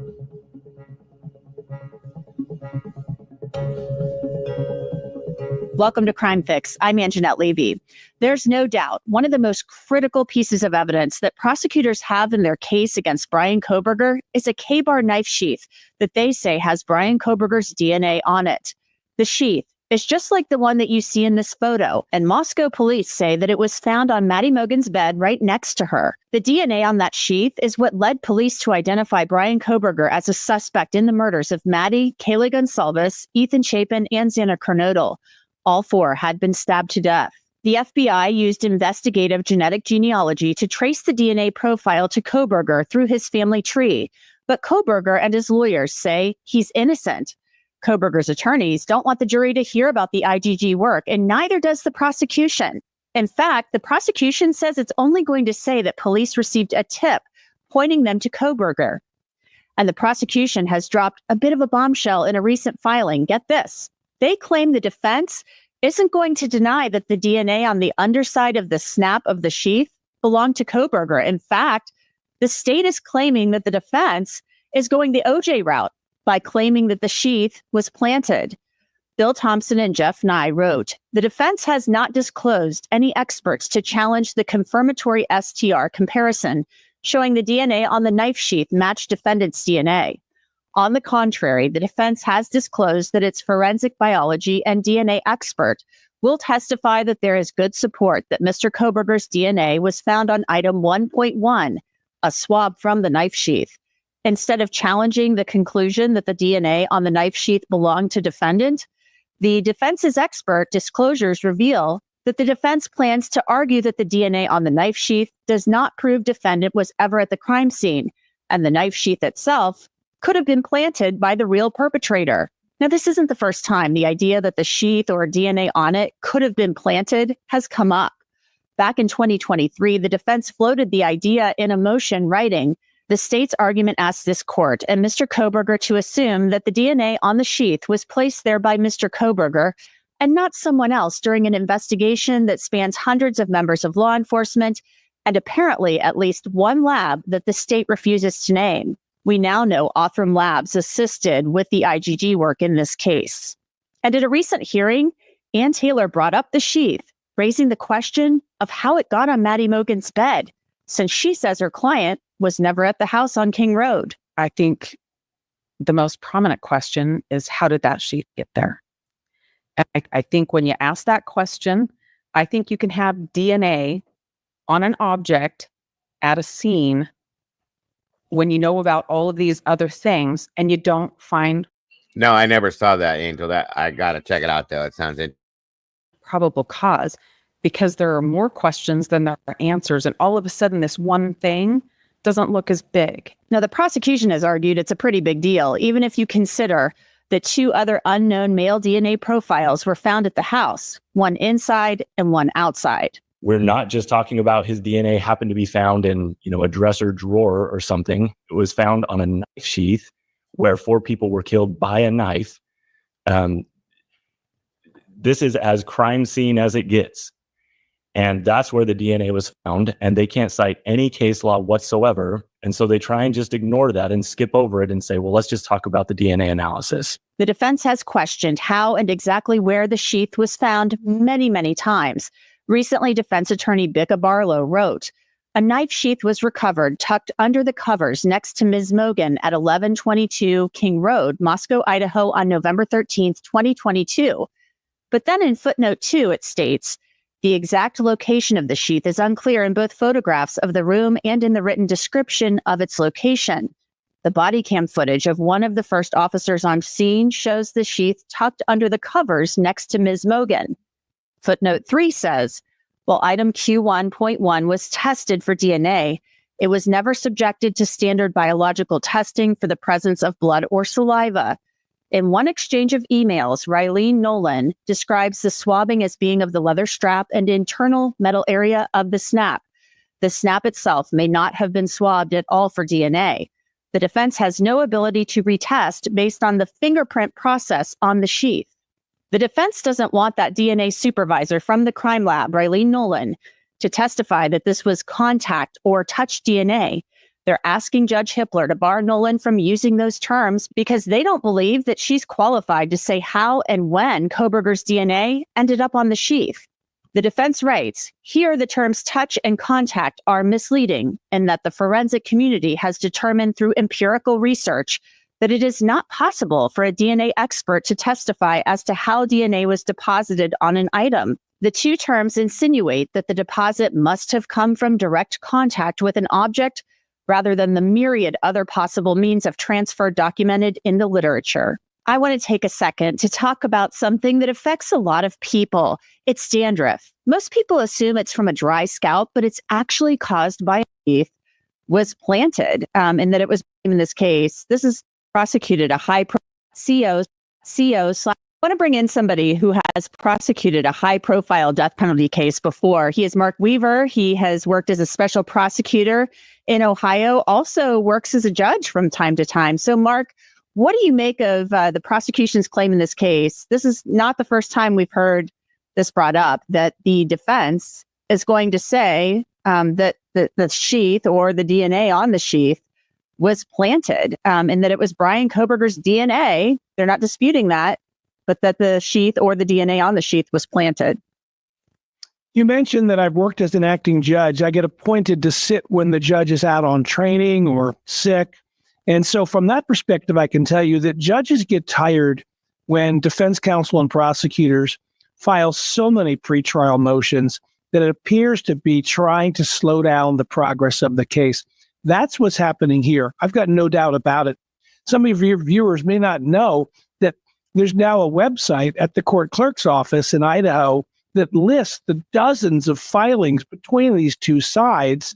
Welcome to Crime Fix. I'm Anjanette Levy. There's no doubt one of the most critical pieces of evidence that prosecutors have in their case against Brian Kohberger is a K-bar knife sheath that they say has Brian Kohberger's DNA on it. The sheath is just like the one that you see in this photo, and Moscow police say that it was found on Maddie Mogen's bed right next to her. The DNA on that sheath is what led police to identify Brian Kohberger as a suspect in the murders of Maddie, Kaylee Gonsalves, Ethan Chapin, and Xana Kernodle. All 4 had been stabbed to death. The FBI used investigative genetic genealogy to trace the DNA profile to Kohberger through his family tree, but Kohberger and his lawyers say he's innocent. Kohberger's attorneys don't want the jury to hear about the IgG work, and neither does the prosecution. In fact, the prosecution says it's only going to say that police received a tip pointing them to Kohberger. And the prosecution has dropped a bit of a bombshell in a recent filing. Get this. They claim the defense isn't going to deny that the DNA on the underside of the snap of the sheath belonged to Kohberger. In fact, the state is claiming that the defense is going the OJ route by claiming that the sheath was planted. Bill Thompson and Jeff Nye wrote, "The defense has not disclosed any experts to challenge the confirmatory STR comparison, showing the DNA on the knife sheath matched defendant's DNA. On the contrary, the defense has disclosed that its forensic biology and DNA expert will testify that there is good support that Mr. Kohberger's DNA was found on item 1.1, a swab from the knife sheath. Instead of challenging the conclusion that the DNA on the knife sheath belonged to defendant, The defense's expert disclosures reveal that the defense plans to argue that the DNA on the knife sheath does not prove defendant was ever at the crime scene, and the knife sheath itself could have been planted by the real perpetrator. Now, this isn't the first time the idea that the sheath or DNA on it could have been planted has come up. Back in 2023, the defense floated the idea in a motion writing, "The state's argument asks this court and Mr. Kohberger to assume that the DNA on the sheath was placed there by Mr. Kohberger and not someone else during an investigation that spans hundreds of members of law enforcement and apparently at least one lab that the state refuses to name." We now know Othram Labs assisted with the IGG work in this case. And at a recent hearing, Ann Taylor brought up the sheath, raising the question of how it got on Maddie Mogen's bed, since she says her client was never at the house on King Road. I think the most prominent question is, how did that sheath get there? I think when you ask that question, I think you can have DNA on an object at a scene when you know about all of these other things and you don't find. No, I never saw that, Angel. That I gotta check it out though. It sounds probable cause, because there are more questions than there are answers, and all of a sudden this one thing doesn't look as big. Now, the prosecution has argued it's a pretty big deal, even if you consider that 2 other unknown male DNA profiles were found at the house, one inside and one outside. We're not just talking about his DNA happened to be found in, a dresser drawer or something. It was found on a knife sheath where 4 people were killed by a knife. This is as crime scene as it gets. And that's where the DNA was found. And they can't cite any case law whatsoever. And so they try and just ignore that and skip over it and say, well, let's just talk about the DNA analysis. The defense has questioned how and exactly where the sheath was found many, many times. Recently, defense attorney Becca Barlow wrote, "A knife sheath was recovered tucked under the covers next to Ms. Mogen at 1122 King Road, Moscow, Idaho on November 13th, 2022. But then in footnote 2, it states, "The exact location of the sheath is unclear in both photographs of the room and in the written description of its location. The body cam footage of one of the first officers on scene shows the sheath tucked under the covers next to Ms. Mogen." Footnote 3 says, "While item Q1.1 was tested for DNA, it was never subjected to standard biological testing for the presence of blood or saliva. In one exchange of emails, Rylene Nolan describes the swabbing as being of the leather strap and internal metal area of the snap. The snap itself may not have been swabbed at all for DNA. The defense has no ability to retest based on the fingerprint process on the sheath." The defense doesn't want that DNA supervisor from the crime lab, Rylene Nolan, to testify that this was contact or touch DNA. They're asking Judge Hippler to bar Nolan from using those terms because they don't believe that she's qualified to say how and when Kohberger's DNA ended up on the sheath. The defense writes, "Here the terms touch and contact are misleading, and that the forensic community has determined through empirical research that it is not possible for a DNA expert to testify as to how DNA was deposited on an item. The 2 terms insinuate that the deposit must have come from direct contact with an object rather than the myriad other possible means of transfer documented in the literature." I want to take a second to talk about something that affects a lot of people. It's dandruff. Most people assume it's from a dry scalp, but it's actually caused by a sheath was planted, and that it was, in this case, this is prosecuted a high CO. I want to bring in somebody who has prosecuted a high-profile death penalty case before. He is Mark Weaver. He has worked as a special prosecutor in Ohio, also works as a judge from time to time. So, Mark, what do you make of the prosecution's claim in this case? This is not the first time we've heard this brought up, that the defense is going to say that the sheath or the DNA on the sheath was planted, and that it was Brian Kohberger's DNA. They're not disputing that, but that the sheath or the DNA on the sheath was planted. You mentioned that I've worked as an acting judge. I get appointed to sit when the judge is out on training or sick. And so from that perspective, I can tell you that judges get tired when defense counsel and prosecutors file so many pretrial motions that it appears to be trying to slow down the progress of the case. That's what's happening here. I've got no doubt about it. Some of your viewers may not know that There's now a website at the court clerk's office in Idaho that lists the dozens of filings between these two sides.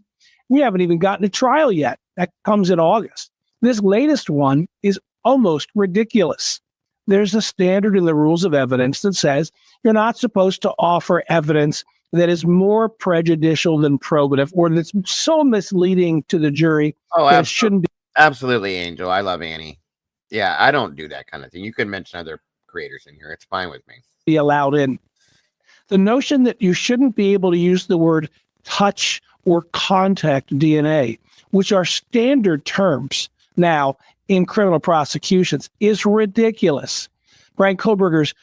We haven't even gotten to trial yet. That comes in August. This latest one is almost ridiculous. There's a standard in the rules of evidence that says you're not supposed to offer evidence that is more prejudicial than probative or that's so misleading to the jury that it shouldn't be. Absolutely, Angel. I love Annie. Yeah, I don't do that kind of thing. You could mention other creators in here. It's fine with me. Be allowed in. The notion that you shouldn't be able to use the word touch or contact DNA, which are standard terms now in criminal prosecutions, is ridiculous. Brian Kohberger's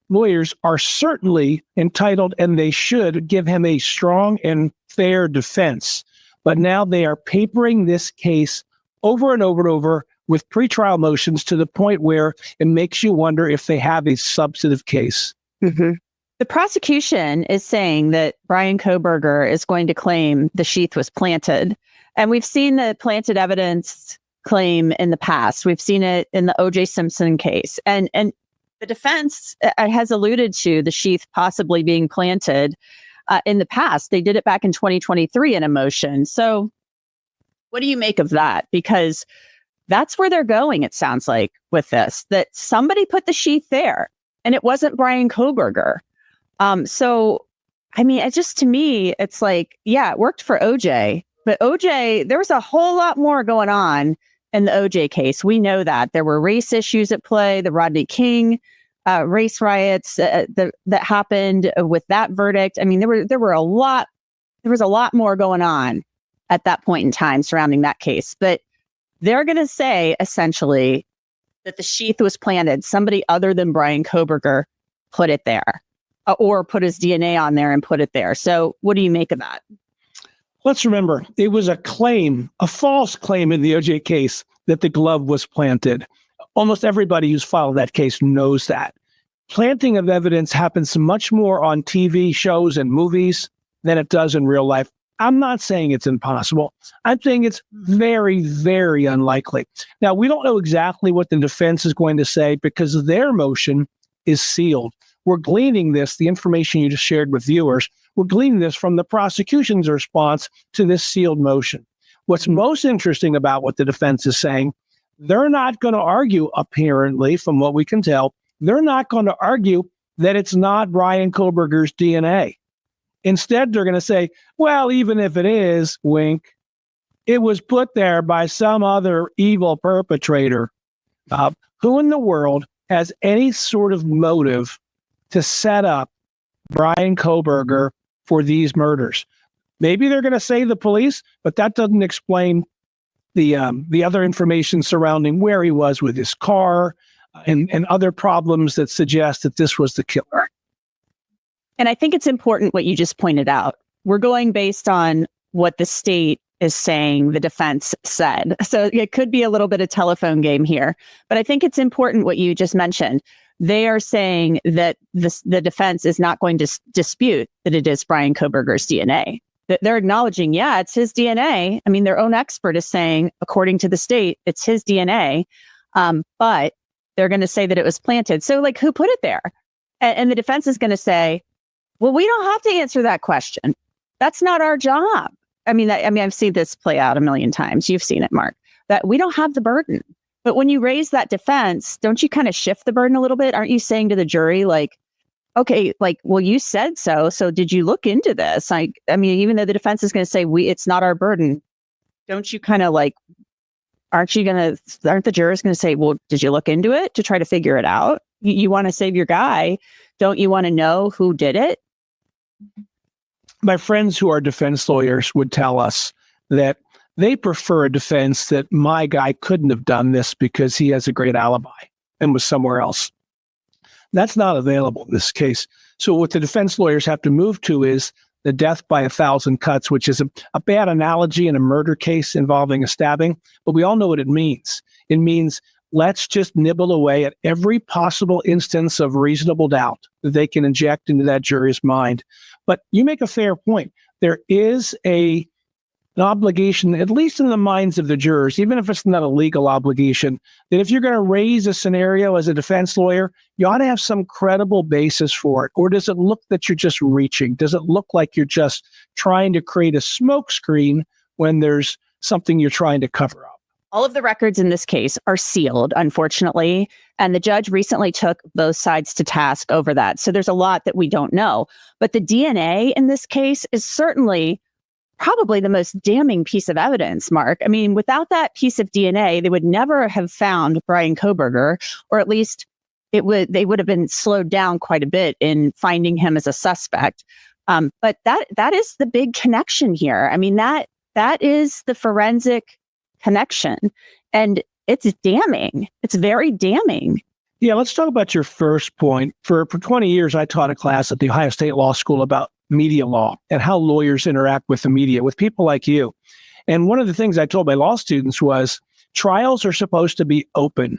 lawyers are certainly entitled, and they should give him a strong and fair defense. But now they are papering this case over and over and over with pretrial motions to the point where it makes you wonder if they have a substantive case. Mm-hmm. The prosecution is saying that Brian Kohberger is going to claim the sheath was planted. And we've seen the planted evidence claim in the past. We've seen it in the O.J. Simpson case. And the defense has alluded to the sheath possibly being planted in the past. They did it back in 2023 in a motion. So what do you make of that? Because that's where they're going, it sounds like, with this, that somebody put the sheath there and it wasn't Brian Kohberger. So, I mean, it just, to me, it's like, yeah, it worked for OJ, but OJ, there was a whole lot more going on in the OJ case. We know that there were race issues at play, the Rodney King race riots that happened with that verdict. I mean, there was a lot more going on at that point in time surrounding that case, but they're going to say essentially that the sheath was planted. Somebody other than Brian Kohberger put it there. Or put his DNA on there and put it there. So what do you make of that? Let's remember, it was a claim, a false claim in the OJ case that the glove was planted. Almost everybody who's filed that case knows that. Planting of evidence happens much more on TV shows and movies than it does in real life. I'm not saying it's impossible. I'm saying it's very, very unlikely. Now, we don't know exactly what the defense is going to say because their motion is sealed. We're gleaning this, the information you just shared with viewers, we're gleaning this from the prosecution's response to this sealed motion. What's most interesting about what the defense is saying, they're not going to argue, apparently, from what we can tell, they're not going to argue that it's not Brian Kohberger's DNA. Instead, they're going to say, well, even if it is, wink, it was put there by some other evil perpetrator. Who in the world has any sort of motive to set up Brian Kohberger for these murders? Maybe they're going to say the police, but that doesn't explain the other information surrounding where he was with his car and other problems that suggest that this was the killer. And I think it's important what you just pointed out. We're going based on what the state is saying the defense said. So it could be a little bit of telephone game here, but I think it's important what you just mentioned. They are saying that the defense is not going to dispute that it is Brian Kohberger's DNA. That they're acknowledging, yeah, it's his DNA. I mean, their own expert is saying, according to the state, it's his DNA. But they're going to say that it was planted. So, like, who put it there? And the defense is going to say, well, we don't have to answer that question. That's not our job. I mean, I've seen this play out a million times. You've seen it, Mark, that we don't have the burden. But when you raise that defense, don't you kind of shift the burden a little bit? Aren't you saying to the jury, like, okay, like, well, you said so. So did you look into this? I mean, even though the defense is going to say it's not our burden, don't you kind of like, aren't the jurors going to say, well, did you look into it to try to figure it out? You want to save your guy. Don't you want to know who did it? My friends who are defense lawyers would tell us that they prefer a defense that my guy couldn't have done this because he has a great alibi and was somewhere else. That's not available in this case. So what the defense lawyers have to move to is the death by 1,000 cuts, which is a bad analogy in a murder case involving a stabbing, but we all know what it means. It means let's just nibble away at every possible instance of reasonable doubt that they can inject into that jury's mind. But you make a fair point. There is a an obligation, at least in the minds of the jurors, even if it's not a legal obligation, that if you're going to raise a scenario as a defense lawyer, you ought to have some credible basis for it. Or does it look that you're just reaching? Does it look like you're just trying to create a smokescreen when there's something you're trying to cover up? All of the records in this case are sealed, unfortunately, and the judge recently took both sides to task over that. So there's a lot that we don't know. But the DNA in this case is certainly probably the most damning piece of evidence, Mark. I mean, without that piece of DNA, they would never have found Brian Kohberger, or at least they would have been slowed down quite a bit in finding him as a suspect. But that is the big connection here. I mean, that is the forensic connection, and it's damning. It's very damning. Yeah, let's talk about your first point. For 20 years, I taught a class at the Ohio State Law School about media law and how lawyers interact with the media, with people like you. And one of the things I told my law students was trials are supposed to be open.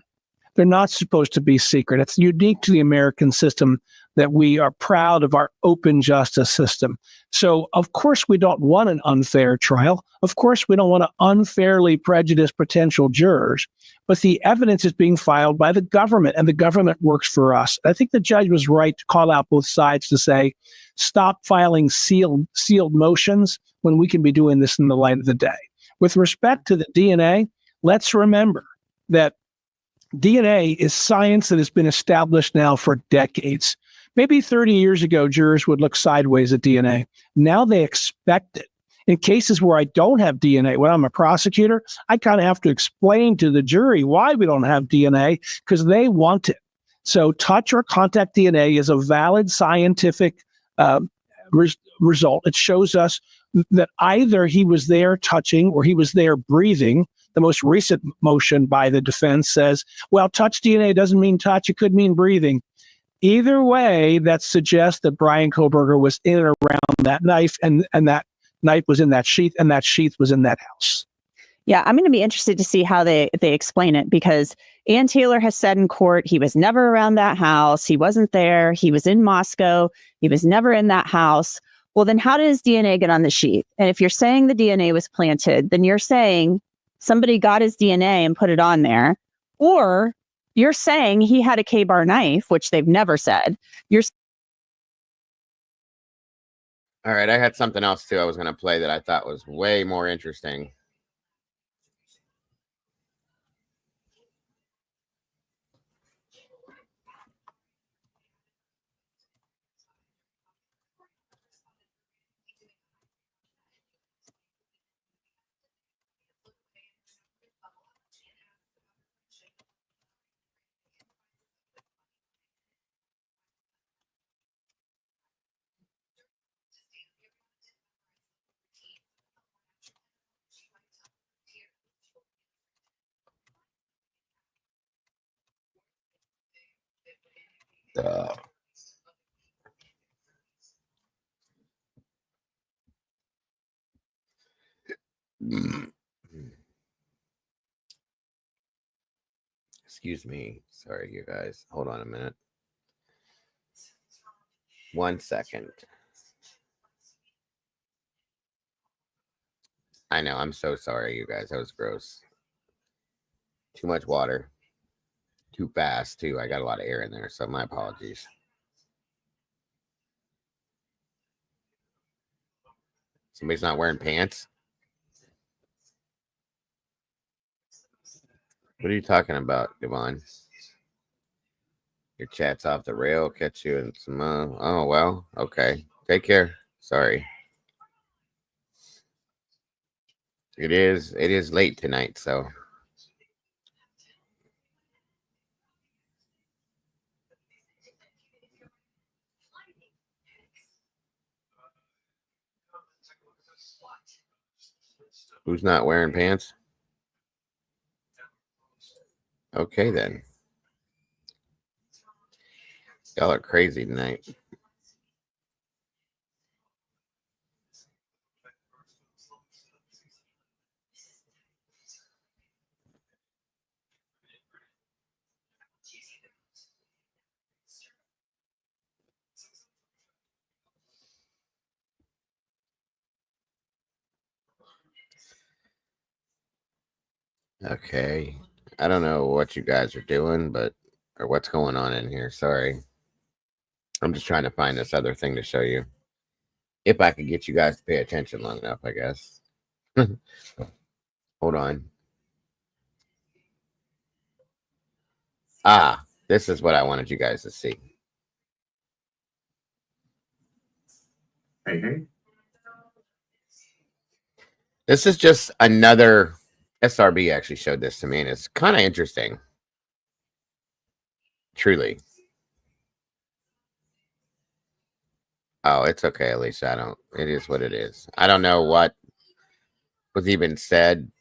They're not supposed to be secret. It's unique to the American system that we are proud of our open justice system. So, of course, we don't want an unfair trial. Of course, we don't want to unfairly prejudice potential jurors. But the evidence is being filed by the government, and the government works for us. I think the judge was right to call out both sides to say, stop filing sealed motions when we can be doing this in the light of the day. With respect to the DNA, let's remember that DNA is science that has been established now for decades. Maybe 30 years ago, jurors would look sideways at DNA. Now they expect it. In cases where I don't have DNA, when I'm a prosecutor, I kind of have to explain to the jury why we don't have DNA because they want it. So touch or contact DNA is a valid scientific result. It shows us that either he was there touching or he was there breathing. The most recent motion by the defense says, well, touch DNA doesn't mean touch. It could mean breathing. Either way, that suggests that Brian Kohberger was in and around that knife, and that knife was in that sheath, and that sheath was in that house. Yeah, I'm going to be interested to see how they explain it, because Ann Taylor has said in court he was never around that house. He wasn't there. He was in Moscow. He was never in that house. Well, then how did his DNA get on the sheath? And if you're saying the DNA was planted, then you're saying somebody got his DNA and put it on there, or you're saying he had a K-bar knife, which they've never said. All right, I had something else too I was going to play that I thought was way more interesting. Excuse me. Sorry, you guys. Hold on a minute. 1 second. I know. I'm so sorry, you guys. That was gross. Too much water. Too fast, too. I got a lot of air in there, so my apologies. Somebody's not wearing pants? What are you talking about, Devon? Your chat's off the rail. Catch you in some. Oh, well. Okay. Take care. Sorry. It is late tonight, so. Who's not wearing pants? Okay, then. Y'all are crazy tonight. Okay. I don't know what you guys are doing, or what's going on in here. Sorry. I'm just trying to find this other thing to show you. If I could get you guys to pay attention long enough, I guess. Hold on. Ah, this is what I wanted you guys to see. Hey. This is just another SRB actually showed this to me, and it's kind of interesting. Truly. Oh, it's okay, Alicia. It is what it is. I don't know what was even said.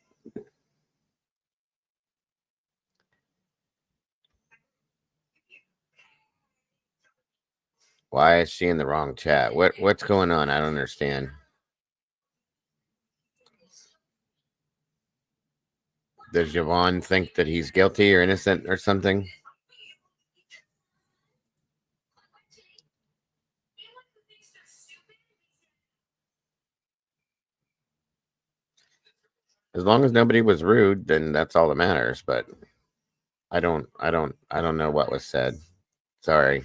Why is she in the wrong chat? What's going on? I don't understand. Does Yvonne think that he's guilty or innocent or something? As long as nobody was rude, then that's all that matters. But I don't know what was said. Sorry.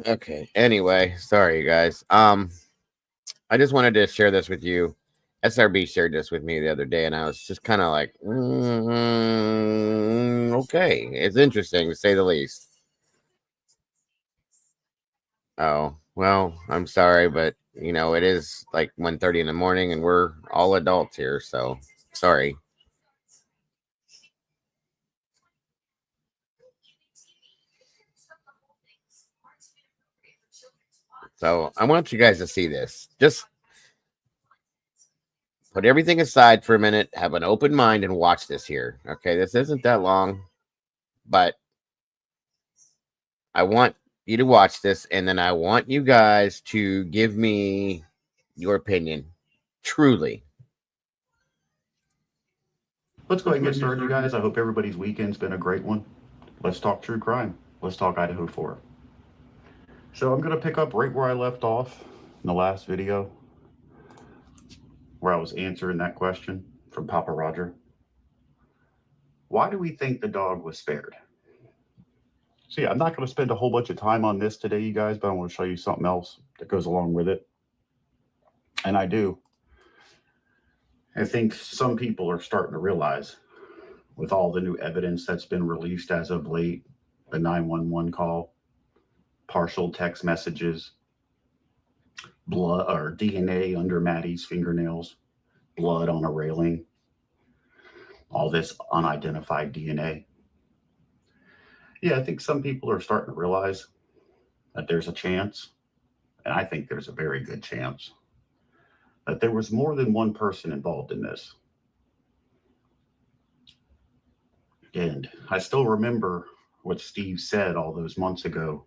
Okay. Anyway, sorry guys. I just wanted to share this with you. SRB shared this with me the other day, and I was just kind of like, okay, it's interesting to say the least. Oh, well, I'm sorry, but it is like 1:30 in the morning, and we're all adults here, so sorry. So I want you guys to see this. Just put everything aside for a minute, have an open mind, and watch this here. Okay, this isn't that long, but I want you to watch this, and then I want you guys to give me your opinion. Truly. Let's go ahead and get started, you guys. I hope everybody's weekend's been a great one. Let's talk true crime. Let's talk Idaho 4. So I'm going to pick up right where I left off in the last video, where I was answering that question from Papa Roger. Why do we think the dog was spared? So yeah, I'm not going to spend a whole bunch of time on this today, you guys, but I want to show you something else that goes along with it. And I think some people are starting to realize, with all the new evidence that's been released as of late, the 911 call, partial text messages, blood or DNA under Maddie's fingernails, blood on a railing, all this unidentified DNA. Yeah, I think some people are starting to realize that there's a chance, and I think there's a very good chance, that there was more than one person involved in this. And I still remember what Steve said all those months ago,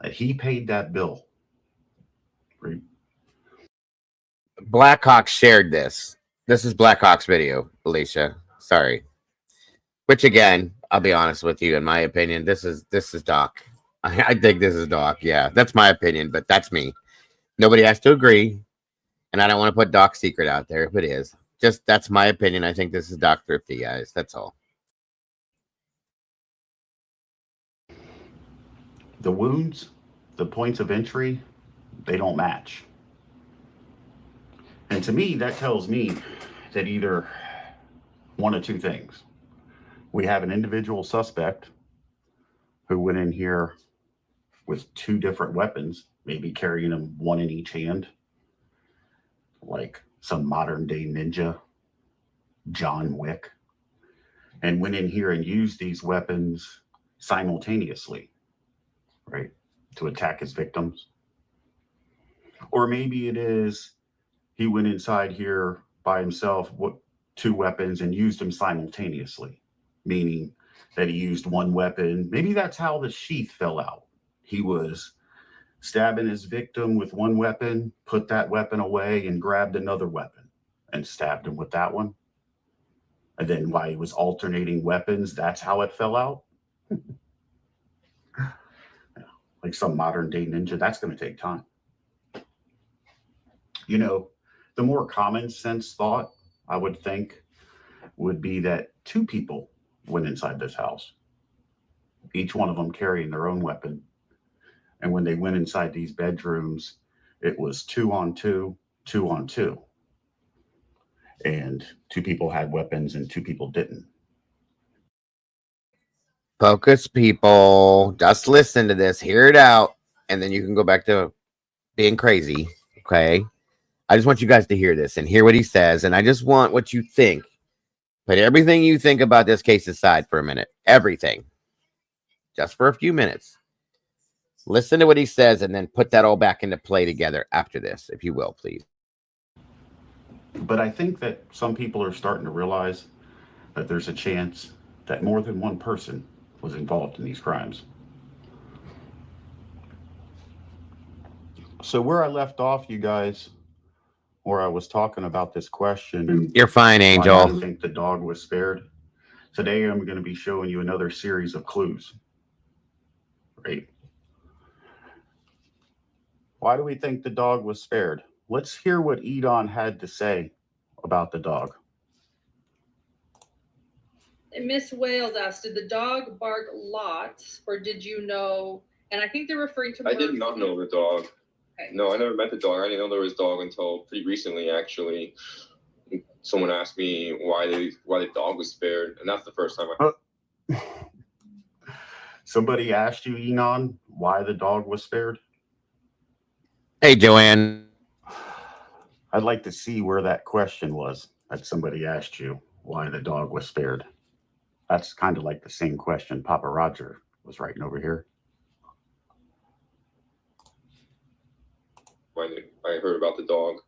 that he paid that bill. Right? Blackhawk shared this. This is Blackhawk's video, Alicia. Sorry. Which again, I'll be honest with you, in my opinion, this is Doc. I think this is Doc. Yeah, that's my opinion, but that's me. Nobody has to agree. And I don't want to put Doc's secret out there if it is. Just that's my opinion. I think this is Doc Thrifty, guys. That's all. The wounds, the points of entry, they don't match. And to me, that tells me that either one of two things. We have an individual suspect who went in here with two different weapons, maybe carrying them one in each hand, like some modern day ninja, John Wick, and went in here and used these weapons simultaneously, right, to attack his victims. Or maybe it is he went inside here by himself with two weapons and used them simultaneously, meaning that he used one weapon. Maybe that's how the sheath fell out. He was stabbing his victim with one weapon, put that weapon away, and grabbed another weapon and stabbed him with that one. And then while he was alternating weapons, that's how it fell out. Like some modern day ninja, that's going to take time. You know, The more common sense thought, I would think, would be that two people went inside this house, each one of them carrying their own weapon. And when they went inside these bedrooms, it was 2 on 2, 2 on 2. And two people had weapons and two people didn't. Focus, people. Just listen to this, hear it out, and then you can go back to being crazy. Okay. I just want you guys to hear this and hear what he says. And I just want what you think. Put everything you think about this case aside for a minute. Everything. Just for a few minutes. Listen to what he says and then put that all back into play together after this, if you will, please. But I think that some people are starting to realize that there's a chance that more than one person was involved in these crimes. So where I left off, you guys, where I was talking about this question. You're fine, Angel. Why do you think the dog was spared? Today I'm going to be showing you another series of clues. Right? Why do we think the dog was spared? Let's hear what Edon had to say about the dog. And Miss Wales asked, did the dog bark lots, or did you know? And I think they're referring to. I did not know the dog. Okay. No, I never met the dog. I didn't know there was a dog until pretty recently, actually. Someone asked me why the dog was spared, and that's the first time I. Somebody asked you, Enon, why the dog was spared? Hey, Joanne. I'd like to see where that question was that somebody asked you why the dog was spared. That's kind of like the same question Papa Roger was writing over here. I heard about the dog.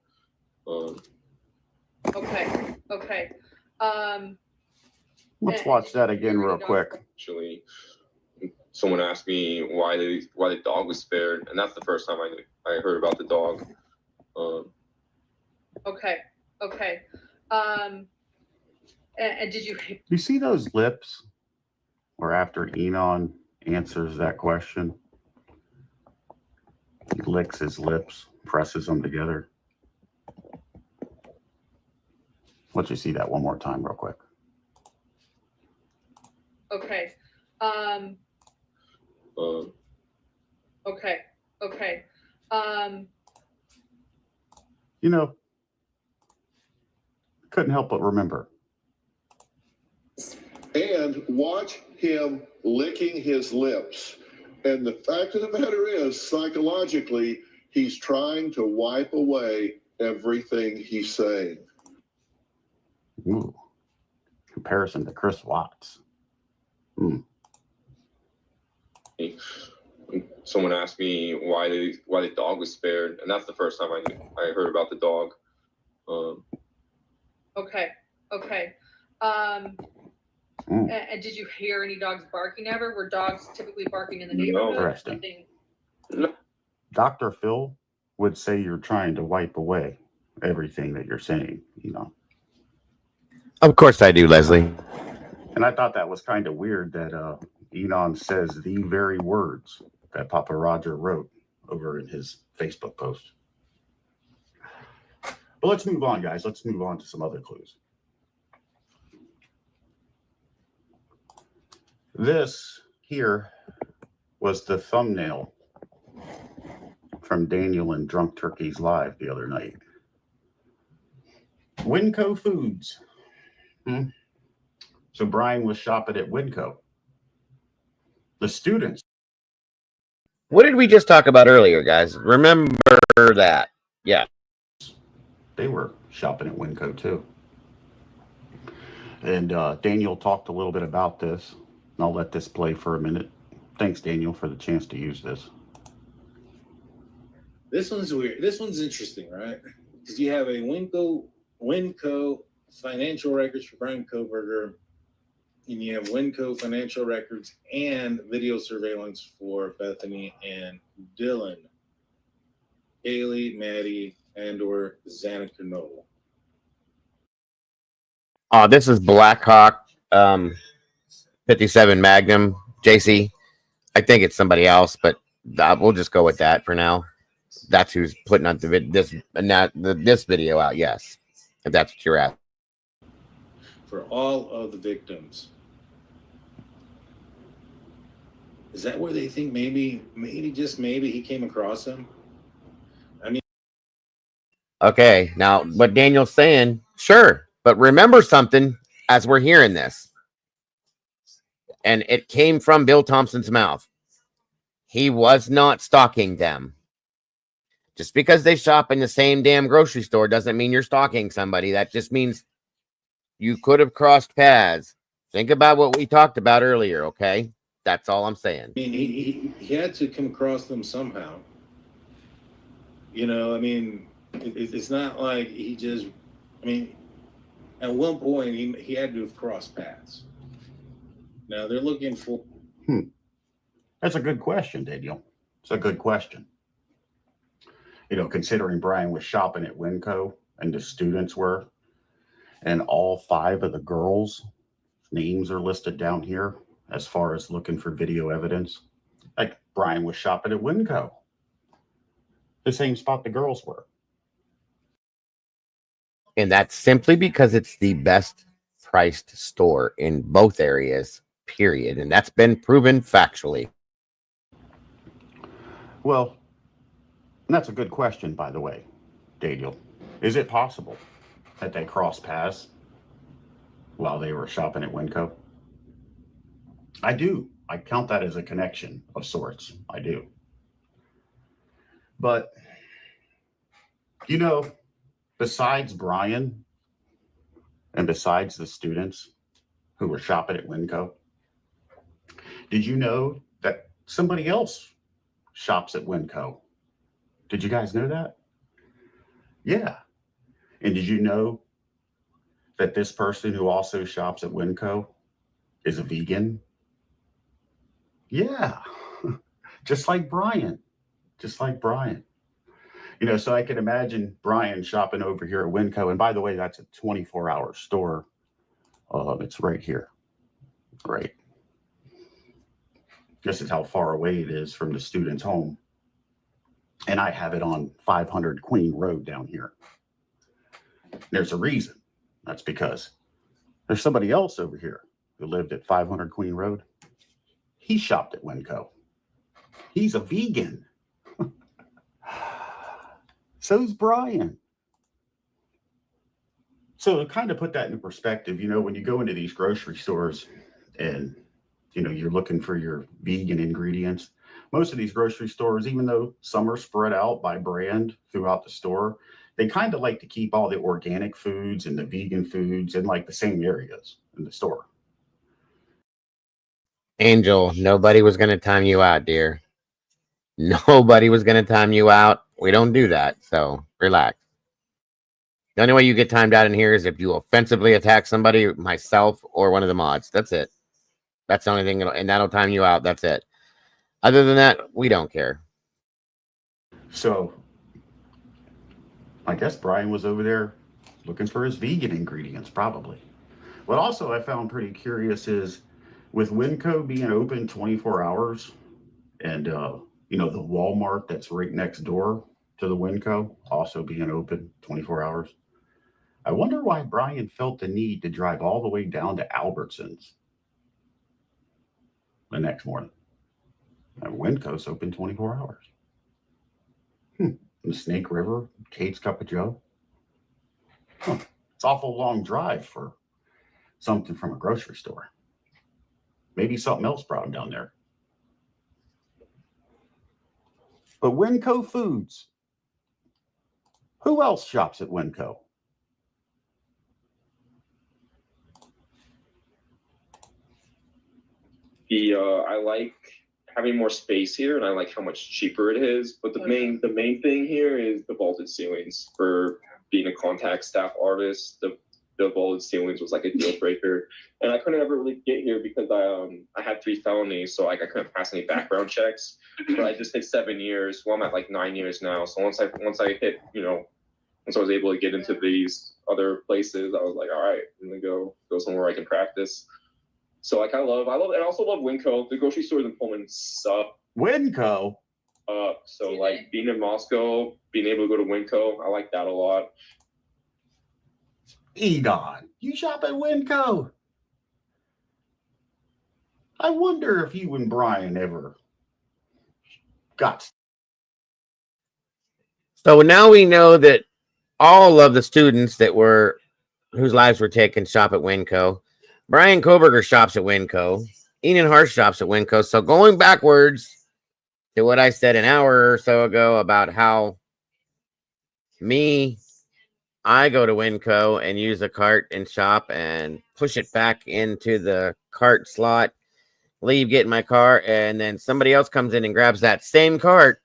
Okay. Let's watch that again real quick. Actually, someone asked me why the dog was spared, and that's the first time I heard about the dog. Okay. And did you see those lips? Or after Enon answers that question, he licks his lips, presses them together. Let you see that one more time real quick. Okay. Okay. You know, couldn't help but remember. And watch him licking his lips. And the fact of the matter is, psychologically, he's trying to wipe away everything he's saying. Ooh. Comparison to Chris Watts. Someone asked me why the dog was spared, and that's the first time I heard about the dog. Okay. And did you hear any dogs barking ever? Were dogs typically barking in the neighborhood? No. Dr. Phil would say you're trying to wipe away everything that you're saying, you know. Of course I do, Leslie. And I thought that was kind of weird that Enon says the very words that Papa Roger wrote over in his Facebook post. But let's move on, guys. Let's move on to some other clues. This here was the thumbnail from Daniel and Drunk Turkey's Live the other night. Winco Foods. So Brian was shopping at Winco. The students. What did we just talk about earlier, guys? Remember that. Yeah. They were shopping at Winco too. And Daniel talked a little bit about this. And I'll let this play for a minute. Thanks, Daniel, for the chance to use this. This one's weird. This one's interesting, right? Because you have a Winco financial records for Brian Kohberger, and you have Winco financial records and video surveillance for Bethany and Dylan, Haley, Maddie, and/or Zanika Noel. Oh, this is Blackhawk 57 Magnum, JC. I think it's somebody else, but we'll just go with that for now. That's who's putting out this video out. Yes, if that's what you're at. For all of the victims. Is that where they think maybe just maybe he came across them? I mean, Okay, now what Daniel's saying, sure, but remember something as we're hearing this, and it came from Bill Thompson's mouth. He was not stalking them. Just because they shop in the same damn grocery store doesn't mean you're stalking somebody. That just means you could have crossed paths. Think about what we talked about earlier, okay? That's all I'm saying. I mean, he had to come across them somehow. You know, I mean, it's not like he just, I mean, at one point he had to have crossed paths. Now they're looking for. That's a good question, Daniel. It's a good question. You know, considering Brian was shopping at Winco and the students were, and all 5 of the girls' names are listed down here as far as looking for video evidence. Like Brian was shopping at Winco, the same spot the girls were. And that's simply because it's the best priced store in both areas, period. And that's been proven factually. Well, that's a good question, by the way, Daniel. Is it possible that they crossed paths while they were shopping at Winco? I do. I count that as a connection of sorts. I do. But, you know, besides Brian and besides the students who were shopping at Winco, did you know that somebody else shops at Winco? Did you guys know that? Yeah. And did you know that this person who also shops at Winco is a vegan? Yeah. Just like Brian. Just like Brian. You know, so I can imagine Brian shopping over here at Winco. And by the way, that's a 24-hour store. It's right here. Right. This is how far away it is from the student's home. And I have it on 500 Queen Road down here. There's a reason. That's because there's somebody else over here who lived at 500 Queen Road. He shopped at Winco. He's a vegan. So's Brian. So to kind of put that into perspective, you know, when you go into these grocery stores and, you know, you're looking for your vegan ingredients, most of these grocery stores, even though some are spread out by brand throughout the store, they kind of like to keep all the organic foods and the vegan foods in like the same areas in the store. Angel, nobody was going to time you out, dear. Nobody was going to time you out. We don't do that, so relax. The only way you get timed out in here is if you offensively attack somebody, myself, or one of the mods. That's it. That's the only thing, and that'll time you out. That's it. Other than that, we don't care. So I guess Brian was over there looking for his vegan ingredients, probably. What also I found pretty curious is with Winco being open 24 hours and, you know, the Walmart that's right next door to the Winco also being open 24 hours. I wonder why Brian felt the need to drive all the way down to Albertsons the next morning. And Winco's open 24 hours. The Snake River, Kate's Cup of Joe. It's an awful long drive for something from a grocery store. Maybe something else brought him down there. But Winco Foods. Who else shops at Winco? I like having more space here, and I like how much cheaper it is. But the main thing here is the vaulted ceilings. For being a contact staff artist, the vaulted ceilings was like a deal breaker, and I couldn't ever really get here because I had 3 felonies, so like I couldn't pass any background checks. But I just hit 7 years. Well, I'm at like 9 years now. So once I hit, you know, once I was able to get into these other places, I was like, all right, I'm gonna go somewhere where I can practice. So like I love, and I also love Winco. The grocery stores in Pullman suck. Winco? up. So like being in Moscow, being able to go to Winco, I like that a lot. Edon, you shop at Winco. I wonder if you and Brian ever got. So now we know that all of the students whose lives were taken shop at Winco. Brian Koberger shops at Winco. Enan Hart shops at Winco. So going backwards to what I said an hour or so ago about how I go to Winco and use a cart and shop and push it back into the cart slot, leave, get in my car, and then somebody else comes in and grabs that same cart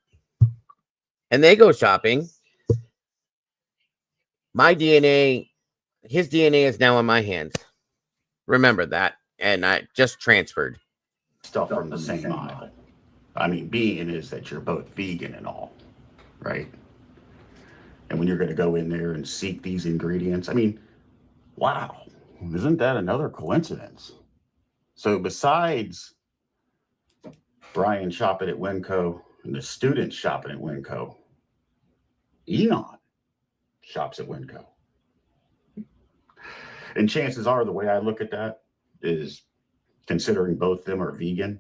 and they go shopping. My DNA, his DNA is now in my hands. Remember that. And I just transferred Stuff from the same aisle. I mean, being is that you're both vegan and all, right? And when you're going to go in there and seek these ingredients, I mean, wow, isn't that another coincidence? So besides Brian shopping at Winco and the students shopping at Winco, Enon shops at Winco. And chances are, the way I look at that is, considering both of them are vegan,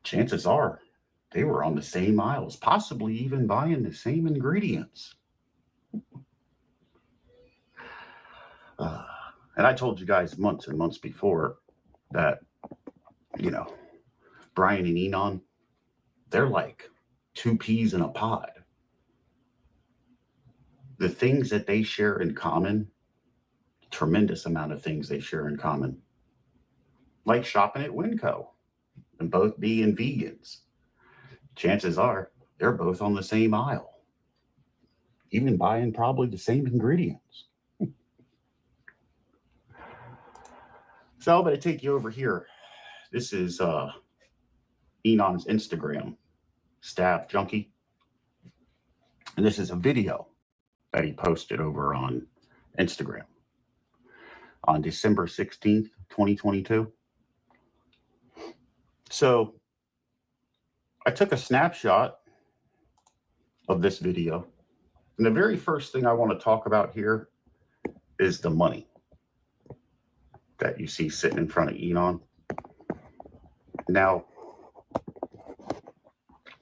chances are they were on the same aisles, possibly even buying the same ingredients. And I told you guys months and months before that, Brian and Enon, they're like two peas in a pod. The things that they share in common, tremendous amount of things they share in common. Like shopping at Winco and both being vegans. Chances are they're both on the same aisle, even buying probably the same ingredients. So I'm going to take you over here. This is Enon's Instagram, Staff Junkie. And this is a video that he posted over on Instagram on December 16th, 2022. So I took a snapshot of this video. And the very first thing I want to talk about here is the money that you see sitting in front of Enon. Now,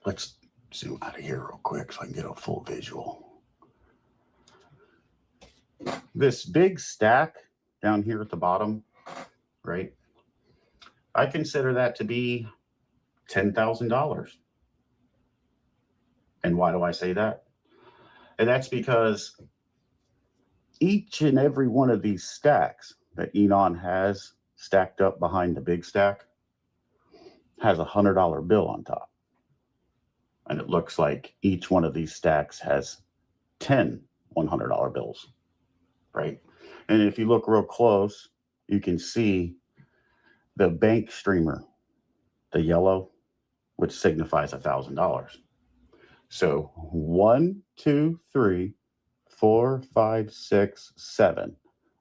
let's zoom out of here real quick so I can get a full visual. This big stack down here at the bottom, right? I consider that to be $10,000. And why do I say that? And that's because each and every one of these stacks that Enon has stacked up behind the big stack has a $100 bill on top. And it looks like each one of these stacks has 10 $100 bills, right? And if you look real close, you can see the bank streamer, the yellow, which signifies $1,000. So 1, 2, 3, 4, 5, 6, 7.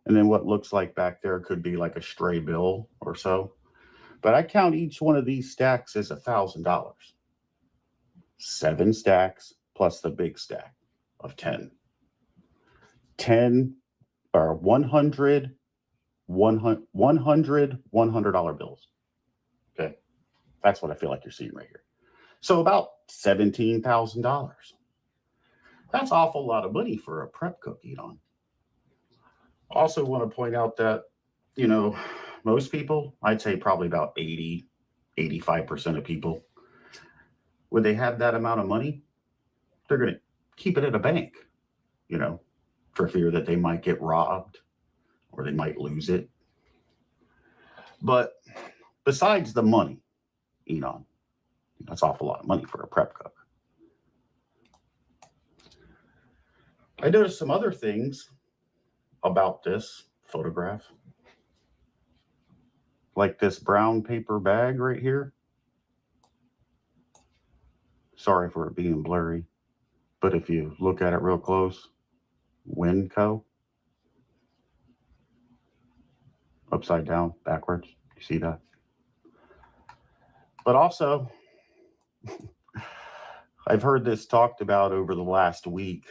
And then what looks like back there could be like a stray bill or so. But I count each one of these stacks as $1,000. 7 stacks plus the big stack of 10. 10 or 100 $100 bills. Okay. That's what I feel like you're seeing right here. So about $17,000. That's an awful lot of money for a prep cook, Enon. Also want to point out that, most people, I'd say probably about 80, 85% of people, when they have that amount of money, they're going to keep it at a bank, for fear that they might get robbed or they might lose it. But besides the money, Enon, that's an awful lot of money for a prep cook. I noticed some other things about this photograph. Like this brown paper bag right here. Sorry for it being blurry, but if you look at it real close, Winco. Upside down, backwards. You see that? But also, I've heard this talked about over the last week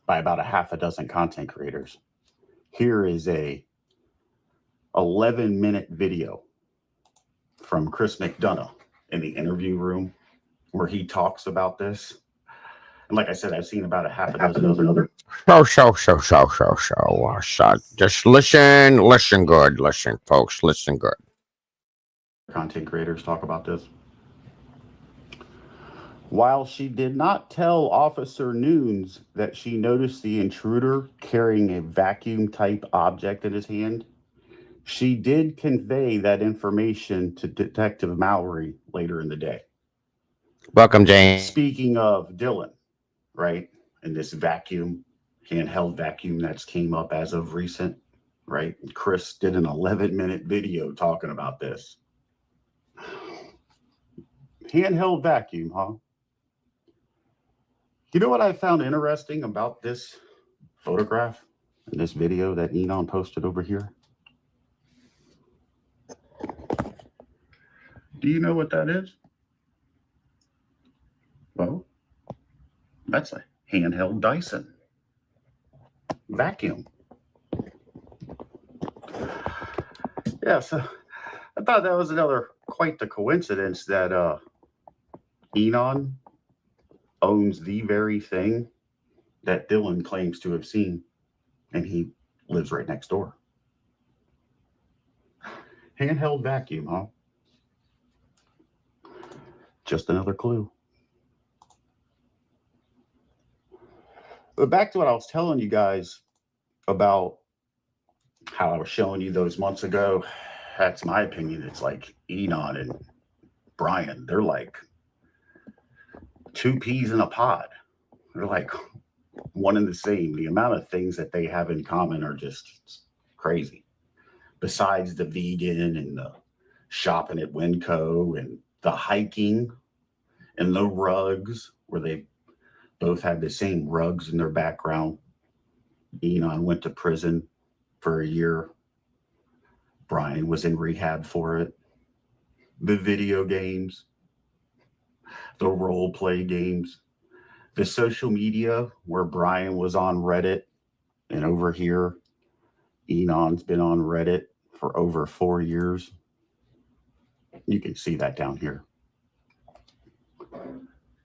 by about a half a dozen content creators. Here is a 11-minute video from Chris McDonough in the interview room where he talks about this. And like I said, I've seen about a half a dozen other. Just listen good. Listen, folks, listen good. Content creators talk about this. While she did not tell Officer Nunes that she noticed the intruder carrying a vacuum-type object in his hand, she did convey that information to Detective Mallory later in the day. Welcome, Jane. Speaking of Dylan, right, and this vacuum, handheld vacuum that's came up as of recent, right? Chris did an 11-minute video talking about this. Handheld vacuum, huh? You know what I found interesting about this photograph and this video that Enon posted over here? Do you know what that is? Well, that's a handheld Dyson vacuum. Yeah, so I thought that was quite the coincidence that Enon owns the very thing that Dylan claims to have seen, and he lives right next door. Handheld vacuum, huh? Just another clue. But back to what I was telling you guys about how I was showing you those months ago. That's my opinion. It's like Enon and Brian, they're like two peas in a pod. They're like one and the same. The amount of things that they have in common are just crazy. Besides the vegan and the shopping at Winco and the hiking and the rugs, where they both had the same rugs in their background. Enon went to prison for a year. Brian was in rehab for it. The video games, the role play games, the social media where Brian was on Reddit, and over here, Enon's been on Reddit for over 4 years. You can see that down here.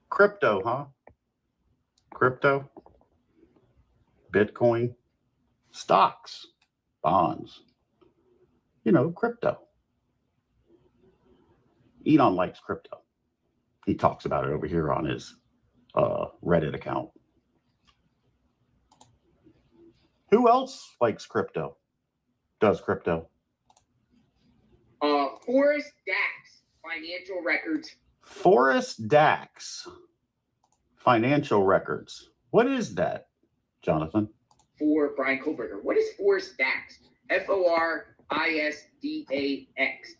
Crypto, huh? Crypto, Bitcoin, stocks, bonds, crypto. Enon likes crypto. He talks about it over here on his Reddit account. Who else likes crypto? Does crypto? Forrest Dax, financial records. Forrest Dax, financial records. What is that, Jonathan? For Brian Kohlberger. What is Forrest Dax? Forrisdax. Do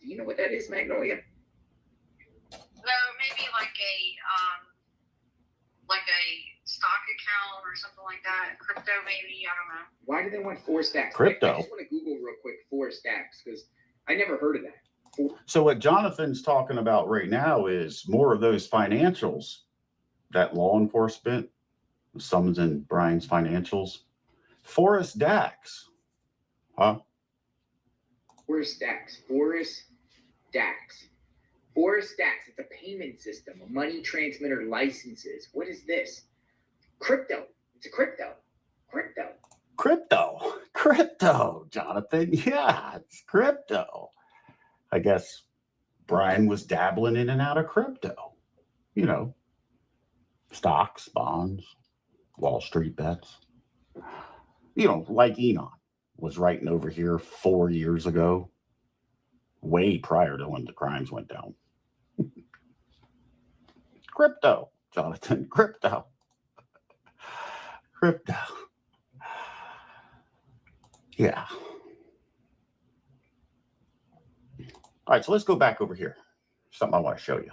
you know what that is, Magnolia? No, maybe like a stock account or something like that. Crypto, maybe. I don't know. Why do they want Forrest Dax? Crypto. I just want to Google real quick Forrest Dax because I never heard of that. So what Jonathan's talking about right now is more of those financials that law enforcement summons in Brian's financials. Forrest Dax. Huh? Forrest Dax. Forrest Dax. Forrest Dax. It's a payment system, a money transmitter licenses. What is this? Crypto. It's a crypto. Crypto, Jonathan. Yeah, it's crypto. I guess Brian was dabbling in and out of crypto. Stocks, bonds, Wall Street bets. Like Enon was writing over here 4 years ago, way prior to when the crimes went down. Crypto, Jonathan, crypto. Yeah. All right, so let's go back over here. Something I want to show you.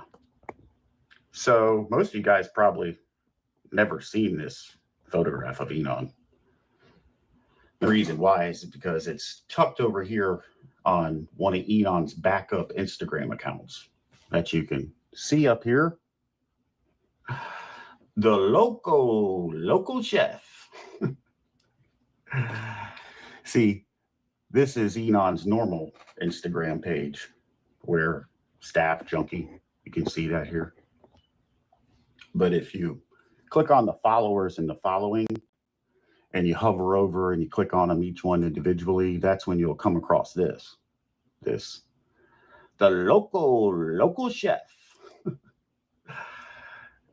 So most of you guys probably never seen this photograph of Enon. The reason why is because it's tucked over here on one of Enon's backup Instagram accounts that you can see up here, the local chef. See, this is Enon's normal Instagram page where staff junkie, you can see that here. But if you click on the followers and the following, and you hover over and you click on them each one individually, that's when you'll come across this. The local chef.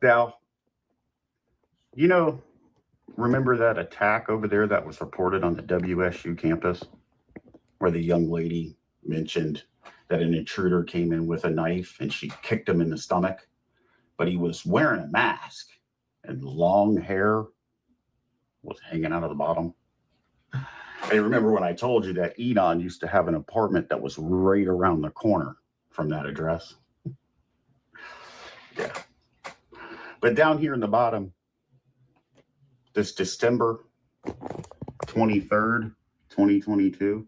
Now, you know, remember that attack over there that was reported on the WSU campus where the young lady mentioned that an intruder came in with a knife and she kicked him in the stomach, but he was wearing a mask and long hair was hanging out of the bottom. And remember when I told you that Enon used to have an apartment that was right around the corner from that address? Yeah. But down here in the bottom, this December 23rd, 2022,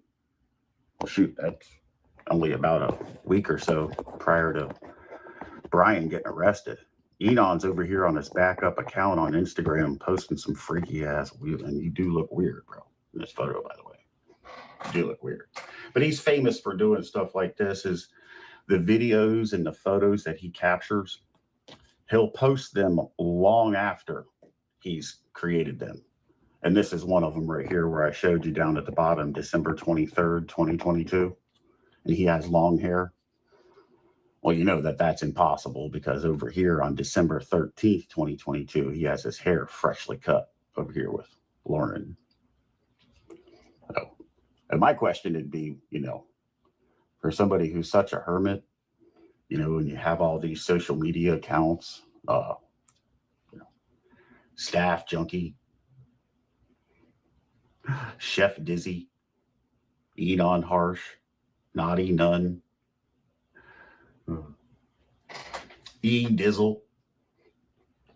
well, shoot, that's only about a week or so prior to Brian getting arrested. Enon's over here on his backup account on Instagram posting some freaky ass, and you do look weird, bro, in this photo, by the way. You do look weird. But he's famous for doing stuff like this, is the videos and the photos that he captures, he'll post them long after he's created them. And this is one of them right here where I showed you down at the bottom, December 23rd, 2022. And he has long hair. Well, you know that that's impossible because over here on December 13th, 2022, he has his hair freshly cut over here with Lauren. So, and my question would be, you know, for somebody who's such a hermit, you know, and you have all these social media accounts, you know, staff junkie, Chef Dizzy, Enon Harsh, Naughty Nun, E Dizzle,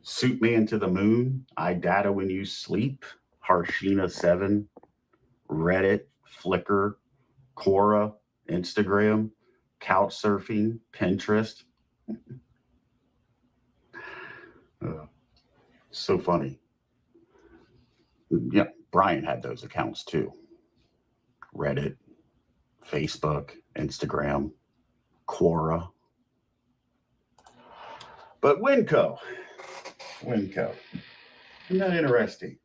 Suit Man to the Moon, I Data When You Sleep, Harshina 7, Reddit, Flickr, Quora, Instagram, couch surfing, Pinterest. So funny. Yeah, Brian had those accounts too. Reddit, Facebook, Instagram, Quora. But Winco. Isn't that interesting?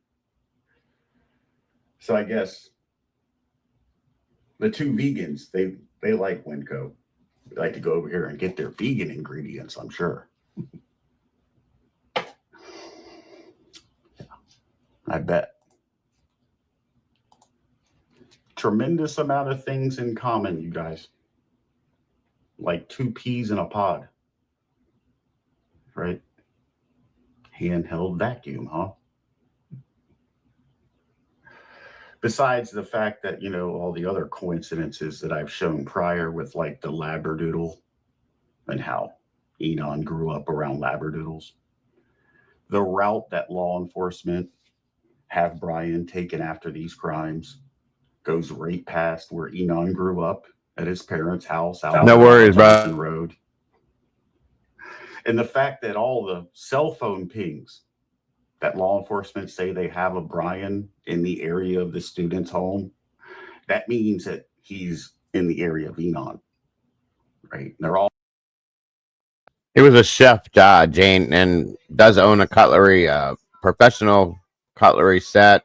So I guess the two vegans, they like Winco. They like to go over here and get their vegan ingredients, I'm sure. I bet. Tremendous amount of things in common, you guys. Like two peas in a pod. Right? Handheld vacuum, huh? Besides the fact that, you know, all the other coincidences that I've shown prior with like the Labradoodle and how Enon grew up around Labradoodles. The route that law enforcement have Brian taken after these crimes goes right past where Enon grew up at his parents' house out no worries, Johnson bro. Road. And the fact that all the cell phone pings that law enforcement say they have of Brian in the area of the student's home, that means that he's in the area of Enon, right? They're all. He was a chef, Jane, and does own a cutlery, professional cutlery set.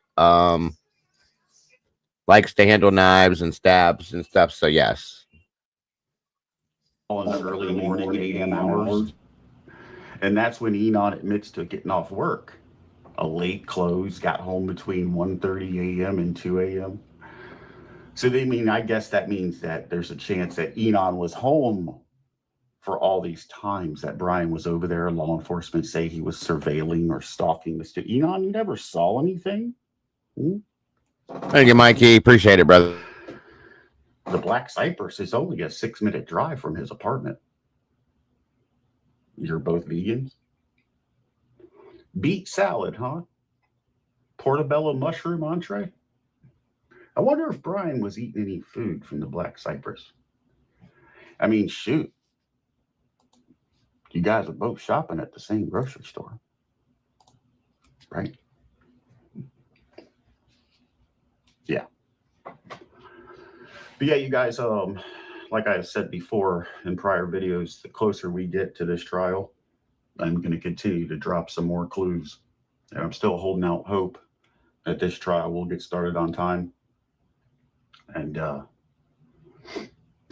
Likes to handle knives and stabs and stuff. So yes. In the early morning 8 a.m. hours. And that's when Enon admits to getting off work. A late close, got home between 1:30 a.m. and 2 a.m. So I guess that means that there's a chance that Enon was home for all these times that Brian was over there. Law enforcement say he was surveilling or stalking the student. Enon, you never saw anything? Thank you, Mikey. Appreciate it, brother. The Black Cypress is only a 6-minute drive from his apartment. You're both vegans? Beet salad, huh? Portobello mushroom entree? I wonder if Brian was eating any food from the Black Cypress. I mean, shoot. You guys are both shopping at the same grocery store, right? Yeah. But yeah, you guys, like I said before in prior videos, the closer we get to this trial, I'm going to continue to drop some more clues. And I'm still holding out hope that this trial will get started on time. And I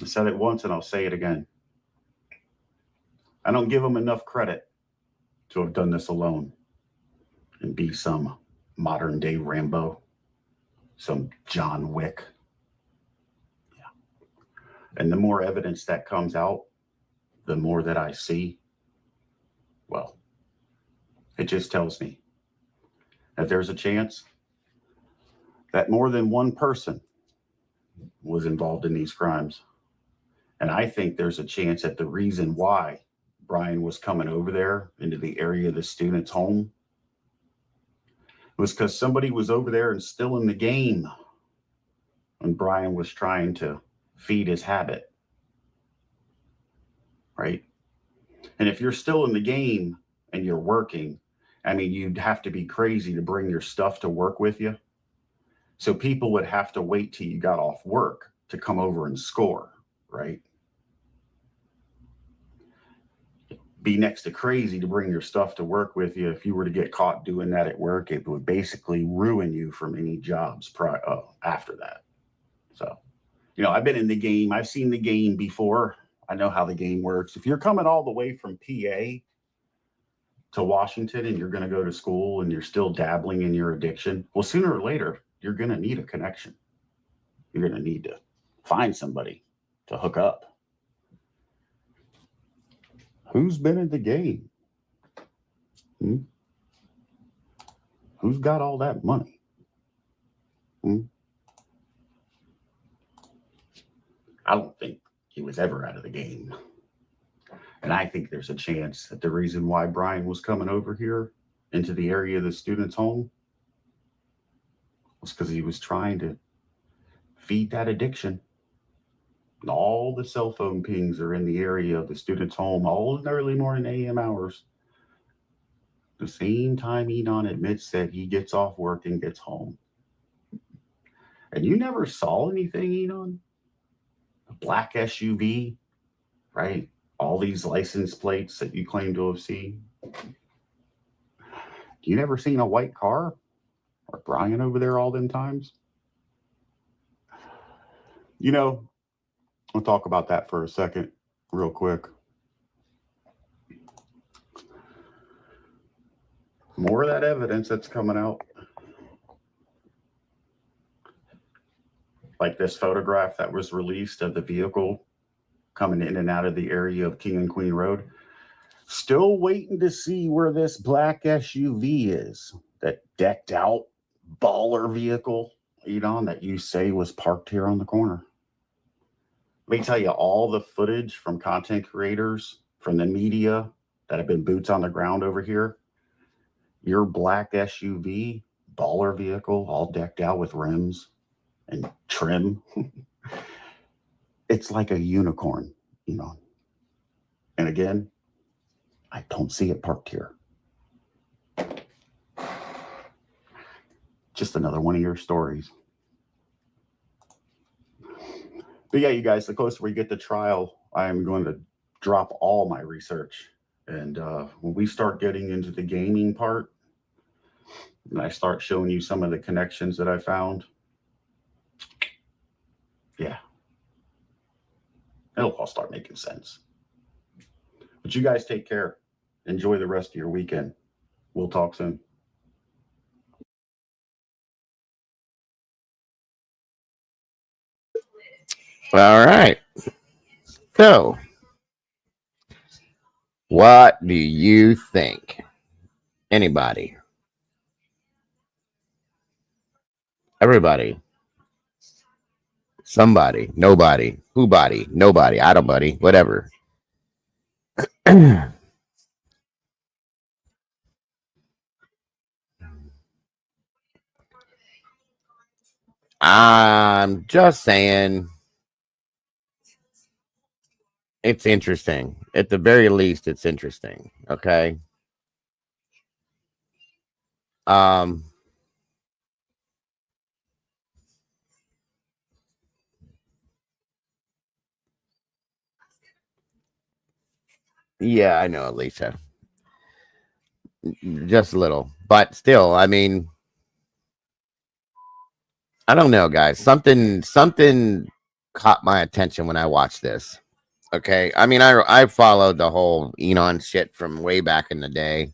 said it once and I'll say it again. I don't give them enough credit to have done this alone and be some modern day Rambo, some John Wick. Yeah. And the more evidence that comes out, the more that I see, well, it just tells me that there's a chance that more than one person was involved in these crimes. And I think there's a chance that the reason why Brian was coming over there into the area of the student's home was because somebody was over there and still in the game when Brian was trying to feed his habit, right? And if you're still in the game and you're working, I mean, you'd have to be crazy to bring your stuff to work with you. So people would have to wait till you got off work to come over and score, right? Be next to crazy to bring your stuff to work with you. If you were to get caught doing that at work, it would basically ruin you from any jobs after that. So, you know, I've been in the game. I've seen the game before. I know how the game works. If you're coming all the way from PA to Washington and you're going to go to school and you're still dabbling in your addiction, well, sooner or later, you're going to need a connection. You're going to need to find somebody to hook up. Who's been in the game? Who's got all that money? I don't think he was ever out of the game. And I think there's a chance that the reason why Brian was coming over here into the area of the student's home was because he was trying to feed that addiction. And all the cell phone pings are in the area of the student's home, all in the early morning AM hours. The same time Enon admits that he gets off work and gets home. And you never saw anything, Enon? A black SUV, right? All these license plates that you claim to have seen. You never seen a white car? Or Brian over there all them times? You know, we'll talk about that for a second, real quick. More of that evidence that's coming out. Like this photograph that was released of the vehicle coming in and out of the area of King and Queen Road. Still waiting to see where this black SUV is. That decked out baller vehicle, Edon, that you say was parked here on the corner. Let me tell you, all the footage from content creators, from the media that have been boots on the ground over here, your black SUV, baller vehicle, all decked out with rims and trim. It's like a unicorn, you know. And again, I don't see it parked here. Just another one of your stories. But yeah, you guys, the closer we get to trial, I am going to drop all my research. And when we start getting into the gaming part, and I start showing you some of the connections that I found, yeah, it'll all start making sense. But you guys take care. Enjoy the rest of your weekend. We'll talk soon. All right. So, what do you think? Anybody? Everybody? Somebody? Nobody? Who body? Nobody? I don't buddy? Whatever. I'm just saying, It's interesting. At the very least, it's interesting. Okay. Yeah, I know, Alicia. Just a little, but still, I mean, I don't know, guys. Something caught my attention when I watched this. Okay, I mean, I followed the whole Enon shit from way back in the day.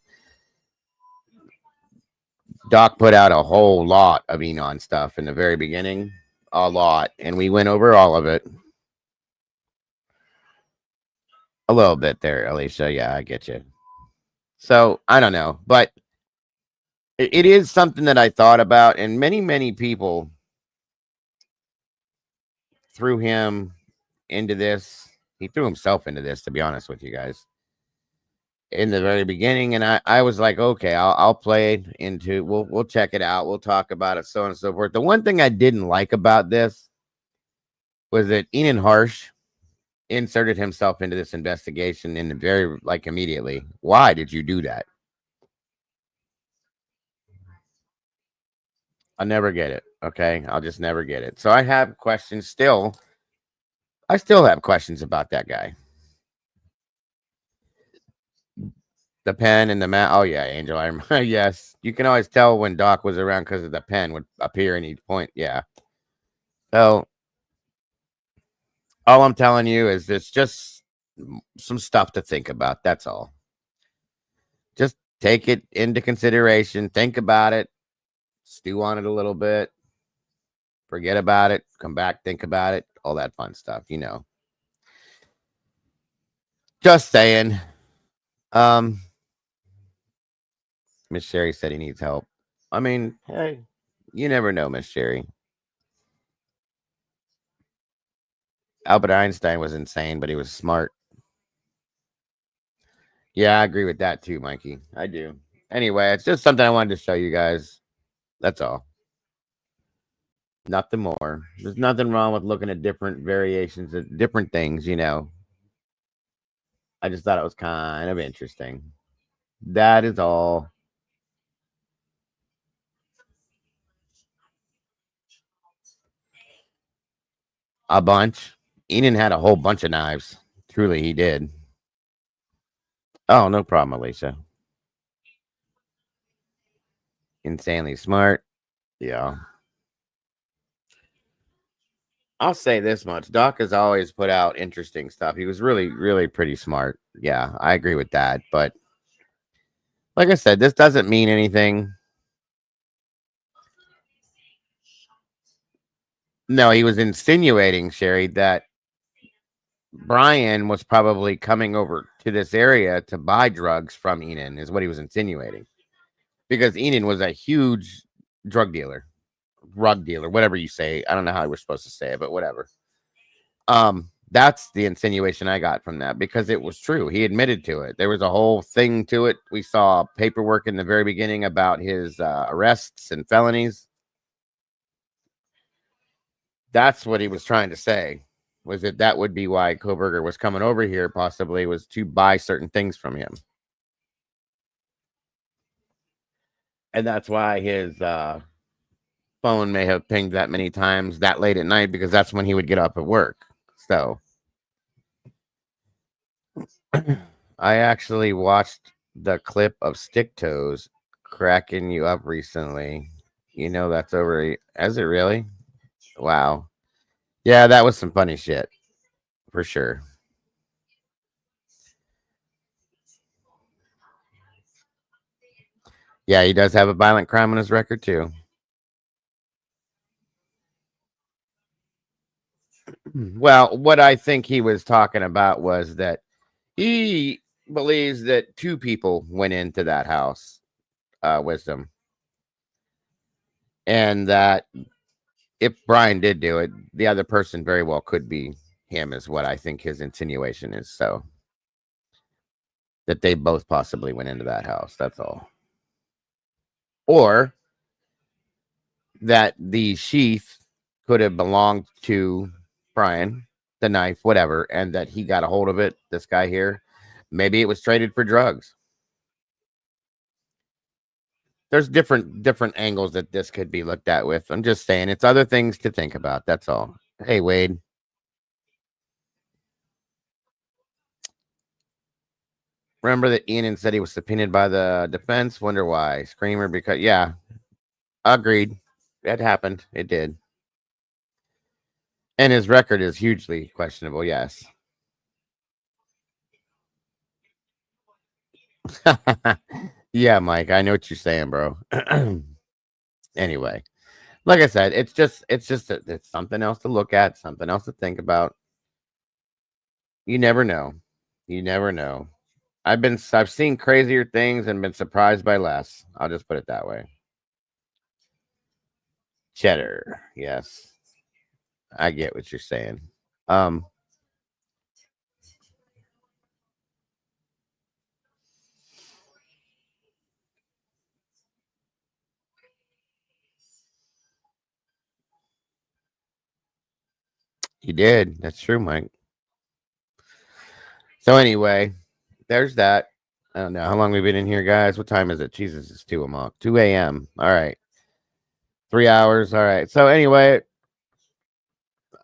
Doc put out a whole lot of Enon stuff in the very beginning, a lot, and we went over all of it. A little bit there, Alicia. Yeah, I get you. So I don't know, but it is something that I thought about, and many people threw him into this. He threw himself into this, to be honest with you guys, in the very beginning. And I was like, okay, I'll play it into. We'll check it out. We'll talk about it, so on and so forth. The one thing I didn't like about this was that Enan Harsh inserted himself into this investigation in the very immediately. Why did you do that? I'll never get it. Okay, I'll just never get it. So I have questions still. I still have questions about that guy. The pen and the mat. Oh yeah, Angel. I remember. Yes, you can always tell when Doc was around because of the pen would appear and he'd point. Yeah. So all I'm telling you is it's just some stuff to think about. That's all. Just take it into consideration. Think about it. Stew on it a little bit. Forget about it. Come back. Think about it. All that fun stuff. You know. Just saying. Miss Sherry said he needs help. I mean, hey, you never know, Miss Sherry. Albert Einstein was insane, but he was smart. Yeah, I agree with that too, Mikey. I do. Anyway, it's just something I wanted to show you guys. That's all. Nothing more. There's nothing wrong with looking at different variations of different things, you know. I just thought it was kind of interesting. That is all. A bunch. Enan had a whole bunch of knives. Truly, he did. Oh, no problem, Alicia. Insanely smart. Yeah. I'll say this much. Doc has always put out interesting stuff. He was really pretty smart. Yeah, I agree with that. But like I said, this doesn't mean anything. No, he was insinuating, Sherry, that Brian was probably coming over to this area to buy drugs from Enan, is what he was insinuating. Because Enan was a huge drug dealer, whatever you say. I don't know how we're supposed to say it, but whatever. That's the insinuation I got from that, because it was true. He admitted to it. There was a whole thing to it. We saw paperwork in the very beginning about his arrests and felonies. That's what he was trying to say, was that would be why Kohberger was coming over here, possibly, was to buy certain things from him. And that's why his phone may have pinged that many times that late at night, because that's when he would get up at work. So I actually watched the clip of Stick Toes cracking you up recently. You know that's over. Is it really? Wow. Yeah, that was some funny shit. For sure. Yeah, he does have a violent crime on his record, too. Well, what I think he was talking about was that he believes that two people went into that house, Wisdom. And that if Brian did do it, the other person very well could be him, is what I think his insinuation is. So that they both possibly went into that house. That's all. Or that the sheath could have belonged to Brian the knife, whatever, and that he got a hold of it, this guy here. Maybe it was traded for drugs. There's different angles that this could be looked at with. I'm just saying it's other things to think about. That's all. Hey, Wade. Remember that Ian said he was subpoenaed by the defense? Wonder why. Screamer, because, yeah, agreed. That happened. It did. And his record is hugely questionable, yes. Yeah, Mike, I know what you're saying, bro. Anyway, like I said, it's something else to look at, something else to think about. You never know. You never know. I've seen crazier things and been surprised by less. I'll just put it that way. Cheddar, yes. I get what you're saying. You did. That's true, Mike. So anyway, there's that. I don't know how long we've been in here, guys. What time is it? Jesus, it's 2 o'clock. 2 a.m. All right. 3 hours. All right. So anyway,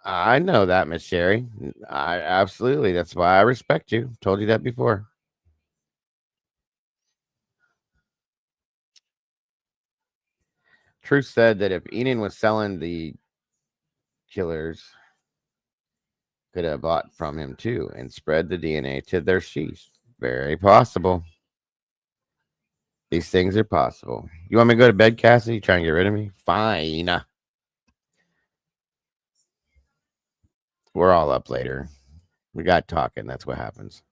I know that, Miss Sherry. I absolutely. That's why I respect you. Told you that before. Truth said that if Eden was selling the killers, could have bought from him too and spread the DNA to their sheath. Very possible. These things are possible. You want me to go to bed, Cassie? You trying to get rid of me? Fine. We're all up later. We got talking. That's what happens.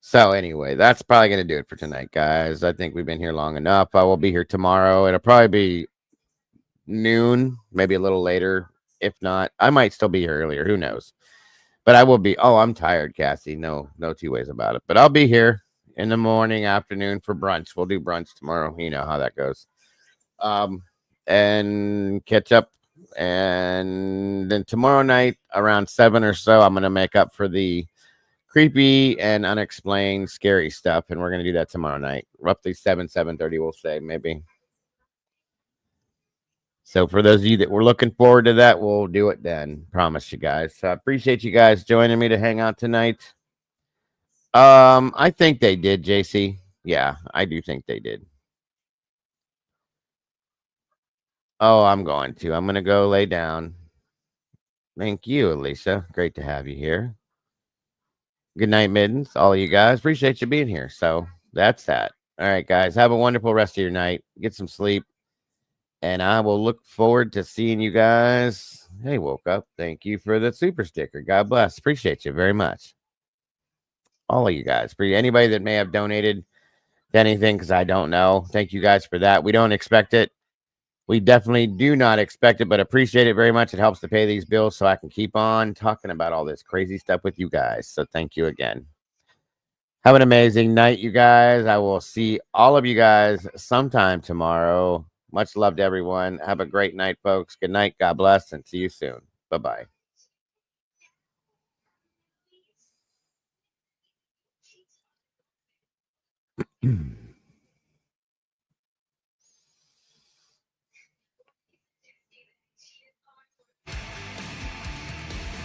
So anyway, that's probably going to do it for tonight, guys. I think we've been here long enough. I will be here tomorrow. It'll probably be noon, maybe a little later. If not, I might still be here earlier. Who knows? But I will be. Oh, I'm tired, Cassie. No two ways about it. But I'll be here in the morning, afternoon for brunch. We'll do brunch tomorrow. You know how that goes. And catch up. And then tomorrow night around 7 or so, I'm going to make up for the creepy and unexplained scary stuff. And we're going to do that tomorrow night. Roughly 7:30, we'll say, maybe. So for those of you that were looking forward to that, we'll do it then. Promise you guys. So I appreciate you guys joining me to hang out tonight. I think they did, JC. Yeah, I do think they did. Oh, I'm going to go lay down. Thank you, Elisa. Great to have you here. Good night, Middens. All of you guys. Appreciate you being here. So that's that. All right, guys. Have a wonderful rest of your night. Get some sleep. And I will look forward to seeing you guys. Hey, woke up. Thank you for the super sticker. God bless. Appreciate you very much. All of you guys. For anybody that may have donated to anything, because I don't know. Thank you guys for that. We don't expect it. We definitely do not expect it, but appreciate it very much. It helps to pay these bills so I can keep on talking about all this crazy stuff with you guys. So thank you again. Have an amazing night, you guys. I will see all of you guys sometime tomorrow. Much love to everyone. Have a great night, folks. Good night. God bless, and see you soon. Bye-bye.